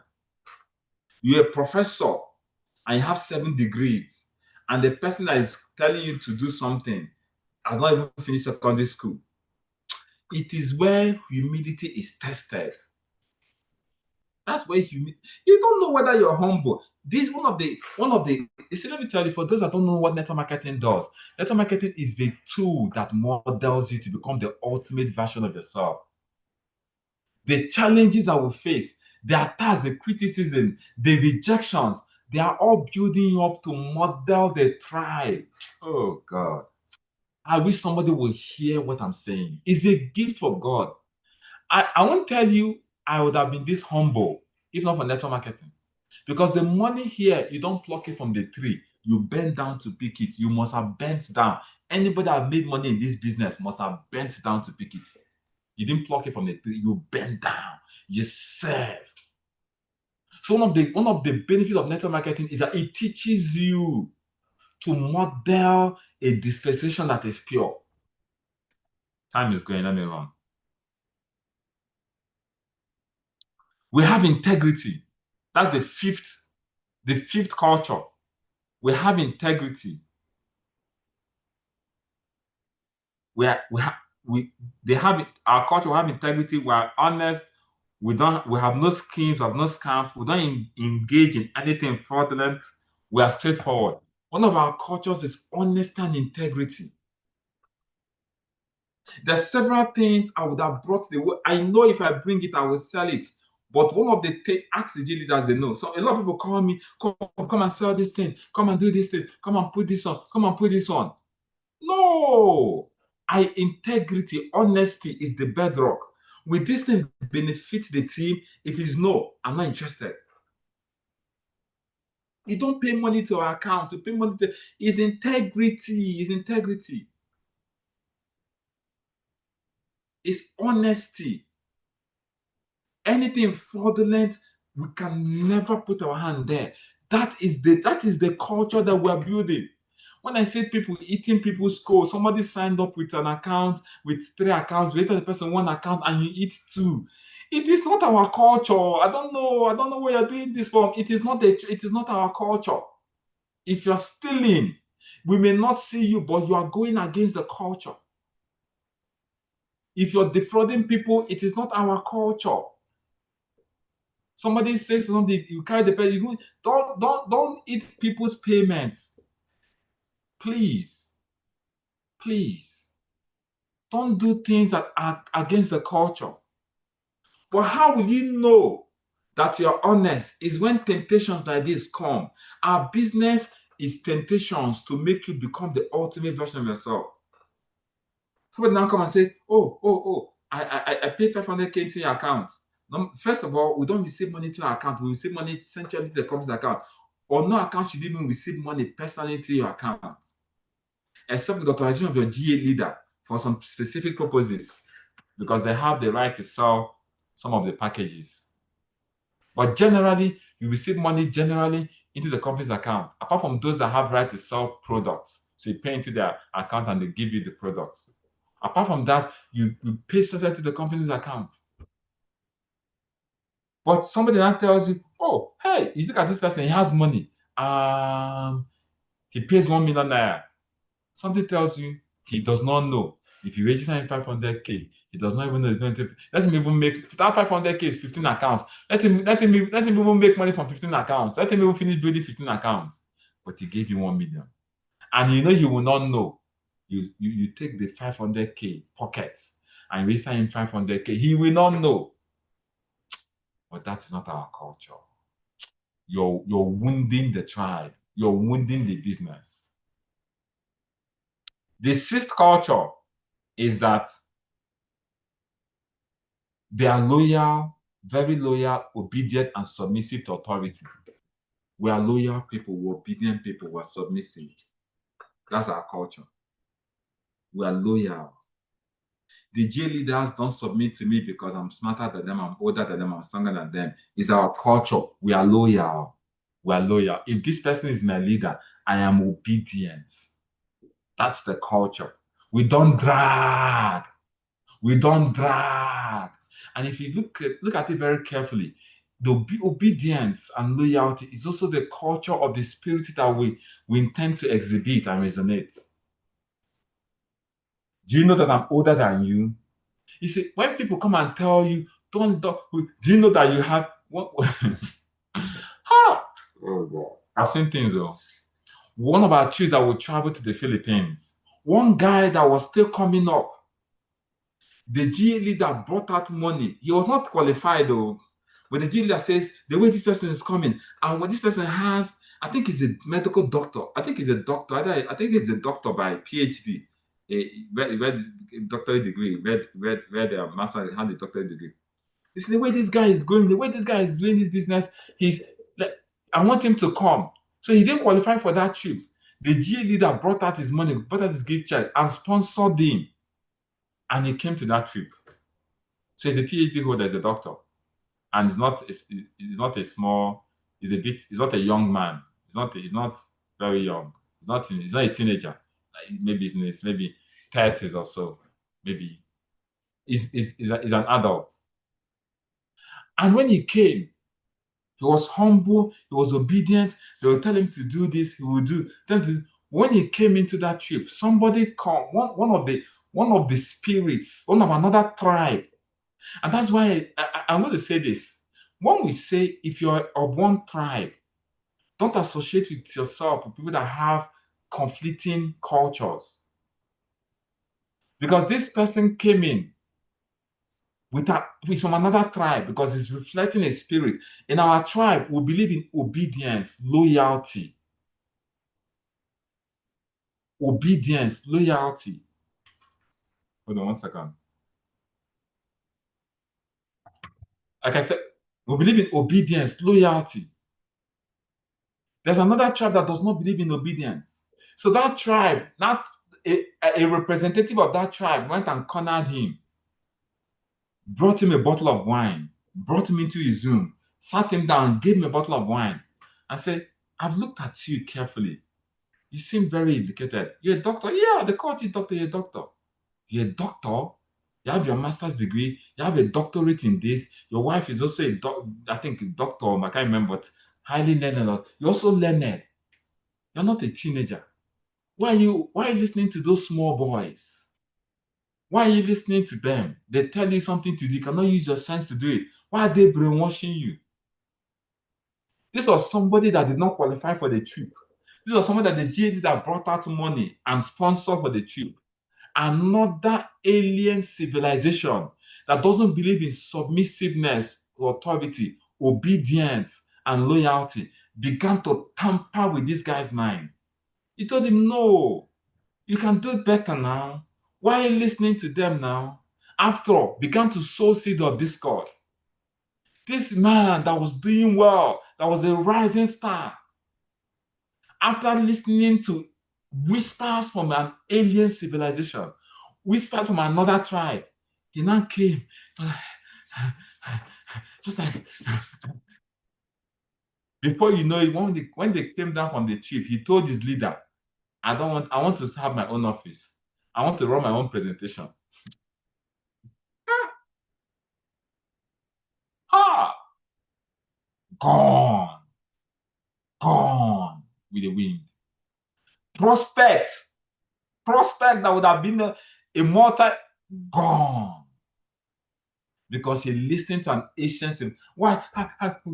You're a professor and you have 7 degrees, and the person that is telling you to do something has not even finished secondary school. It is where humility is tested. That's where you don't know whether you're humble. This one of the see, let me tell you, for those that don't know what network marketing does, network marketing is the tool that models you to become the ultimate version of yourself. The challenges that we face, the attacks, the criticism, the rejections, they are all building you up to model the tribe. Oh God. I wish somebody would hear what I'm saying. It's a gift from God. I won't tell you I would have been this humble if not for network marketing. Because the money here, you don't pluck it from the tree. You bend down to pick it. You must have bent down. Anybody that made money in this business must have bent down to pick it. You didn't pluck it from the tree. You bend down. You serve. So one of the benefits of network marketing is that it teaches you to model a dispensation that is pure. Time is going, let me run. We have integrity. That's the fifth culture. We have integrity. they have it, our culture, we have integrity, we are honest, we have no schemes, we have no scams, we don't engage in anything fraudulent, we are straightforward. One of our cultures is honesty and integrity. There's several things I would have brought the way. I know if I bring it, I will sell it. But one of the ask the G leaders they know. So a lot of people call me, come and sell this thing, come and do this thing, come and put this on, come and put this on. No, integrity, honesty is the bedrock. Will this thing benefit the team? If it's no, I'm not interested. You don't pay money to our account. You pay money to is integrity. Is integrity. It's honesty. Anything fraudulent, we can never put our hand there. That is the culture that we're building. When I say people eating people's code, somebody signed up with an account, with 3 accounts, later the person 1 account, and you eat 2. It is not our culture. I don't know where you're doing this from. It is not our culture. If you're stealing, we may not see you, but you are going against the culture. If you're defrauding people, it is not our culture. Somebody says something, you carry the pay, don't eat people's payments. Please. Don't do things that are against the culture. But how will you know that you're honest is when temptations like this come. Our business is temptations to make you become the ultimate version of yourself. Somebody now come and say, I paid 500K into your account. First of all, we don't receive money to our account. We receive money centrally to the company's account. Or no account should even receive money personally to your account, except with the authorization of your GA leader for some specific purposes, because they have the right to sell some of the packages. But generally, you receive money generally into the company's account, apart from those that have right to sell products. So you pay into their account and they give you the products. Apart from that, you pay separately to the company's account. But somebody now tells you, oh, hey, you look at this person, he has money. He pays 1 million naira. Something tells you he does not know. If you register in 500K, he does not even know. Let him even make that 500K is 15 accounts. Let him even make money from 15 accounts. Let him even finish building 15 accounts. But he gave you 1 million. And you know he will not know. You take the 500K pockets and register in 500K. He will not know. But that is not our culture. You're wounding the tribe. You're wounding the business. The 6th culture is that they are loyal, very loyal, obedient, and submissive to authority. We are loyal people, we're obedient people, we're submissive. That's our culture. We are loyal. The G leaders don't submit to me because I'm smarter than them, I'm older than them, I'm stronger than them. It's our culture. We are loyal. We are loyal. If this person is my leader, I am obedient. That's the culture. We don't drag. We don't drag. And if you look at it very carefully, the obedience and loyalty is also the culture of the spirit that we intend to exhibit and resonate. Do you know that I'm older than you? You see, when people come and tell you, do you know that you have what? Oh God. I've seen things though. One of our trips that will travel to the Philippines, one guy that was still coming up, the GA leader brought out money. He was not qualified though. But the GA leader says, the way this person is coming, and when this person has, I think he's a medical doctor. I think he's a doctor. I think he's a doctor by PhD. Read doctorate degree, read a master, had a doctorate degree. It's the way this guy is going, the way this guy is doing his business, I want him to come. So he didn't qualify for that trip. The GA leader brought out his money, brought out his gift check, and sponsored him. And he came to that trip. So he's a PhD holder, he's a doctor. And he's not a young man. He's not very young. He's not a teenager. Maybe he's in his 30s or so. Maybe he's an adult. And when he came, he was humble, he was obedient. They would tell him to do this, he would do. When he came into that trip, somebody come, one of the one of the spirits, one of another tribe. And that's why I'm going to say this. When we say if you're of one tribe, don't associate with yourself with people that have conflicting cultures. Because this person came in with from another tribe because it's reflecting a spirit. In our tribe, we believe in obedience, loyalty. Obedience, loyalty. Hold on 1 second. Like I said, we believe in obedience, loyalty. There's another tribe that does not believe in obedience. So that tribe, not a representative of that tribe went and cornered him, brought him a bottle of wine, brought him into his room, sat him down, gave him a bottle of wine, and said, I've looked at you carefully. You seem very educated. You're a doctor? Yeah, they called you doctor, you're a doctor. You're a doctor? You have your master's degree, you have a doctorate in this, your wife is also a doctor, I can't remember, but highly learned. You're also learned. You're not a teenager. Why are you listening to those small boys? Why are you listening to them? They tell you something to do. You cannot use your sense to do it. Why are they brainwashing you? This was somebody that did not qualify for the trip. This was somebody that the GAD that brought out money and sponsored for the trip. Another alien civilization that doesn't believe in submissiveness, authority, obedience, and loyalty began to tamper with this guy's mind. He told him, no, you can do it better now. Why are you listening to them now? After all, began to sow seed of discord. This man that was doing well, that was a rising star, after listening to whispers from an alien civilization, whispers from another tribe, he now came just like before you know it, when they came down from the trip, he told his leader, I want to have my own office. I want to run my own presentation. Gone with the wind. Prospect that would have been a gone. Because he listened to an ancient. Why?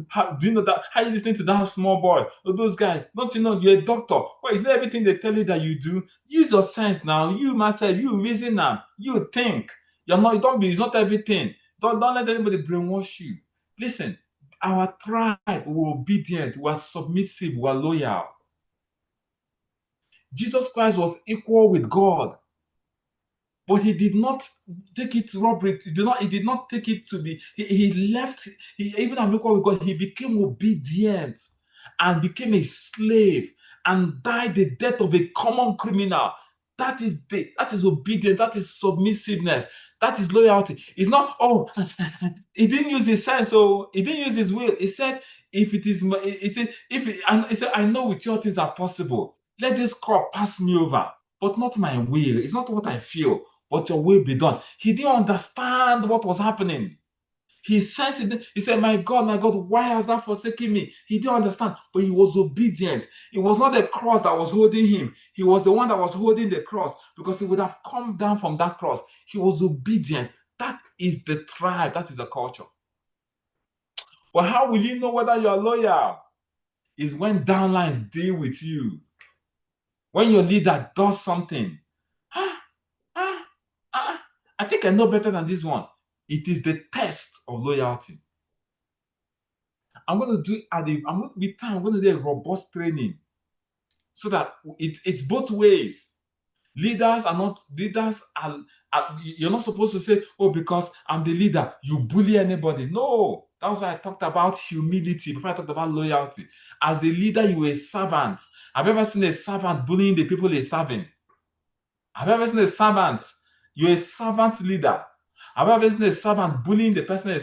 How do you know that? How are you listening to that small boy? Or those guys? Don't you know you're a doctor? Why is there everything they tell you that you do? Use your sense now. You matter. You reason now. You think. It's not everything. Don't let anybody brainwash you. Listen, our tribe, we're obedient, we're submissive, we're loyal. Jesus Christ was equal with God. But he did not take it robbery. He did not take it to be. He left. Even as equal with God, he became obedient and became a slave and died the death of a common criminal. That is obedience. That is submissiveness. That is loyalty. It's not, he didn't use his sense, so he didn't use his will. He said, he said, I know with you all things are possible. Let this cup pass me over, but not my will. It's not what I feel, but your will be done. He didn't understand what was happening. He sensed it. He said, my God, why has that forsaken me? He didn't understand, but he was obedient. It was not the cross that was holding him. He was the one that was holding the cross because he would have come down from that cross. He was obedient. That is the tribe. That is the culture. But how will you know whether you are loyal? Is when downlines deal with you. When your leader does something. I think I know better than this one. It is the test of loyalty. I'm going to do a robust training so that it's both ways. Leaders are you're not supposed to say, oh, because I'm the leader, you bully anybody. No, that's why I talked about humility before I talked about loyalty. As a leader, you're a servant. Have you ever seen a servant bullying the people they're serving? Have you ever seen a servant? You're a servant leader. Have you ever seen a servant bullying the person,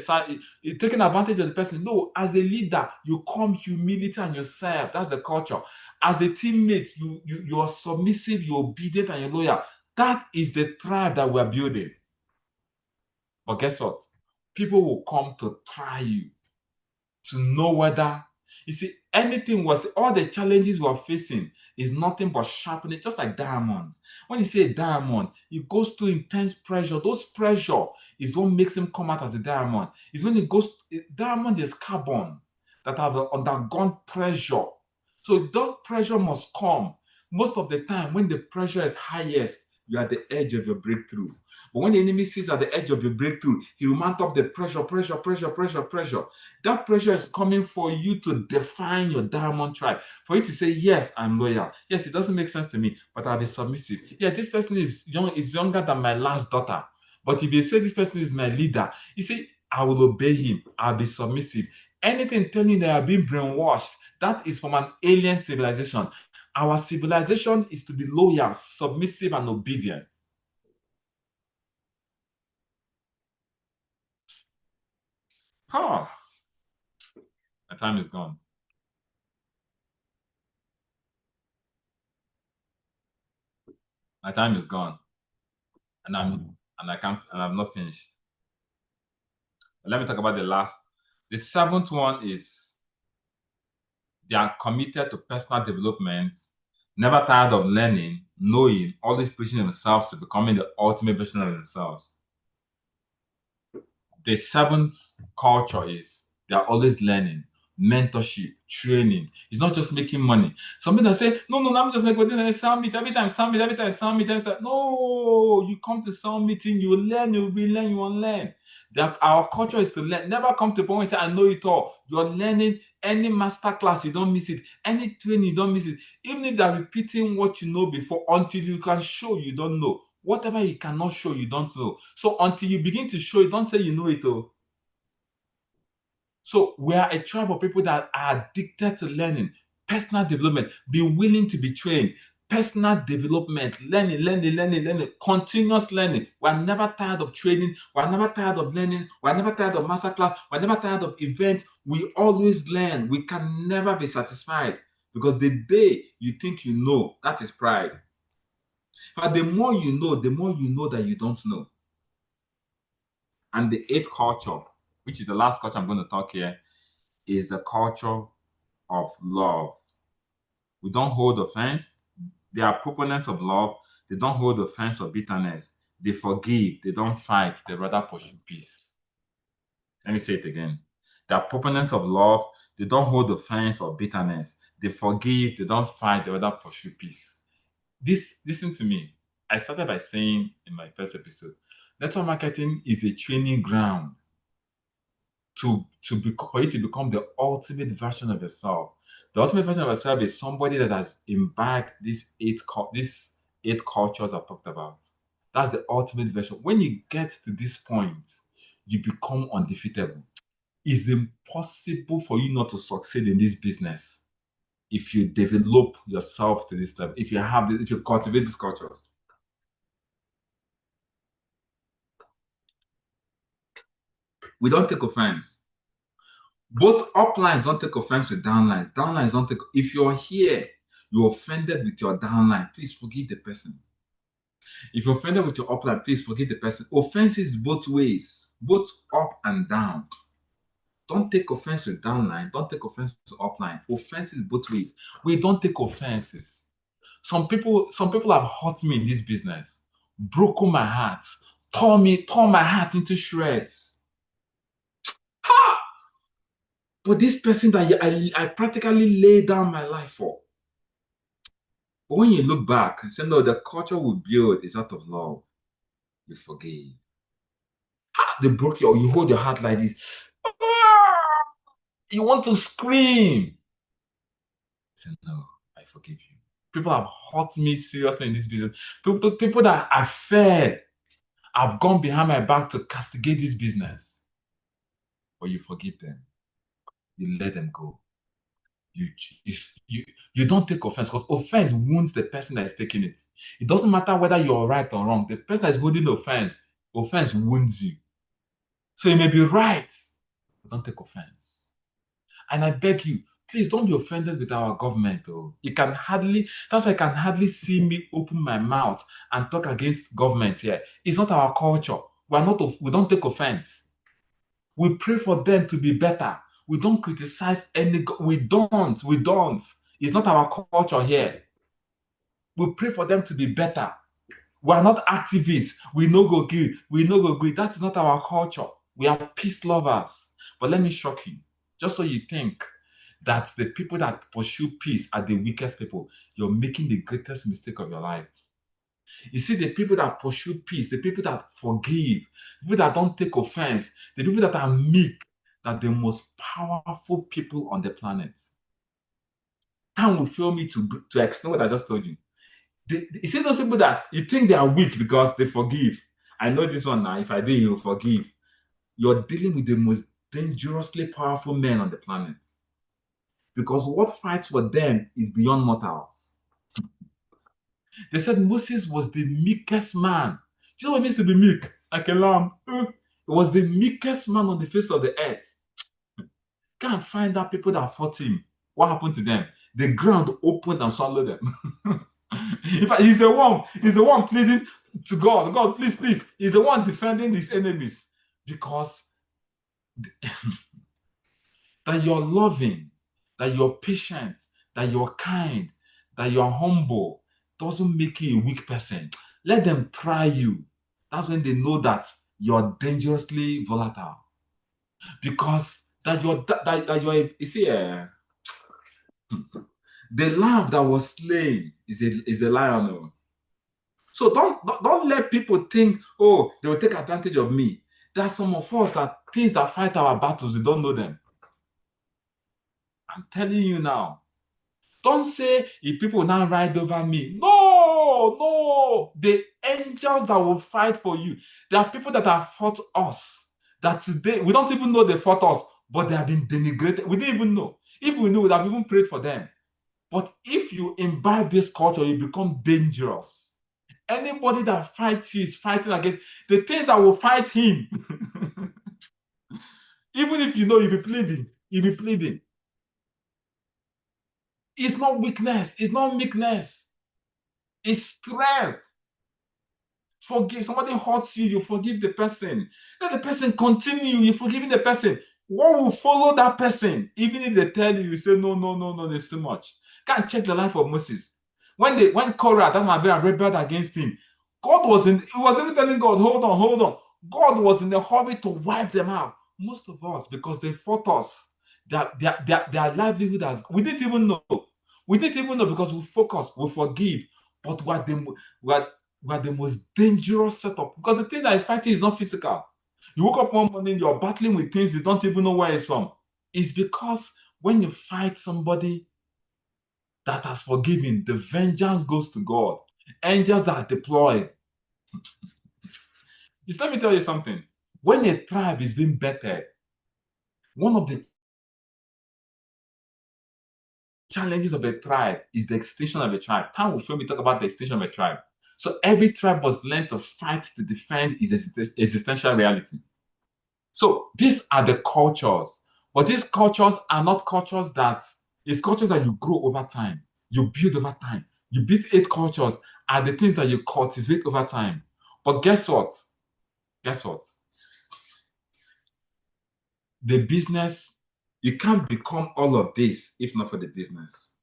taking advantage of the person? No, as a leader, you come humility and you serve. That's the culture. As a teammate, you are submissive, you're obedient, and you're loyal. That is the tribe that we're building. But guess what? People will come to try you to know whether, you see, all the challenges we're facing, is nothing but sharpening, just like diamonds. When you say a diamond, it goes through intense pressure. Those pressure is what makes him come out as a diamond. It's when it goes, diamond is carbon that have undergone pressure. So that pressure must come. Most of the time, when the pressure is highest, you are at the edge of your breakthrough. But when the enemy sees at the edge of your breakthrough, he will mount up the pressure. That pressure is coming for you to define your diamond tribe. For you to say, yes, I'm loyal. Yes, it doesn't make sense to me, but I'll be submissive. Yeah, this person is younger than my last daughter. But if you say this person is my leader, you say, I will obey him. I'll be submissive. Anything telling that I've been brainwashed, that is from an alien civilization. Our civilization is to be loyal, submissive, and obedient. My time is gone. My time is gone, and I'm not finished. But let me talk about the last. The seventh one is they are committed to personal development, never tired of learning, knowing, always pushing themselves to becoming the ultimate version of themselves. The seventh culture is they are always learning, mentorship, training. It's not just making money. Some people say, no, I'm just making money. Sound meet every time, sound meet every time, sound meet every time. No, you come to sound meeting, you will learn, you will relearn, you will learn. Our culture is to learn. Never come to a point where you say, I know it all. You're learning. Any master class, you don't miss it. Any training, you don't miss it. Even if they're repeating what you know before, until you can show you don't know. Whatever you cannot show, you don't know. So until you begin to show it, don't say you know it all. So we are a tribe of people that are addicted to learning, personal development, be willing to be trained, personal development, learning, continuous learning. We're never tired of training. We're never tired of learning. We're never tired of masterclass. We're never tired of events. We always learn. We can never be satisfied because the day you think you know, that is pride. But the more you know that you don't know. And the eighth culture, which is the last culture I'm going to talk here, is the culture of love. We don't hold offense. They are proponents of love. They don't hold offense or bitterness. They forgive. They don't fight. They rather pursue peace. Let me say it again. They are proponents of love. They don't hold offense or bitterness. They forgive. They don't fight. They rather pursue peace. Listen to me. I started by saying in my first episode, network marketing is a training ground for you to become the ultimate version of yourself. The ultimate version of yourself is somebody that has imbibed these eight cultures I've talked about. That's the ultimate version. When you get to this point, you become undefeatable. It's impossible for you not to succeed in this business if you develop yourself to this level, if you cultivate these cultures. We don't take offense. Both uplines don't take offense with downlines. Downlines don't take. If you're here, you're offended with your downline, please forgive the person. If you're offended with your upline, please forgive the person. Offense is both ways, both up and down. Don't take offense with downline. Don't take offense with upline. Offense is both ways. We don't take offenses. Some people have hurt me in this business, broken my heart, torn my heart into shreds. Ha! But this person that I practically laid down my life for. But when you look back and say, no, the culture we build is out of love, you forgive. They broke you hold your heart like this. You want to scream. Say, no, I forgive you. People have hurt me seriously in this business. People that I fed have gone behind my back to castigate this business. But you forgive them. You let them go. You don't take offense because offense wounds the person that is taking it. It doesn't matter whether you're right or wrong. The person that is holding the offense wounds you. So you may be right, but don't take offense. And I beg you, please don't be offended with our government. That's why you can hardly see me open my mouth and talk against government here. It's not our culture. We don't take offense. We pray for them to be better. We don't criticize we don't. It's not our culture here. We pray for them to be better. We are not activists. We no go agree. We no go agree. That is not our culture. We are peace lovers. But let me shock you, just so you think that the people that pursue peace are the weakest people, you're making the greatest mistake of your life. You see, the people that pursue peace, the people that forgive, people that don't take offense, the people that are meek, are the most powerful people on the planet. Time will fail me to explain what I just told you. You see those people that you think they are weak because they forgive. I know this one now. If I do, you forgive. You're dealing with the most dangerously powerful men on the planet. Because what fights for them is beyond mortals. They said Moses was the meekest man. Do you know what it means to be meek? Like a lamb. It was the meekest man on the face of the earth. Can't find out people that fought him. What happened to them? The ground opened and swallowed them. In fact, he's the one pleading to God. God, please, please. He's the one defending his enemies. Because that you're loving, that you're patient, that you're kind, that you're humble, doesn't make you a weak person. Let them try you. That's when they know that you're dangerously volatile. Because that you're you see, the lamb that was slain is a lion. So don't let people think, oh, they will take advantage of me. There are some of us that things that fight our battles, we don't know them. I'm telling you now. Don't say if people now ride over me. No. The angels that will fight for you. There are people that have fought us. That today, we don't even know they fought us, but they have been denigrated. We didn't even know. If we knew, we would have even prayed for them. But if you imbibe this culture, you become dangerous. Anybody that fights you is fighting against the things that will fight him. Even if you know, you'll be pleading. It's not weakness. It's not meekness. It's strength. Forgive. Somebody hurts you, you forgive the person. Let the person continue. You're forgiving the person. What will follow that person? Even if they tell you, you say, no, there's too much. Can't check the life of Moses. When Korah, that might be a rebelled against him, God wasn't telling God, hold on. God was in a hurry to wipe them out. Most of us, because they fought us, their livelihood has, we didn't even know. We didn't even know because we focus, we forgive, but we're the most dangerous setup. Because the thing that is fighting is not physical. You woke up one morning, you're battling with things you don't even know where it's from. It's because when you fight somebody that has forgiven, the vengeance goes to God. Angels are deployed. Just let me tell you something. When a tribe is being bettered, one of the challenges of a tribe is the extinction of a tribe. Time will show me talk about the extinction of a tribe. So every tribe was learned to fight to defend its existential reality. So these are the cultures. But these cultures are not cultures it's cultures that you grow over time. You build over time. You build 8 cultures are the things that you cultivate over time. But guess what? The business, you can't become all of this if not for the business.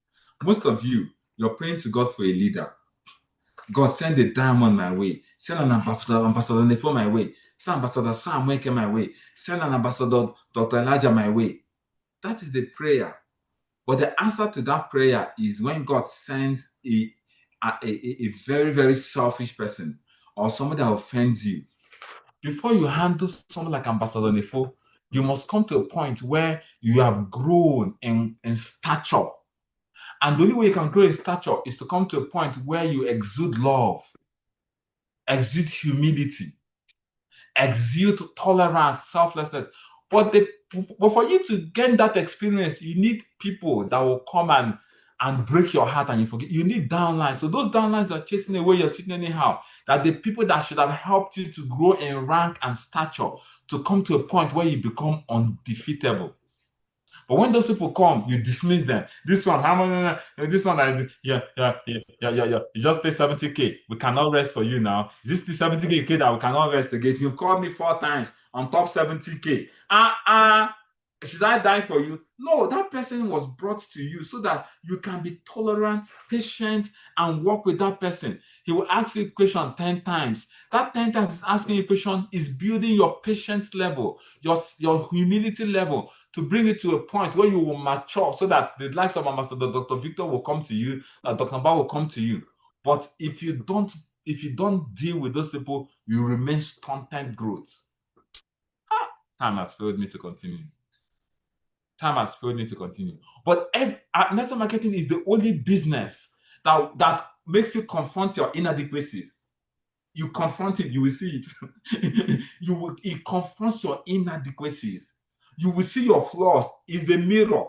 Most of you're praying to God for a leader. God, send a diamond my way. Send an ambassador Nefo my way. Send Ambassador Sam Weke my way. Send an ambassador Dr. Elijah my way. That is the prayer. But the answer to that prayer is when God sends a very, very selfish person or someone that offends you. Before you handle someone like Ambassador Nefo, you must come to a point where you have grown in stature. And the only way you can grow in stature is to come to a point where you exude love, exude humility, exude tolerance, selflessness. But for you to gain that experience, you need people that will come and break your heart and you forget. You need downlines. So those downlines are chasing away your treating anyhow. That the people that should have helped you to grow in rank and stature to come to a point where you become undefeatable. But when those people come, you dismiss them. This one, how much? This one, yeah. You just pay 70K. We cannot rest for you now. Is this the 70K that we cannot rest again? You've called me 4 times on top 70K. should I die for you? No, that person was brought to you so that you can be tolerant, patient, and work with that person. He will ask you a question 10 times. That 10 times is asking you a question is building your patience level, your humility level, to bring it to a point where you will mature so that the likes of Ambassador Dr. Victor will come to you, Dr. Mba will come to you. But if you don't deal with those people, you remain stunted growth. Time has failed me to continue. Time has failed me to continue. But network marketing is the only business that makes you confront your inadequacies. You confront it, you will see it. It confronts your inadequacies. You will see your flaws. It's a mirror.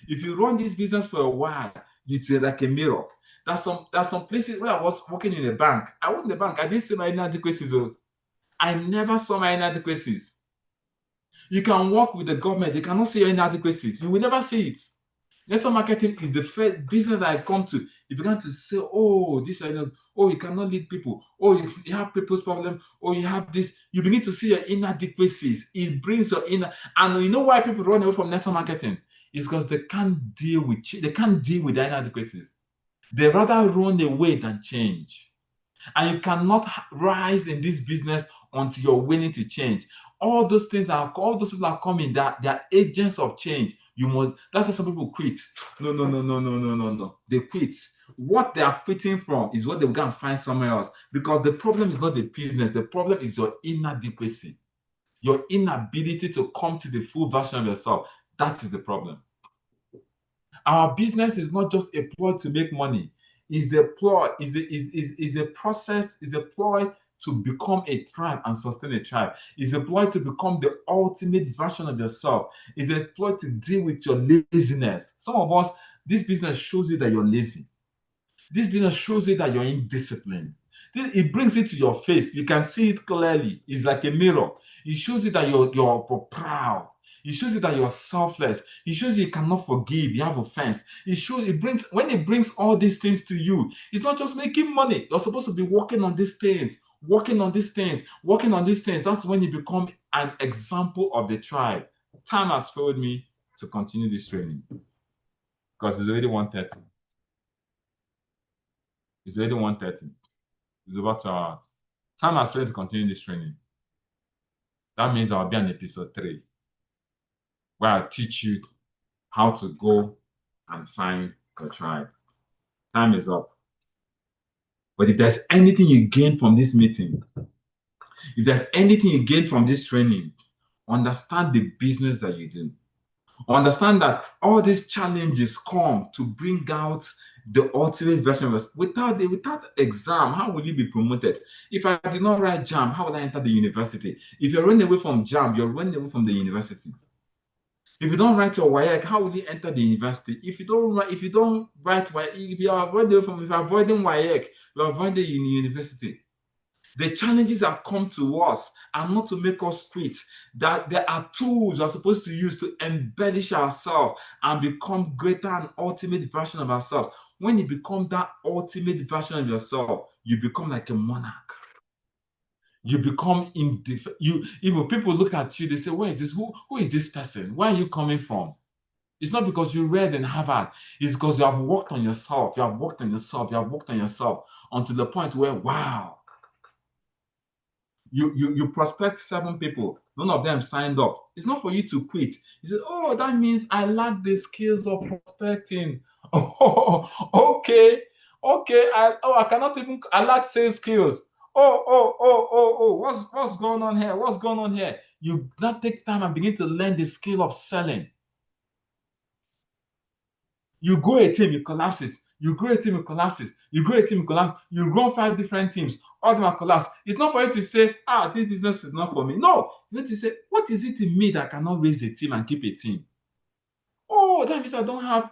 If you run this business for a while, it's like a mirror. There's some places where I was working in a bank. I was in the bank. I didn't see my inadequacies. I never saw my inadequacies. You can work with the government. They cannot see your inadequacies. You will never see it. Network marketing is the first business that I come to. You began to say, oh, this, oh, you cannot lead people. Oh, you have people's problem. Oh, you have this. You begin to see your inadequacies. It brings your inner. And you know why people run away from network marketing? It's because they can't deal with their inadequacies. They rather run away than change. And you cannot rise in this business until you're willing to change. All those people are coming, they're agents of change. That's why some people quit. No. They quit. What they are quitting from is what they will go and find somewhere else. Because the problem is not the business, the problem is your inadequacy, your inability to come to the full version of yourself. That is the problem. Our business is not just a ploy to make money. It's a ploy, is a process, is a ploy to become a tribe and sustain a tribe. It's a ploy to become the ultimate version of yourself. It's a ploy to deal with your laziness. Some of us, this business shows you that you're lazy. This business shows you that you're indisciplined. It brings it to your face. You can see it clearly. It's like a mirror. It shows you that you're proud. It shows you that you're selfless. It shows you cannot forgive. You have offense. When it brings all these things to you, it's not just making money. You're supposed to be working on these things, working on these things, working on these things. That's when you become an example of the tribe. Time has failed me to continue this training because it's already 1:30. It's already 1:30. It's over 2 hours. Time has failed to continue this training. That means I'll be on episode 3, where I'll teach you how to go and find a tribe. Time is up. But if there's anything you gain from this meeting, if there's anything you gain from this training, understand the business that you do. Understand that all these challenges come to bring out the ultimate version of us. Without exam, how will you be promoted? If I did not write JAM, how will I enter the university? If you're running away from JAM, you're running away from the university. If you don't write your WAEC, how will you enter the university? If you don't write WAEC, if you're avoiding WAEC, you're avoiding the university. The challenges that come to us are not to make us quit. That there are tools we're supposed to use to embellish ourselves and become greater and ultimate version of ourselves. When you become that ultimate version of yourself, you become like a monarch. You become if people look at you, they say, where is this? Who is this person? Where are you coming from? It's not because you read in Harvard. It's because you have worked on yourself. You have worked on yourself. You have worked on yourself until the point where, wow, you prospect 7 people, none of them signed up. It's not for you to quit. You say, oh, that means I lack the skills of prospecting. Oh, okay. I lack sales skills. What's going on here? What's going on here? You not take time and begin to learn the skill of selling. You grow a team, it collapses. You grow a team, it collapses. You grow a team, it collapses. You grow 5 different teams, all of them are collapsed. It's not for you to say, this business is not for me. No, you need to say, what is it in me that cannot raise a team and keep a team? Oh, that means I don't have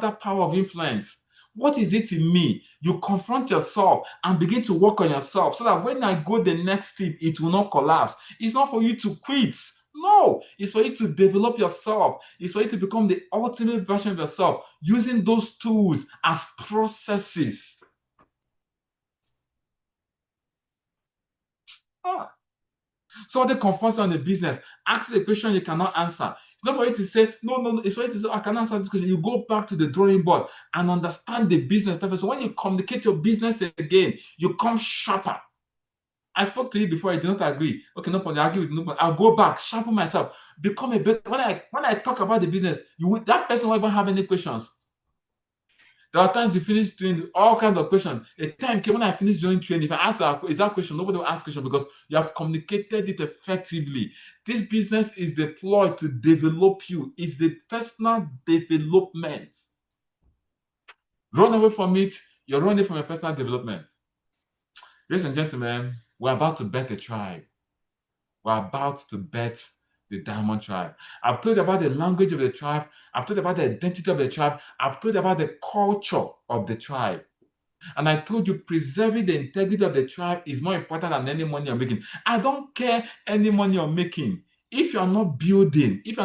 that power of influence. What is it in me? You confront yourself and begin to work on yourself so that when I go the next step, it will not collapse. It's not for you to quit. No, it's for you to develop yourself. It's for you to become the ultimate version of yourself using those tools as processes. So the confronts on the business, ask the question you cannot answer. It's not for you to say, no. It's for you to say, I can answer this question. You go back to the drawing board and understand the business purpose. So when you communicate your business again, you come sharper. I spoke to you before, I did not agree. Okay, no problem. I argue with no problem. I'll go back, sharpen myself, become a better. When I talk about the business, that person won't even have any questions. There are times you finish doing all kinds of questions. A time came when I finished doing training. If I ask that question, nobody will ask question because you have communicated it effectively. This business is deployed to develop you. It's a personal development. Run away from it, you're running from your personal development. Ladies and gentlemen, we're about to bet a tribe. We're about to bet the Diamond Tribe. I've told you about the language of the tribe. I've told you about the identity of the tribe. I've told you about the culture of the tribe. And I told you preserving the integrity of the tribe is more important than any money you're making. I don't care any money you're making. If you're not building, if I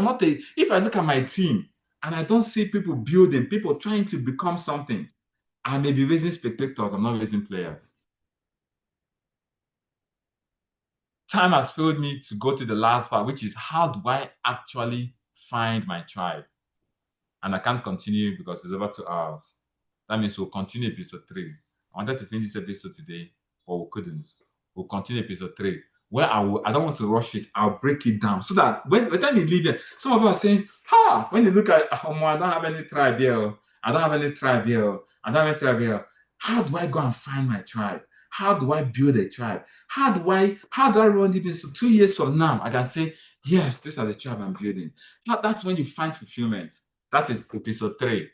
look at my team and I don't see people building, people trying to become something, I may be raising spectators, I'm not raising players. Time has failed me to go to the last part, which is how do I actually find my tribe? And I can't continue because it's over 2 hours. That means we'll continue episode 3. I wanted to finish this episode today, but we couldn't. We'll continue episode 3, where I don't want to rush it. I'll break it down so that when the time you leave here, some of you are saying, when you look at, I don't have any tribe here. I don't have any tribe here. I don't have any tribe here. How do I go and find my tribe? How do I build a tribe? How do I run this? So 2 years from now, I can say, yes, these are the tribe I'm building. That's when you find fulfillment. That is episode 3.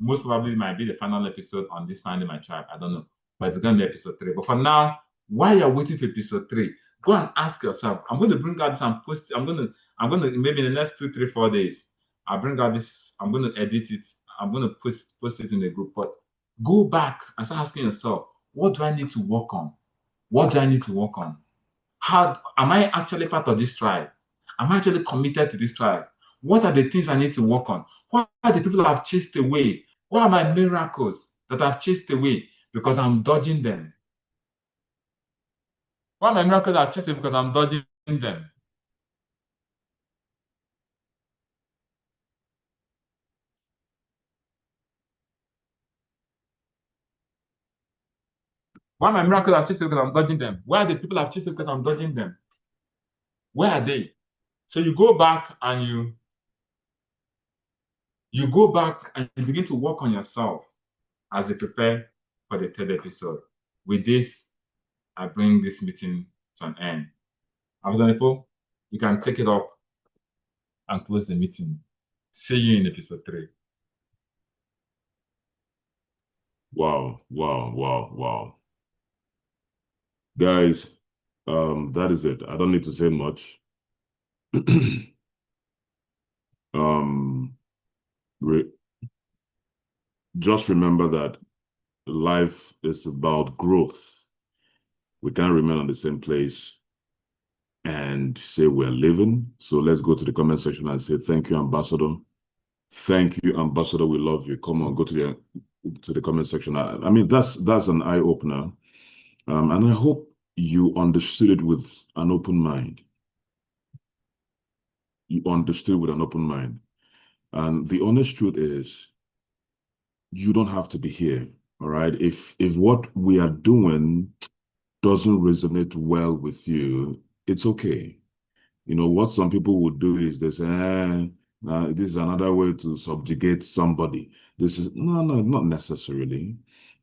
Most probably might be the final episode on this finding my tribe. I don't know. But it's going to be episode 3. But for now, while you're waiting for episode 3, go and ask yourself. I'm going to bring out this and post it. I'm going to maybe in the next 2, 3, 4 days, I'll bring out this. I'm going to edit it. I'm going to post it in the group. But go back and start asking yourself, what do I need to work on? What do I need to work on? How am I actually part of this tribe? Am I actually committed to this tribe? What are the things I need to work on? What are the people I've chased away? What are my miracles that I've chased away because I'm dodging them? What are my miracles I've chased away because I'm dodging them? What are my miracles I've chased away because I'm dodging them? Where are the people I've chased away because I'm dodging them? Where are they? So you go back and you go back and you begin to work on yourself as you prepare for the 3rd episode. With this, I bring this meeting to an end. Abuzanifo, you can take it up and close the meeting. See you in episode 3. Wow. Guys, that is it. I don't need to say much. Just remember that life is about growth. We can't remain on the same place and say we're living. So let's go to the comment section and say, thank you, Ambassador. Thank you, Ambassador. We love you. Come on, go to the comment section. I mean, that's an eye-opener. And I hope you understood it with an open mind. You understood with an open mind. And the honest truth is, you don't have to be here, all right? If what we are doing doesn't resonate well with you, it's okay. You know, what some people would do is they say, this is another way to subjugate somebody. This is, no, not necessarily.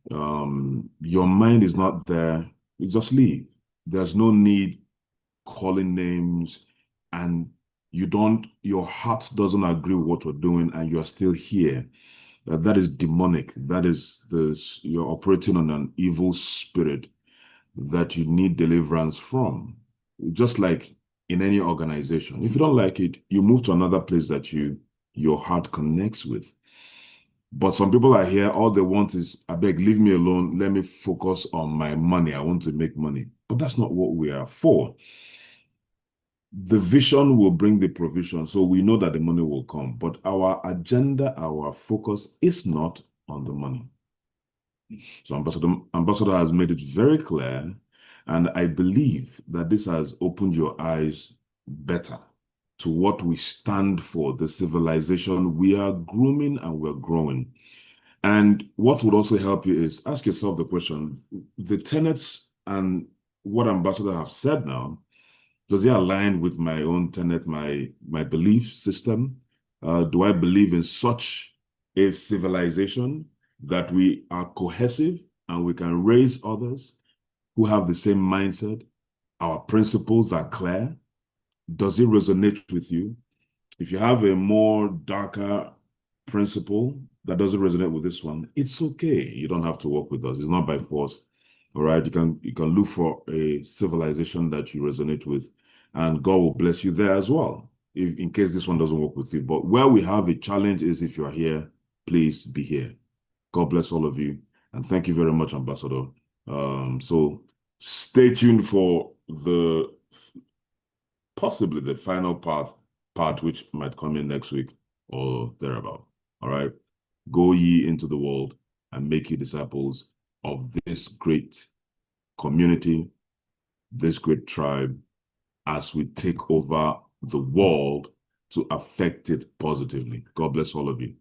Your mind is not there. You just leave. There's no need calling names, and your heart doesn't agree with what we're doing, and you're still here. That is demonic. That is you're operating on an evil spirit that you need deliverance from. Just like in any organization. If you don't like it, you move to another place that your heart connects with. But some people are here, all they want is, I beg, leave me alone. Let me focus on my money. I want to make money. But that's not what we are for. The vision will bring the provision, so we know that the money will come. But our agenda, our focus is not on the money. So Ambassador has made it very clear, and I believe that this has opened your eyes better. to what we stand for, the civilization we are grooming and we're growing. And what would also help you is ask yourself the question, the tenets and what Ambassador have said now, does it align with my own tenet, my belief system? Do I believe in such a civilization that we are cohesive and we can raise others who have the same mindset? Our principles are clear. Does it resonate with you? If you have a more darker principle that doesn't resonate with this one, it's okay. You don't have to work with us. It's not by force. All right. You can look for a civilization that you resonate with, and God will bless you there as well, if in case this one doesn't work with you. But where we have a challenge is if you are here, please be here. God bless all of you. And thank you very much, Ambassador. So stay tuned for possibly the final part which might come in next week or thereabout. All right. Go ye into the world and make ye disciples of this great community, this great tribe, as we take over the world to affect it positively. God bless all of you.